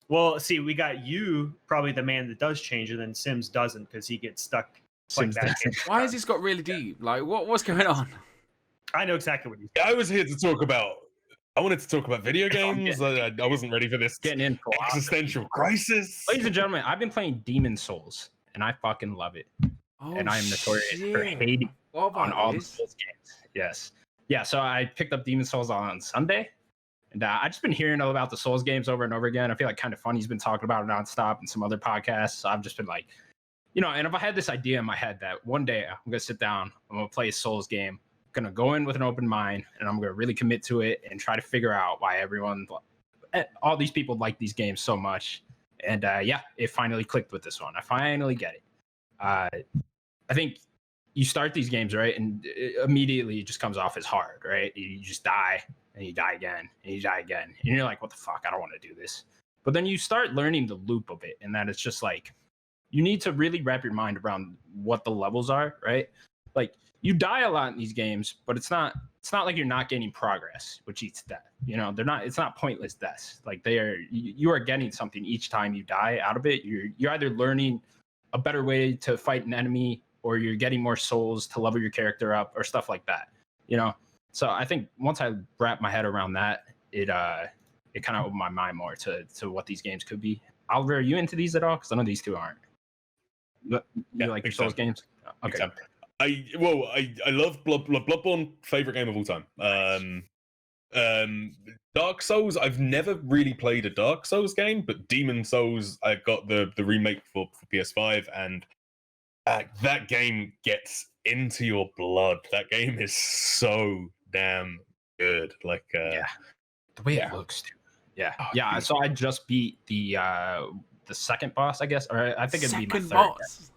Well, see, we got you, probably the man that does change, and then Sims doesn't because he gets stuck. Sims doesn't. Why has this got really deep? Like, what's going on? I know exactly what you. I was here to talk about. I wanted to talk about video games. I wasn't ready for this. Getting in for existential crisis. Ladies and gentlemen, I've been playing Demon Souls, and I fucking love it. And I am notorious for hating on all the Souls games. Yes. Yeah, so I picked up Demon Souls on Sunday. And I've just been hearing all about the Souls games over and over again. I feel like Kind of Funny's been talking about it nonstop and some other podcasts. So I've just been like, and if I had this idea in my head that one day I'm going to sit down, I'm going to play a Souls game, I'm going to go in with an open mind, and I'm going to really commit to it and try to figure out why all these people like these games so much. And it finally clicked with this one. I finally get it. I think you start these games, right? And immediately it just comes off as hard, right? You just die. And you die again, and you die again. And you're like, what the fuck? I don't want to do this. But then you start learning the loop of it, and that it's just like, you need to really wrap your mind around what the levels are, right? Like, you die a lot in these games, but it's not like you're not gaining progress, which eats death. It's not pointless deaths. Like, you are getting something each time you die out of it. You're either learning a better way to fight an enemy, or you're getting more souls to level your character up, or stuff like that, So I think once I wrap my head around that, it kind of opened my mind more to what these games could be. Oliver, are you into these at all? Because I know these two aren't. You like your Souls games? Okay. I love Bloodborne, favorite game of all time. Dark Souls, I've never really played a Dark Souls game, but Demon Souls, I got the remake for PS5, and that game gets into your blood. That game is so damn good. Like the way it looks too. Yeah. So I just beat the second boss, I guess, or I think it'd be my third boss.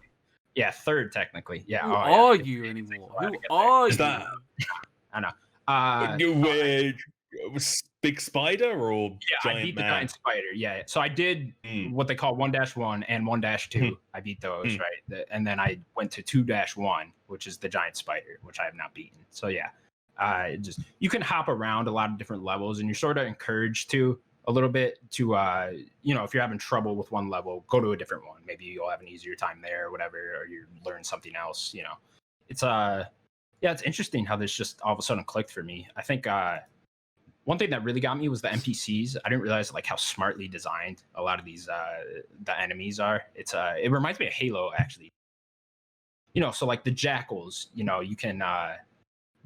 Yeah, third technically. Yeah. Who are you anymore? Who are you? I know. You big spider or giant I beat man? The giant spider. Yeah. So I did what they call 1-1 and 1-2. I beat those, right? And then I went to 2-1, which is the giant spider, which I have not beaten. So yeah, you can hop around a lot of different levels, and you're sort of encouraged to a little bit to if you're having trouble with one level, go to a different one. Maybe you'll have an easier time there or whatever, or you learn something else. It's it's interesting how this just all of a sudden clicked for me. I think one thing that really got me was the NPCs. I didn't realize like how smartly designed a lot of these the enemies are. It reminds me of Halo actually. So like the jackals, you can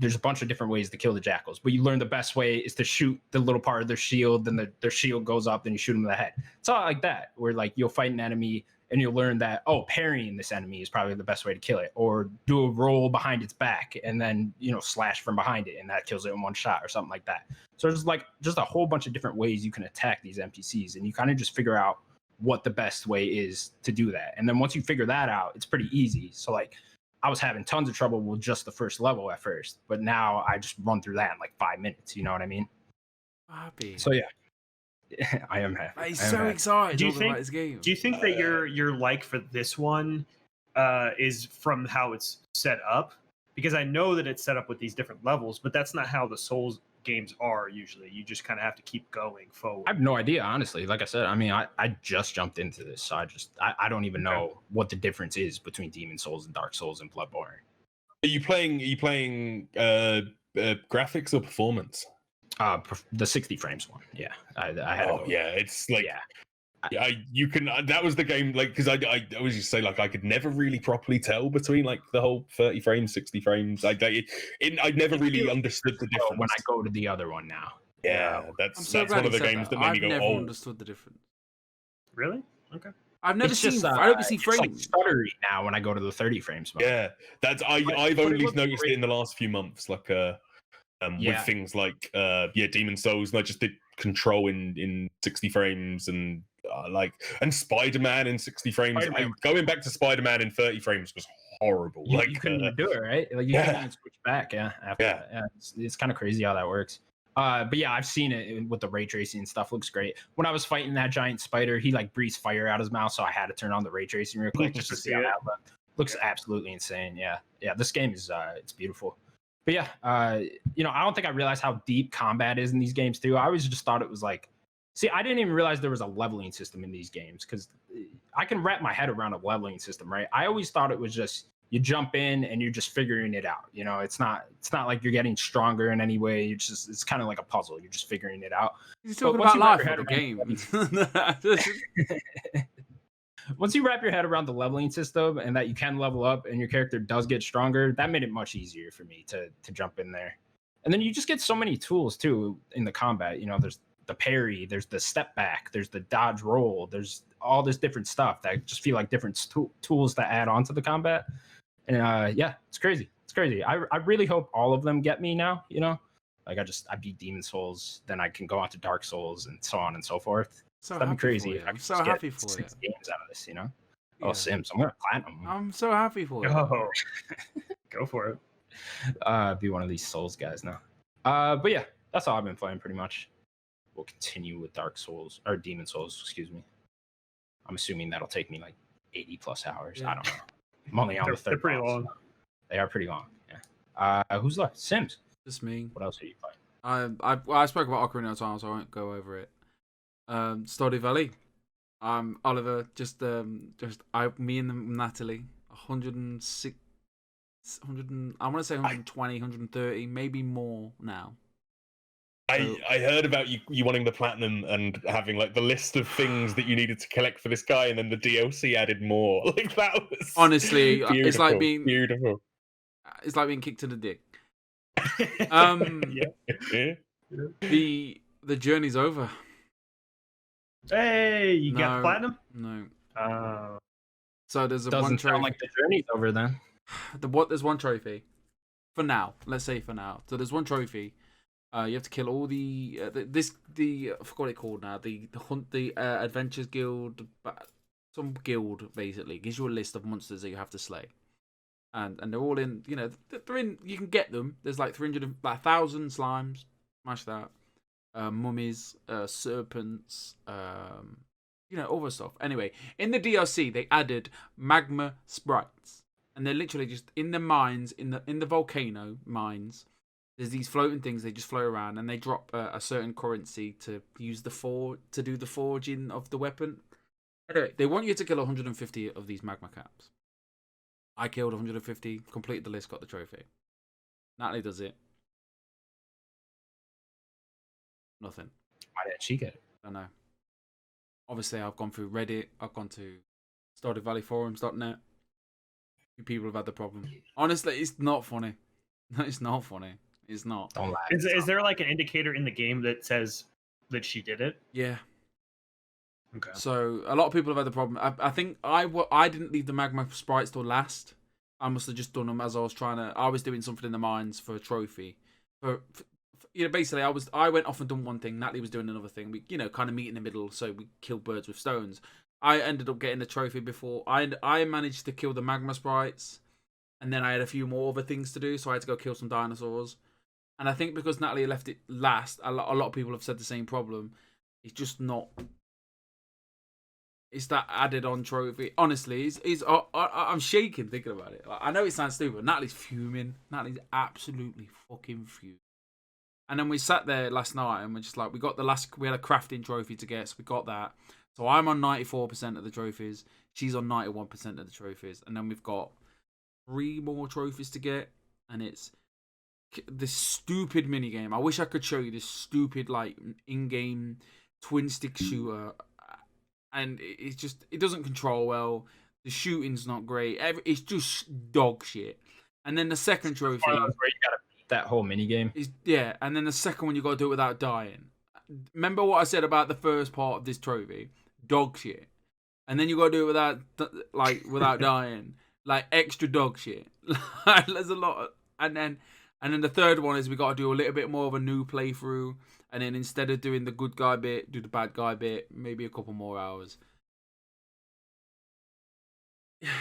there's a bunch of different ways to kill the jackals, but you learn the best way is to shoot the little part of their shield, then their shield goes up, then you shoot them in the head. It's all like that, where like you'll fight an enemy and you'll learn that, parrying this enemy is probably the best way to kill it, or do a roll behind its back and then, slash from behind it and that kills it in one shot or something like that. So there's like just a whole bunch of different ways you can attack these NPCs, and you kind of just figure out what the best way is to do that. And then once you figure that out, it's pretty easy. So like, I was having tons of trouble with just the first level at first, but now I just run through that in like 5 minutes. You know what I mean? Happy. So yeah, I am happy. I'm so excited. Do you about this game. Do you think that your like for this one is from how it's set up? Because I know that it's set up with these different levels, but that's not how the Souls games are usually. You just kind of have to keep going forward. I have no idea, honestly. Like I said, I mean, I just jumped into this, so I don't even know what the difference is between Demon Souls and Dark Souls and Bloodborne. Are you playing graphics or performance? The 60 frames one. Yeah, I had. It's like yeah. You can. That was the game, like, because I always used to say like I could never really properly tell between like the whole 30 frames, 60 frames. I'd never really understood the difference when I go to the other one now. Yeah, that's one of the games that made me go, I've never understood the difference. Really? Okay. I've never seen. I don't see frames. It's like stuttery now when I go to the 30 frames mode. Yeah, I've only noticed it in the last few months, like with things like Demon Souls, and I just did Control in 60 frames and and Spider-Man in 60 frames. Going back to Spider-Man in 30 frames was horrible. You couldn't even do it, right? Like you couldn't even switch back. After that. Yeah, it's kind of crazy how that works. But yeah, I've seen it with the ray tracing and stuff. Looks great. When I was fighting that giant spider, he like breathes fire out his mouth, so I had to turn on the ray tracing real quick just to see how that looked. Looks absolutely insane. Yeah. This game is it's beautiful. But yeah, I don't think I realized how deep combat is in these games too. I always just thought it was like, I didn't even realize there was a leveling system in these games, because I can wrap my head around a leveling system, right? I always thought it was just you jump in and you're just figuring it out. It's not like you're getting stronger in any way. It's kind of like a puzzle. You're just figuring it out. You're talking about life of the game. Once you wrap your head around the leveling system and that you can level up and your character does get stronger, that made it much easier for me to jump in there. And then you just get so many tools too in the combat. There's the parry, there's the step back, there's the dodge roll, there's all this different stuff that just feel like different tools to add on to the combat. And it's crazy. It's crazy. I really hope all of them get me now, like I beat Demon Souls, then I can go on to Dark Souls and so on and so forth. That'd be crazy. I'm so happy for you. 6 games out of this, Oh, Sims, I'm gonna platinum. I'm so happy for you. Oh, go for it. Be one of these Souls guys now. But yeah, that's all I've been playing pretty much. We'll continue with Dark Souls or Demon Souls, excuse me. I'm assuming that'll take me like 80 plus hours. I don't know. I'm only on the third. They're pretty long. They are pretty long. Yeah. Who's left? Sims. Just me. What else are you playing? I spoke about Ocarina of Time, so I won't go over it. Stardew Valley. Oliver, me and Natalie, 106, I want to say 120, 130, maybe more now. I heard about you wanting the platinum and having like the list of things that you needed to collect for this guy, and then the DLC added more. Like that was honestly, beautiful. It's like being beautiful. It's like being kicked in the dick. The journey's over. Hey, you got platinum? No. So there's Doesn't one trophy. Sound like the journey's over then. There's one trophy. For now, let's say for now. So there's one trophy. You have to kill all I forgot what it's called now. The Adventures Guild, some guild basically gives you a list of monsters that you have to slay, and they're all in. They're in. You can get them. There's like 1,000 slimes. Smash that. Mummies, serpents, other stuff. Anyway, in the DLC they added magma sprites, and they're literally just in the mines, in the volcano mines. There's these floating things. They just float around, and they drop a certain currency to use to do the forging of the weapon. Anyway, they want you to kill 150 of these magma caps. I killed 150, completed the list, got the trophy. Natalie does it. Nothing. Why didn't she get it? I don't know. Obviously, I've gone through Reddit. I've gone to StardewValleyForums.net. People have had the problem. Honestly, it's not funny. No, it's not funny. It's not. Don't lie. Is there like an indicator in the game that says that she did it? Yeah. Okay. So a lot of people have had the problem. I think I didn't leave the magma sprites till last. I must have just done them as I was I was doing something in the mines for a trophy. Basically, I went off and done one thing. Natalie was doing another thing. We, kind of meet in the middle, so we killed birds with stones. I ended up getting the trophy before. I managed to kill the magma sprites, and then I had a few more other things to do, so I had to go kill some dinosaurs. And I think because Natalie left it last, a lot of people have said the same problem. It's just not. It's that added on trophy. Honestly, I'm shaking thinking about it. I know it sounds stupid. Natalie's fuming. Natalie's absolutely fucking fuming. And then we sat there last night and we're just like, we had a crafting trophy to get, so we got that. So I'm on 94% of the trophies. She's on 91% of the trophies. And then we've got 3 more trophies to get. And it's this stupid mini game. I wish I could show you this stupid, like, in-game twin stick shooter. And it doesn't control well. The shooting's not great. It's just dog shit. And then the second trophy, where you gotta beat that whole mini game. And then the second one you gotta do it without dying. Remember what I said about the first part of this trophy? Dog shit. And then you gotta do it without dying, like extra dog shit. There's a lot of, and then the third one is we gotta do a little bit more of a new playthrough. And then instead of doing the good guy bit, do the bad guy bit, maybe a couple more hours.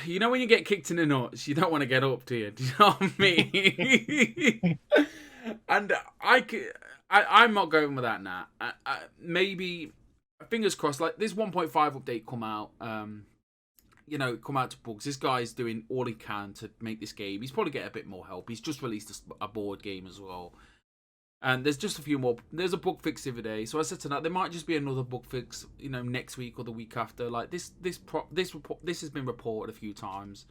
You know when you get kicked in the nuts, you don't want to get up, do you? Do you know what I mean? And I'm not going with that now. Maybe, fingers crossed, like this 1.5 update come out, come out to bugs. This guy's doing all he can to make this game. He's probably get a bit more help. He's just released a board game as well. And there's just a few more. There's a bug fix the other day, so I said to Nat, there might just be another bug fix, next week or the week after. Like this has been reported a few times.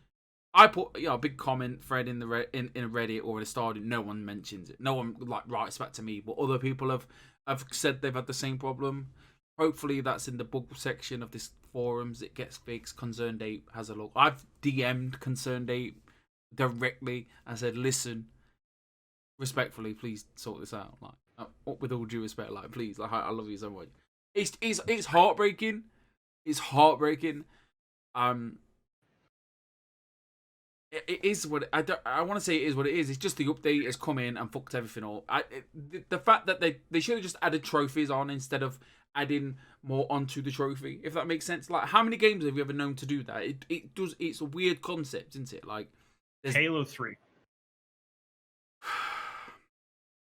I put a big comment thread in in Reddit or it started. No one mentions it. No one writes back to me, but other people have said they've had the same problem. Hopefully that's in the bug section of this forums. It gets fixed. Concerned Ape has a look. I've DM'd Concerned Ape directly. I said, listen. Respectfully, please sort this out. With all due respect, please, I love you so much. It's heartbreaking. It's heartbreaking. It is what I want to say. It is what it is. It's just the update has come in and fucked everything up. The fact that they should have just added trophies on instead of adding more onto the trophy. If that makes sense. Like, how many games have you ever known to do that? It does. It's a weird concept, isn't it? Like Halo 3.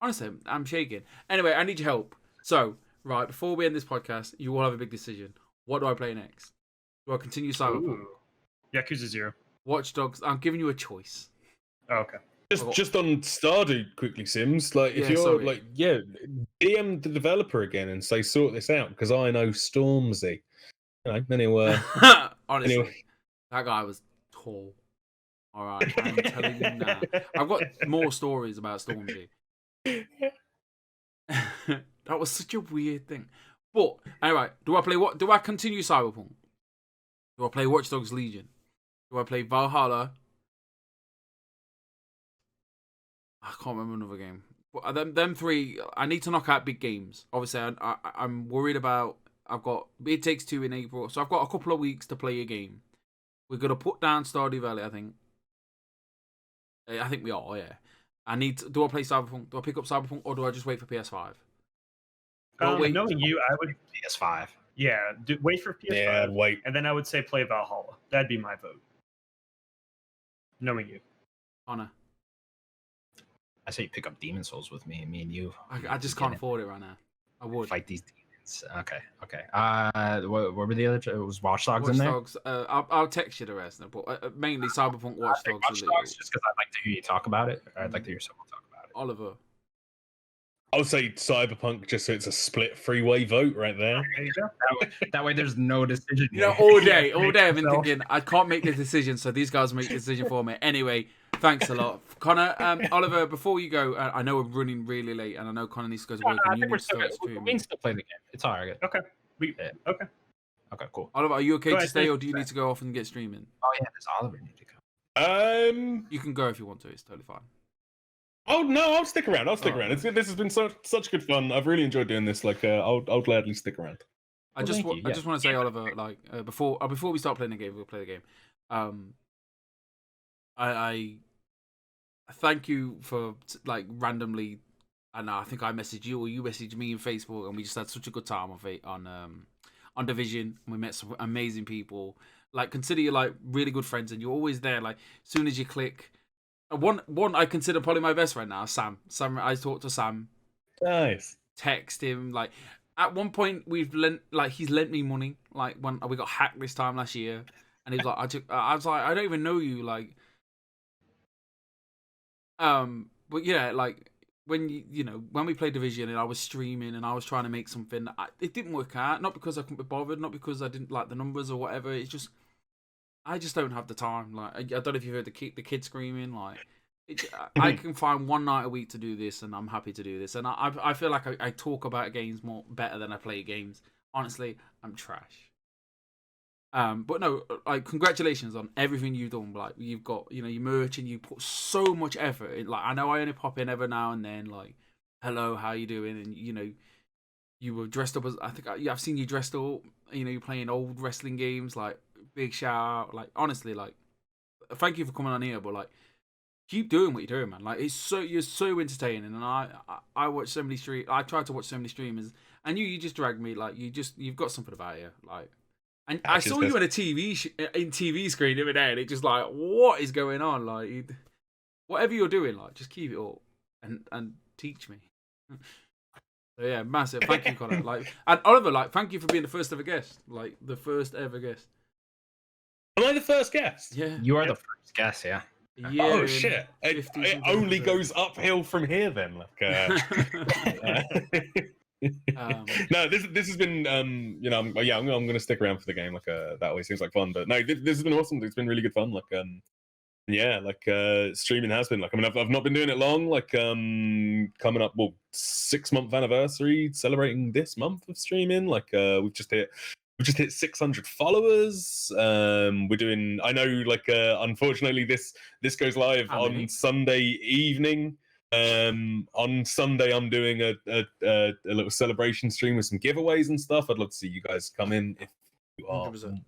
Honestly, I'm shaking. Anyway, I need your help. So, right, before we end this podcast, you will have a big decision. What do I play next? Do I continue Cyberpunk? Yakuza 0. Watch Dogs. I'm giving you a choice. Oh, okay. Just on Stardew quickly, Sims. Like, if you're DM the developer again and say sort this out because I know Stormzy. Anyway. Honestly, that guy was tall. All right, I'm telling you now. I've got more stories about Stormzy. That was such a weird thing. But anyway, do I continue Cyberpunk? Do I play Watch Dogs Legion? Do I play Valhalla? I can't remember another game. But them 3, I need to knock out big games. Obviously, I'm worried about. I've got It Takes Two in April, so I've got a couple of weeks to play a game. We're gonna put down Stardew Valley, I think. I think we are, yeah. Do I play Cyberpunk? Do I pick up Cyberpunk or do I just wait for PS5? Knowing you, I would PS5. Yeah, wait for PS5. Yeah, wait. And then I would say play Valhalla. That'd be my vote. Knowing you. Connor. I say you pick up Demon Souls with me and you. I just can't afford it right now. I would. Fight these demons. Okay. What were the other? It was Watch Dogs in there? Watch Dogs. I'll text you the rest. But mainly Cyberpunk Watch Dogs. Watch Dogs just because I'd like to hear you talk about it. I'd like to hear someone talk about it. Oliver. I would say Cyberpunk, just so it's a split three-way vote right there. There you go. That way there's no decision. You know, here. all day I've been yourself. thinking I can't make the decision, so these guys make the decision for me. Anyway, thanks a lot, Connor. Oliver, before you go, I know we're running really late, and I know Connor needs to go to work, I and you think we're need to still start good. We streaming. can still play the game. It's all right. Okay. Yeah. Okay. Okay, cool. Oliver, are you okay Go to ahead, stay, finish or do you need to go off and get streaming? Oh yeah, does Oliver need to go? You can go if you want to. It's totally fine. Oh no, I'll stick around. I'll stick Oh. around. This has been such good fun. I've really enjoyed doing this. Like, I'll gladly stick around. I Well, just thank you, I yeah. just want to say, Oliver, like before we start playing the game, we'll play the game. I thank you for like randomly. And I think I messaged you or you messaged me on Facebook, and we just had such a good time on Division. We met some amazing people. Like, consider you like really good friends, and you're always there. Like, as soon as you click, one I consider probably my best friend now, Sam. I talked to Sam, Nice. text him. Like, at one point he's lent me money. Like when we got hacked this time last year, and he was like, I was like, I don't even know you. Like, but yeah, like. When when we played Division and I was streaming and I was trying to make something, it didn't work out. Not because I couldn't be bothered, not because I didn't like the numbers or whatever. It's just I just don't have the time. Like, I don't know if you've heard the kid screaming. Like, I can find one night a week to do this, and I'm happy to do this. And I feel like I talk about games better than I play games. Honestly, I'm trash. But no, like, congratulations on everything you've done. Like, you've got, your merch, and you put so much effort in. Like, I know I only pop in every now and then, like, hello, how you doing? And, you were dressed up as, I think, I've seen you dressed up, you're playing old wrestling games, like, big shout out. Like, honestly, like, thank you for coming on here, but, like, keep doing what you're doing, man. Like, you're so entertaining, and I watch so many I tried to watch so many streamers, and you just dragged me. Like, you've got something about you, like. And I saw you on a TV screen the other day, and it just like, what is going on? Like, whatever you're doing, like, just keep it up and teach me. So yeah, massive. Thank you, Connor. Like, and Oliver, like, thank you for being the first ever guest. Like, the first ever guest. Am I the first guest? Yeah. You are the first guest, yeah. Yeah. Oh shit! It only goes uphill from here then. Like, no, this has been I'm gonna stick around for the game. Like, that always seems like fun. But no, this has been awesome. It's been really good fun. Like, streaming has been, like, I mean, I've not been doing it long. Like, coming up, 6-month anniversary, celebrating this month of streaming. Like, we've just hit 600 followers. We're doing, I know, like, unfortunately this goes live on Sunday evening. On Sunday I'm doing a little celebration stream with some giveaways and stuff. I'd love to see you guys come in if you are 100%.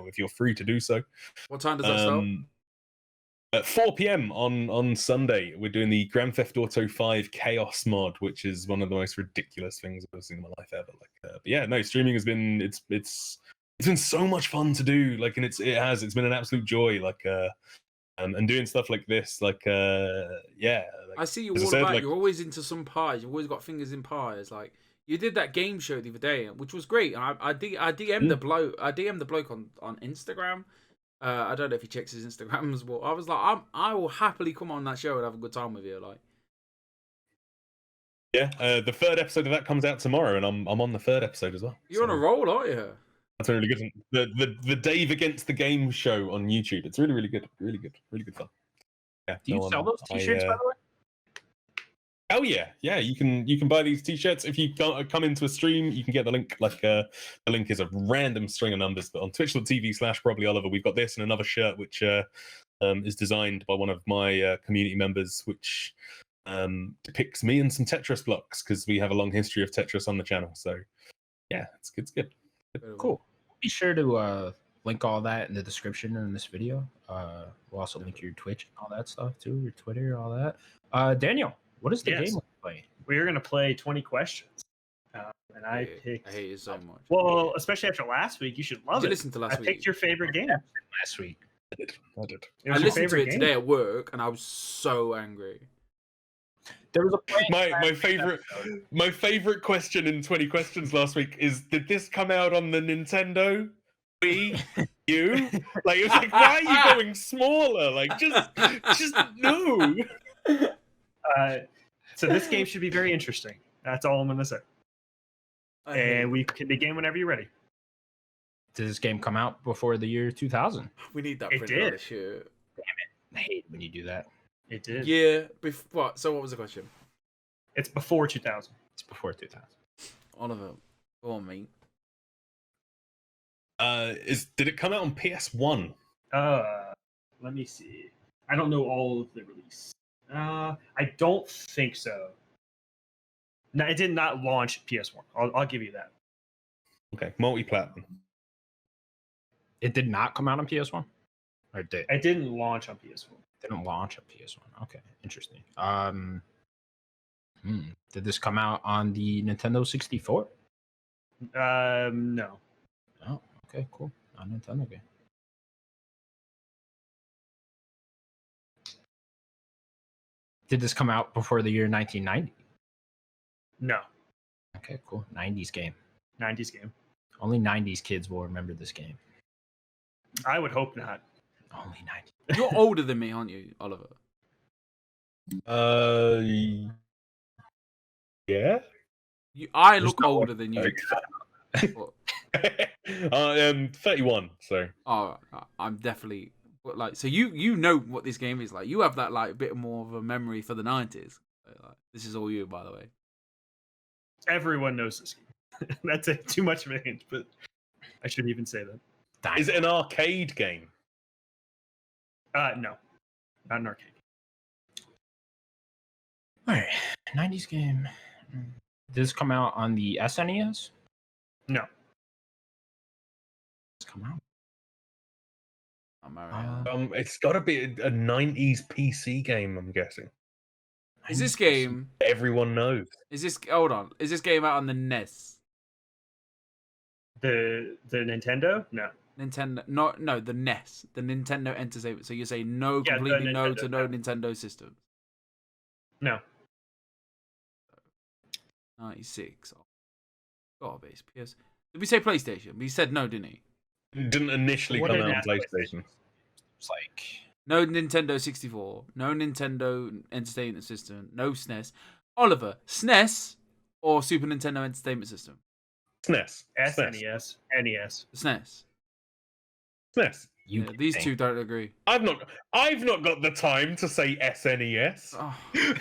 if you're free to do so. What time does that start? At 4 p.m. on Sunday, we're doing the Grand Theft Auto 5 Chaos mod, which is one of the most ridiculous things I've seen in my life ever. Like, but yeah, no, streaming has been it's been so much fun to do. Like, and it's been an absolute joy. Like, and doing stuff like this, like, yeah. Like, I see you all about. You're always into some pies. You've always got fingers in pies. Like, you did that game show the other day, which was great. I DM'd the bloke. I DM'd the bloke on Instagram. I don't know if he checks his Instagrams, but I was like, I will happily come on that show and have a good time with you. Like, yeah, the third episode of that comes out tomorrow, and I'm on the third episode as well. You're on a roll, aren't you? That's been really good. The Dave Against the Game show on YouTube. It's really good, really good fun. Yeah. Do you sell those t-shirts, by the way? Oh yeah. You can buy these t-shirts if you come into a stream. You can get the link. Like, the link is a random string of numbers, but on twitch.tv/ProbablyOliver, we've got this and another shirt which is designed by one of my community members, which depicts me and some Tetris blocks, because we have a long history of Tetris on the channel. So yeah, it's good. Cool. Be sure to link all that in the description in this video. We'll also link your Twitch and all that stuff too, your Twitter, all that. Daniel, what is the game we're playing? We're going to play 20 questions. And I picked... I hate it so much. Well, especially after last week, you should love it. Listen to last week. I picked your favorite game. Last week. I did. I listened to it today at work, and I was so angry. There was a my favorite question in 20 questions last week is, did this come out on the Nintendo Wii U? Like, it was like, why are you going smaller? Like, just no. So this game should be very interesting. That's all I'm going to say. And we can begin whenever you're ready. Did this game come out before the year 2000? We need that It printed on did. the shirt. I hate when you do that. It did. Yeah. What? So what was the question? It's before 2000. It's before 2000. Oliver, go on, mate. Did it come out on PS1? Let me see. I don't know all of the release. I don't think so. No, it did not launch PS1. I'll give you that. Okay, multi-platinum. It did not come out on PS1? Or did? It didn't launch on PS1. Didn't launch on PS1. Okay, interesting. Did this come out on the Nintendo 64? No. Oh, okay, cool. Not a Nintendo game. Did this come out before the year 1990? No. Okay, cool. 90s game. 90s game. Only 90s kids will remember this game. I would hope not. Only 90s. You're older than me, aren't you, Oliver? Yeah. I There's look no older than you. What? I am 31, so Oh, I'm definitely like. So you know what this game is like. You have that like bit more of a memory for the 90s. Like, this is all you, by the way. Everyone knows this game. That's too much of a hint, but I shouldn't even say that. is it an arcade game? No. Not an arcade. All right, 90s game. Did this come out on the SNES? No. It's come out. It's got to be a 90s PC game, I'm guessing. Is this game? Everyone knows. Is this? Hold on. Is this game out on the NES? The Nintendo? No. Nintendo? No, the NES, the Nintendo Entertainment. So you say no, Yeah, the completely no Nintendo, to no Nintendo system. No. 96. Oh, base PS. Did we say PlayStation? We said no, didn't he? Didn't initially What come did out on ask PlayStation. It's like No Nintendo 64. No Nintendo Entertainment System. No SNES. Oliver, SNES or Super Nintendo Entertainment System? SNES. SNES. NES. SNES. SNES. you. Yeah, these two don't agree. I've not got the time to say SNES. Oh,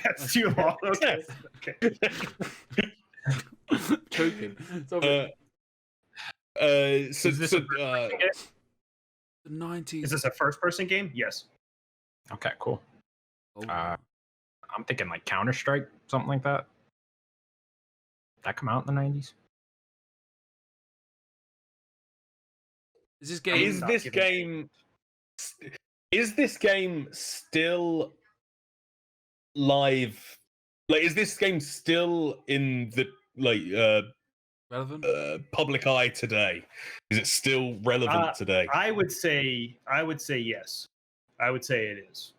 That's too long. Okay. choking. So, So Is this so, a first-person game? the 90s. Is this a first-person game? Yes. Okay, cool. Oh, I'm thinking like Counter-Strike, something like that. That come out in the 90s? is this game? is not this giving- game is this game still live? Like, is this game still in the relevant? public eye today? Is it still relevant today? I would say yes. I would say it is.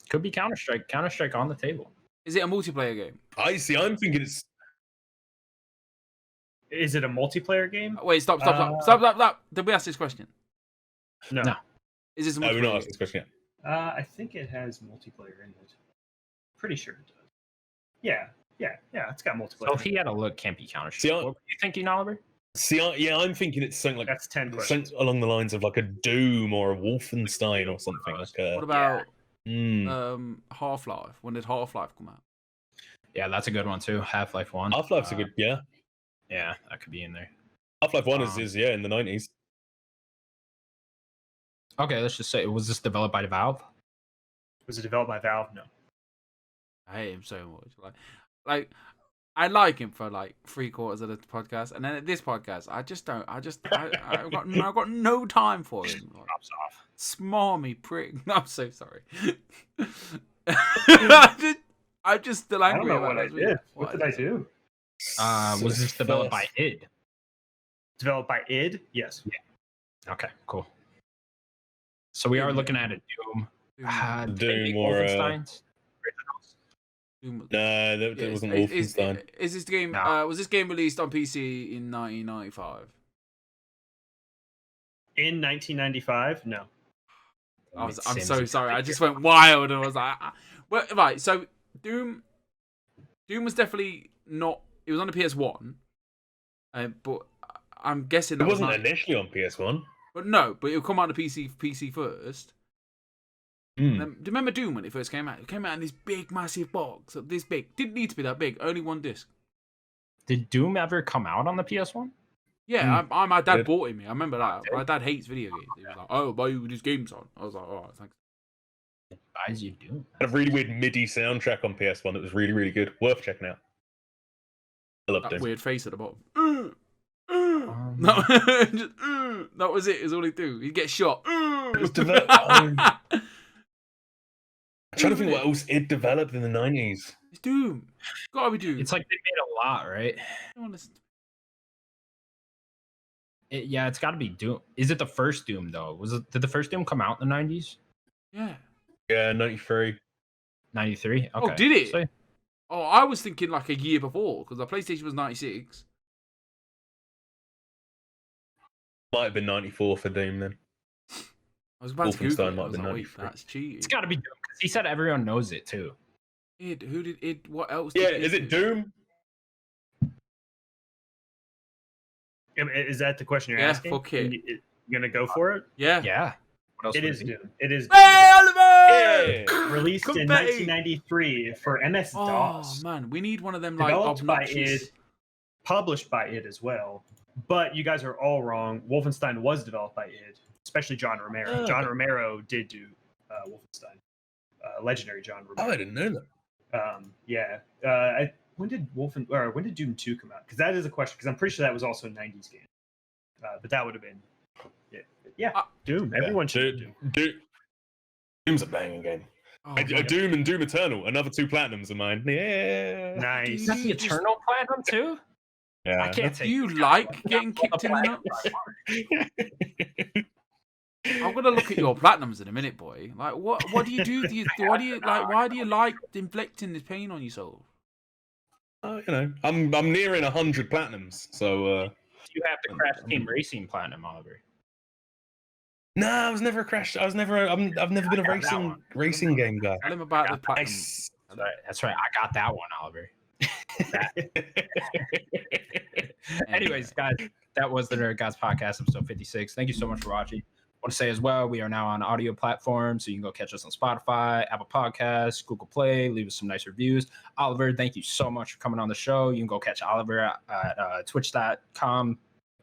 Could be Counter-Strike. Counter-Strike on the table. Is it a multiplayer game? I see. I'm thinking it's Is it a multiplayer game? Wait, stop. Did we ask this question? No. No. Is this a no, we're multiplayer not game? asking this question yet. I think it has multiplayer in it. Pretty sure it does. Yeah. It's got multiplayer. So if he had a look, can't be Counter-Strike. See, What were you thinking, Oliver? See, I'm thinking it's something like That's 10 questions. something along the lines of like a Doom or a Wolfenstein or something like What about Mm. Half-Life? When did Half-Life come out? Yeah, that's a good one too. Half-Life 1. Half-Life's a good, yeah. Yeah, that could be in there. Half-Life 1 is in the 90s. Okay, let's just say, was this developed by Valve? Was it developed by Valve? No. I hate him so much. Like I like him for like 3/4 of the podcast, and then at this podcast, I've got no time for him. Like, Drops off. smarmy prick. I'm so sorry. I'm just still I angry don't know about what I this. did. What did I do? Was this developed by id? Developed by id? Yes. Okay, cool. So we are looking at a Doom. Doom or Wolfenstein's? Doom. No, that wasn't Wolfenstein. Is this game? No. Was this game released on PC in 1995? In 1995? No. I'm Sims so is sorry. I big just here. went wild and I was like, well, right. So Doom Doom was definitely not. It was on the PS1, but I'm guessing It that wasn't was not, initially on PS1. But no, but it'll come out on the PC first. Hmm. Do you remember Doom when it first came out? It came out in this big, massive box, this big. Didn't need to be that big. Only one disc. Did Doom ever come out on the PS1? Yeah, my dad Did. bought it me. I remember that. My dad hates video games. He was like, "Oh, I'll buy you this games on." I was like, "Oh, thanks." Buys you Doom. Had a really weird MIDI soundtrack on PS1 that was really, really good. Worth checking out. I loved That it. weird face at the bottom. No, just, that was it. Is all he do. He'd get shot. It was developed. I'm trying to think what else it developed in the 90s. It's Doom. Gotta be Doom. It's like they made a lot, right? I don't listen to- Yeah, it's got to be Doom. Is it the first Doom though? Did the first Doom come out in the 90s? Yeah. Yeah, 93. 93. Oh, Okay. did it? So, Oh, I was thinking like a year before because the PlayStation was 96. Might have been 94 for Doom then. I was about to Google Wolfenstein it. might I have was been like, wait, 93. that's cheating. it's got to be Doom because he said everyone knows it too. Id, who did Id? What else? Yeah, did is Id it do? Doom? Is that the question you're Yeah, asking? fuck it. You gonna go for it? Yeah. Yeah. What else It would is it be? Doom. It is Hey, Oliver! Yeah. released in Confetti! 1993 for MS Oh DOS. man, we need one of them like Developed by obnoxious. id, published by id as well. But you guys are all wrong. Wolfenstein was developed by id, especially John Romero. Oh. John Romero did do Wolfenstein. Legendary John Oh, I Romero. didn't know that. Yeah. When did when did Doom 2 come out? Because that is a question. Because I'm pretty sure that was also a 90s game. But that would have been, yeah, Doom. Everyone should know Doom. Doom's a banging game. Oh, A Doom and Doom Eternal, another two platinums of mine. Yeah. Nice. Is that the Eternal Platinum too? Yeah. I can't do take. you like getting kicked in the nuts? I'm gonna look at your platinums in a minute, boy. Like, what do you do? Why do you like inflicting this pain on yourself? You know, I'm nearing 100 platinums, so. You have the Crash Team Racing Platinum, Oliver. No, I was never a Crash. I've never been a racing game guy. Tell him about the platinum. Nice. That's right. I got that one, Oliver. Anyways, guys, that was the Nerd Gods Podcast, episode 56. Thank you so much for watching. I want to say as well, we are now on audio platforms, so you can go catch us on Spotify, Apple Podcasts, Google Play, leave us some nice reviews. Oliver, thank you so much for coming on the show. You can go catch Oliver at twitch.com.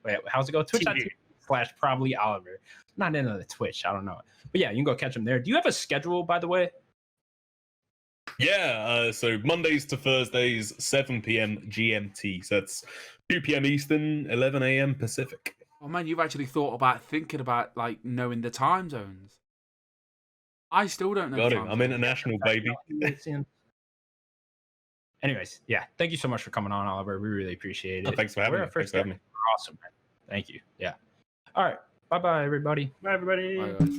Wait, how's it go? Twitch.tv/ProbablyOliver. Not into the Twitch, I don't know. But yeah, you can go catch him there. Do you have a schedule, by the way? Yeah, so Mondays to Thursdays, 7 p.m. GMT. So that's 2 p.m. Eastern, 11 a.m. Pacific. Oh man, you've actually thinking about like knowing the time zones. I still don't know. Got the it. time I'm zones. international, baby. Anyways, yeah, thank you so much for coming on, Oliver. We really appreciate it. Thanks for having me. Thanks Thanks for having me. Awesome, man. Thank you. Yeah. All right. Bye-bye, everybody. Bye, everybody. Bye, guys.